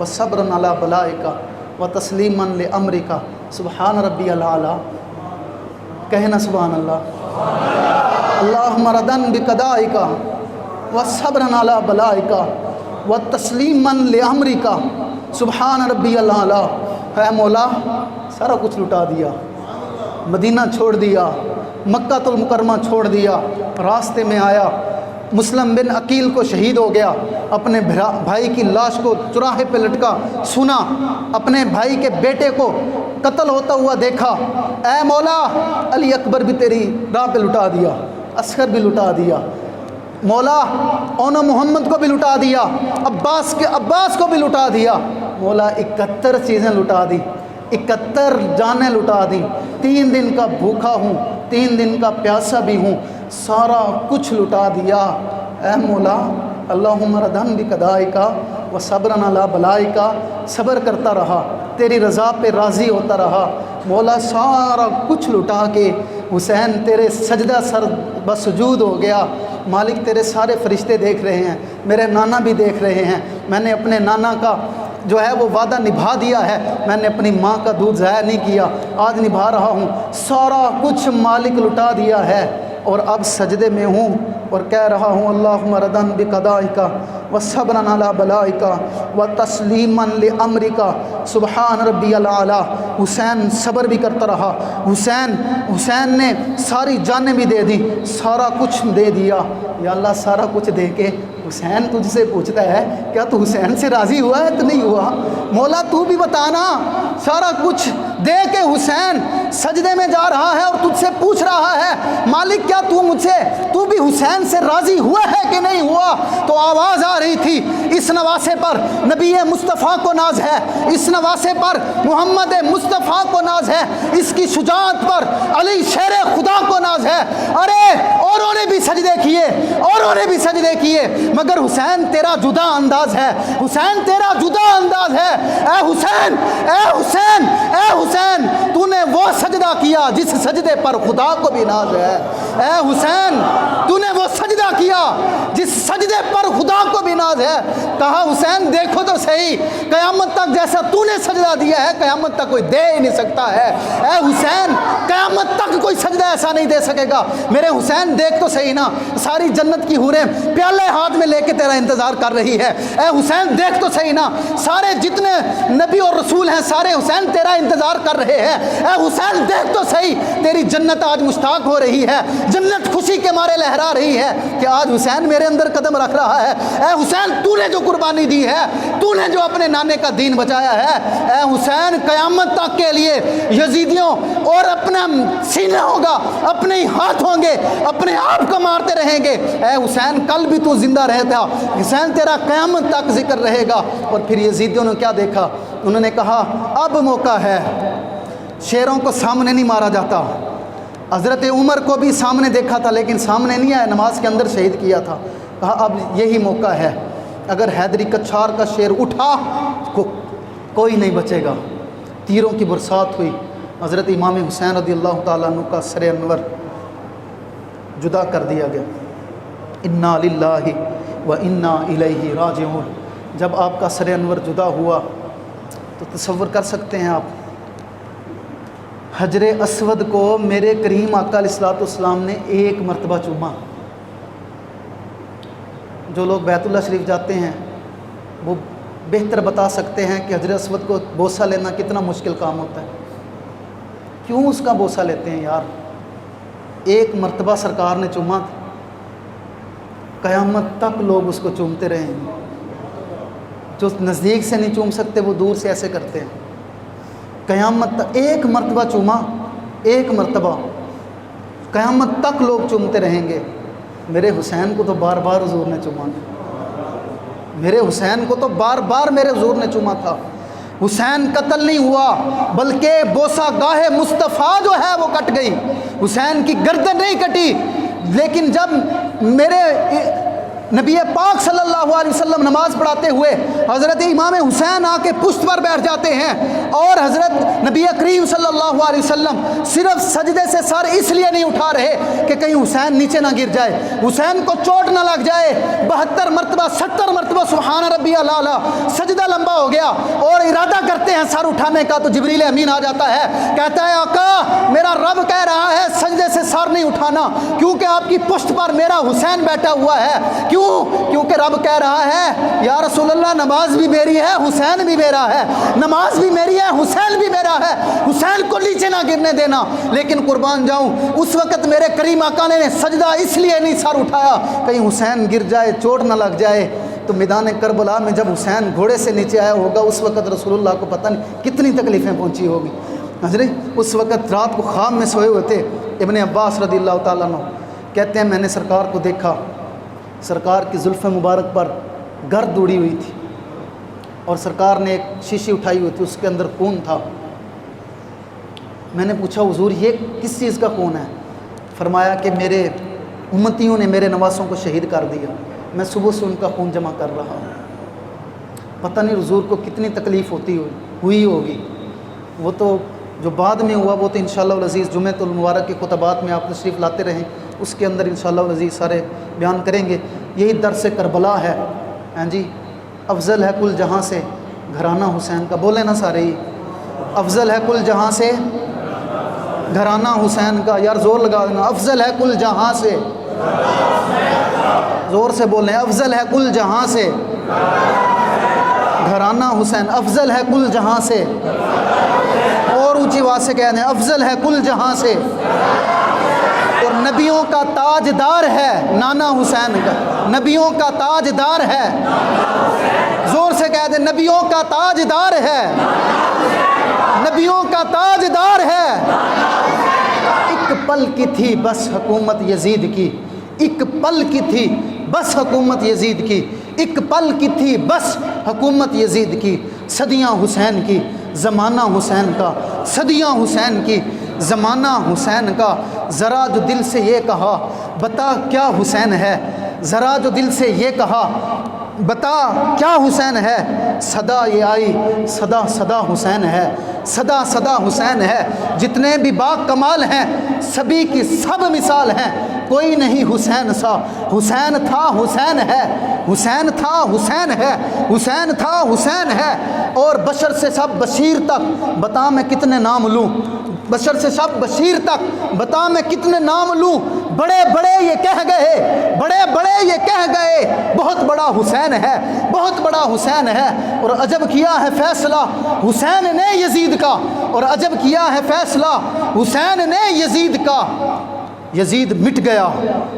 S1: وصبرا علی بلائک وتسلیما لامرک سبحان ربی الاعلی۔ کہنا سبحان اللہ۔ اللہم ردن بقضائک وصبرا علی بلائک وتسلیما لامرک سبحان ربی الاعلی۔ اے مولا سارا کچھ لٹا دیا، مدینہ چھوڑ دیا، مکہ المکرمہ چھوڑ دیا، راستے میں آیا، مسلم بن عقیل کو شہید ہو گیا، اپنے بھائی کی لاش کو چوراہے پہ لٹکا سنا، اپنے بھائی کے بیٹے کو قتل ہوتا ہوا دیکھا، اے مولا علی اکبر بھی تیری راہ پہ لٹا دیا، اصغر بھی لٹا دیا، مولا اونا محمد کو بھی لٹا دیا، عباس کو بھی لٹا دیا، مولا 71 چیزیں لٹا دی، 71 جانیں لٹا دی، 3 دن کا بھوکا ہوں، 3 دن کا پیاسا بھی ہوں، سارا کچھ لٹا دیا۔ اے مولا اللہم ردن بقضائک وصبرا علی بلائک، صبر کرتا رہا، تیری رضا پہ راضی ہوتا رہا، مولا سارا کچھ لٹا کے حسین تیرے سجدہ سر بسجود ہو گیا۔ مالک تیرے سارے فرشتے دیکھ رہے ہیں، میرے نانا بھی دیکھ رہے ہیں، میں نے اپنے نانا کا جو ہے وہ وعدہ نبھا دیا ہے، میں نے اپنی ماں کا دودھ ضائع نہیں کیا، آج نبھا رہا ہوں، سارا کچھ مالک لٹا دیا ہے، اور اب سجدے میں ہوں اور کہہ رہا ہوں اللہم ردن بقضائکا و صبرن علی بلائکا و تسلیما لامرکا سبحان ربی الاعلی۔ حسین صبر بھی کرتا رہا، حسین نے ساری جانیں بھی دے دی، سارا کچھ دے دیا۔ یا اللہ سارا کچھ دے کے حسین تجھ سے پوچھتا ہے کیا تو حسین سے راضی ہوا ہے تو نہیں ہوا؟ مولا تو بھی بتانا، سارا کچھ دے کے حسین سجدے میں جا رہا ہے اور تجھ سے پوچھ رہا ہے مالک کیا تو بھی حسین سے راضی ہوا ہے کہ نہیں ہوا؟ تو آواز آ رہی تھی اس نواسے پر نبی مصطفیٰ کو ناز ہے، اس نواسے پر محمد مصطفیٰ کو ناز ہے، اس کی شجاعت پر علی شیر خدا کو ناز ہے۔ ارے اوروں نے بھی سجدے کیے، اوروں نے بھی سجدے کیے، مگر حسین تیرا جدا انداز ہے، حسین تیرا جدا انداز ہے۔ اے حسین، اے حسین، اے حسین، تو نے وہ سجدہ کیا جس سجدے پر خدا کو بھی ناز ہے۔ اے حسین تو نے وہ سجدہ کیا جس سجدے پر خدا کو بھی ناز ہے۔ کہا حسین دیکھو تو صحیح، قیامت تک جیسا تو نے سجدہ دیا ہے قیامت تک کوئی دے ہی نہیں سکتا ہے۔ اے حسین قیامت تک کوئی سجدہ ایسا نہیں دے سکے گا۔ میرے حسین دیکھ تو صحیح نا، ساری جنت کی حوریں پیالے ہاتھ میں لے کے تیرا انتظار کر رہی ہے۔ اے حسین دیکھ تو صحیح نا، سارے جتنے نبی اور رسول ہیں سارے حسین تیرا انتظار کر رہے ہیں۔ اے حسین دیکھ تو صحیح، تیری جنت آج مشتاق ہو رہی ہے، جنت خوشی کے مارے لہرا رہی ہے کہ آج حسین میرے اندر قدم رکھ رہا ہے۔ اے حسین تو نے جو قربانی دی ہے، تو نے جو اپنے نانے کا دین بچایا ہے، اے حسین قیامت تک کے لیے یزیدیوں اور اپنا سینہ ہوگا، اپنے ہی ہاتھ ہوں گے، اپنے آپ کو مارتے رہیں گے۔ اے حسین کل بھی تو زندہ رہتا، حسین تیرا قیامت تک ذکر رہے گا۔ اور پھر یزیدیوں نے کیا دیکھا؟ انہوں نے کہا اب موقع ہے، شیروں کو سامنے نہیں مارا جاتا۔ حضرت عمر کو بھی سامنے دیکھا تھا لیکن سامنے نہیں آیا، نماز کے اندر شہید کیا تھا۔ کہا اب یہی موقع ہے، اگر حیدری کچھار کا شیر اٹھا کوئی نہیں بچے گا۔ تیروں کی برسات ہوئی، حضرت امام حسین رضی اللہ تعالیٰ عنہ کا سر انور جدا کر دیا گیا۔ انا للہ و انا الیہ راجعون۔ جب آپ کا سر انور جدا ہوا تو تصور کر سکتے ہیں آپ، حجر اسود کو میرے کریم آقا علیہ الصلوۃ والسلام نے ایک مرتبہ چوما۔ جو لوگ بیت اللہ شریف جاتے ہیں وہ بہتر بتا سکتے ہیں کہ حجر اسود کو بوسہ لینا کتنا مشکل کام ہوتا ہے۔ کیوں اس کا بوسہ لیتے ہیں یار؟ ایک مرتبہ سرکار نے چوما، قیامت تک لوگ اس کو چومتے رہے ہیں۔ جو نزدیک سے نہیں چوم سکتے وہ دور سے ایسے کرتے ہیں۔ قیامت تک ایک مرتبہ چوما، ایک مرتبہ، قیامت تک لوگ چومتے رہیں گے۔ میرے حسین کو تو بار بار حضور نے چوما، میرے حسین کو تو بار بار میرے حضور نے چوما تھا۔ حسین قتل نہیں ہوا بلکہ بوسہ گاہ مصطفیٰ جو ہے وہ کٹ گئی، حسین کی گردن نہیں کٹی۔ لیکن جب میرے نبی پاک صلی اللہ علیہ وسلم نماز پڑھاتے ہوئے حضرت امام حسین آ کے پشت پر بیٹھ جاتے ہیں اور حضرت نبی کریم صلی اللہ علیہ وسلم صرف سجدے سے سر اس لیے نہیں اٹھا رہے کہ کہیں حسین نیچے نہ گر جائے، حسین کو چوٹ نہ لگ جائے۔ 72 مرتبہ 70 مرتبہ سبحان ربی الاعلیٰ، سجدہ لمبا ہو گیا اور ارادہ کرتے ہیں سر اٹھانے کا تو جبریل امین آ جاتا ہے، کہتا ہے آقا میرا رب کہہ رہا ہے سجدے سے سر نہیں اٹھانا کیونکہ آپ کی پشت پر میرا حسین بیٹھا ہوا ہے۔ کیونکہ رب کہہ رہا ہے یا رسول اللہ نماز بھی میری ہے، حسین بھی میرا ہے، نماز بھی میری ہے، حسین بھی میرا ہے، حسین کو نیچے نہ گرنے دینا۔ لیکن قربان جاؤں اس وقت میرے کریم آقا نے سجدہ اس لیے نہیں سر اٹھایا کہیں حسین گر جائے، چوٹ نہ لگ جائے۔ تو میدان کربلا میں جب حسین گھوڑے سے نیچے آیا ہوگا اس وقت رسول اللہ کو پتہ نہیں کتنی تکلیفیں پہنچی ہوگی۔ حضرت اس وقت رات کو خواب میں سوئے ہوئے تھے۔ ابن عباس رضی اللہ تعالیٰ عنہ کہتے ہیں میں نے سرکار کو دیکھا، سرکار کی زلف مبارک پر گرد اڑی ہوئی تھی اور سرکار نے ایک شیشی اٹھائی ہوئی تھی، اس کے اندر خون تھا۔ میں نے پوچھا حضور یہ کس چیز کا خون ہے؟ فرمایا کہ میرے امتیوں نے میرے نواسوں کو شہید کر دیا، میں صبح سے ان کا خون جمع کر رہا ہوں۔ پتہ نہیں حضور کو کتنی تکلیف ہوئی ہوگی۔ وہ تو جو بعد میں ہوا وہ تو انشاءاللہ العزیز جمعۃ المبارک کے خطبات میں آپ تشریف لاتے رہیں، اس کے اندر انشاءاللہ العزیز سارے بیان کریں گے۔ یہی درس کربلا ہے، ہاں جی، افضل ہے کل جہاں سے گھرانہ حسین کا، بولے نا سارے ہی، افضل ہے کل جہاں سے گھرانہ حسین کا، یار زور لگا دینا، افضل ہے کل جہاں سے زور سے بولیں، افضل ہے کل جہاں سے گھرانہ حسین، افضل ہے کل جہاں سے، اور اونچی آواز سے کہہ دیں افضل ہے کل جہاں سے، اور نبیوں کا تاجدار ہے نانا حسین کا، نبیوں کا تاجدار ہے، زور سے کہہ دیں نبیوں کا تاجدار ہے، نبیوں کا تاجدار ہے۔ ایک پل کی تھی بس حکومت یزید کی، ایک پل کی تھی بس حکومت یزید کی، ایک پل کی تھی بس حکومت یزید کی، صدیاں حسین کی زمانہ حسین کا، صدیاں حسین کی زمانہ حسین کا، ذرا جو دل سے یہ کہا بتا کیا حسین ہے، ذرا جو دل سے یہ کہا بتا کیا حسین ہے، صدا یہ آئی صدا صدا حسین ہے، صدا صدا حسین ہے، جتنے بھی با کمال ہیں سبھی کی سب مثال ہیں، کوئی نہیں حسین سا، حسین تھا حسین ہے، حسین تھا حسین ہے، حسین تھا حسین ہے، اور بشر سے سب بشیر تک بتا میں کتنے نام لوں، بشر سے سب بشیر تک بتا میں کتنے نام لوں، بڑے بڑے یہ کہہ گئے، بڑے بڑے یہ کہہ گئے بہت بڑا حسین ہے، بہت بڑا حسین ہے، اور عجب کیا ہے فیصلہ حسین نے یزید کا، اور عجب کیا ہے فیصلہ حسین نے یزید کا، یزید مٹ گیا،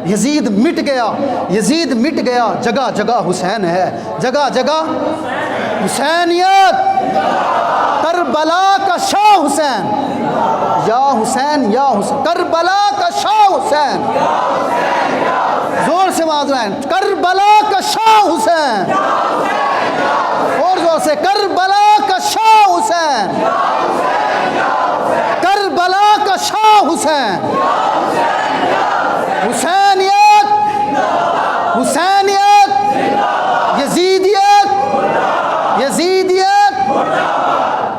S1: یزید مٹ گیا، یزید مٹ گیا، جگہ جگہ حسین ہے، جگہ جگہ حسینیت، کربلا کا شاہ حسین، یا حسین یا حسین، کربلا کا شاہ حسین، زور سے معذرائیں، کربلا کا شاہ حسین، اور زور سے کربلا کا شاہ حسین، کربلا کا شاہ حسین۔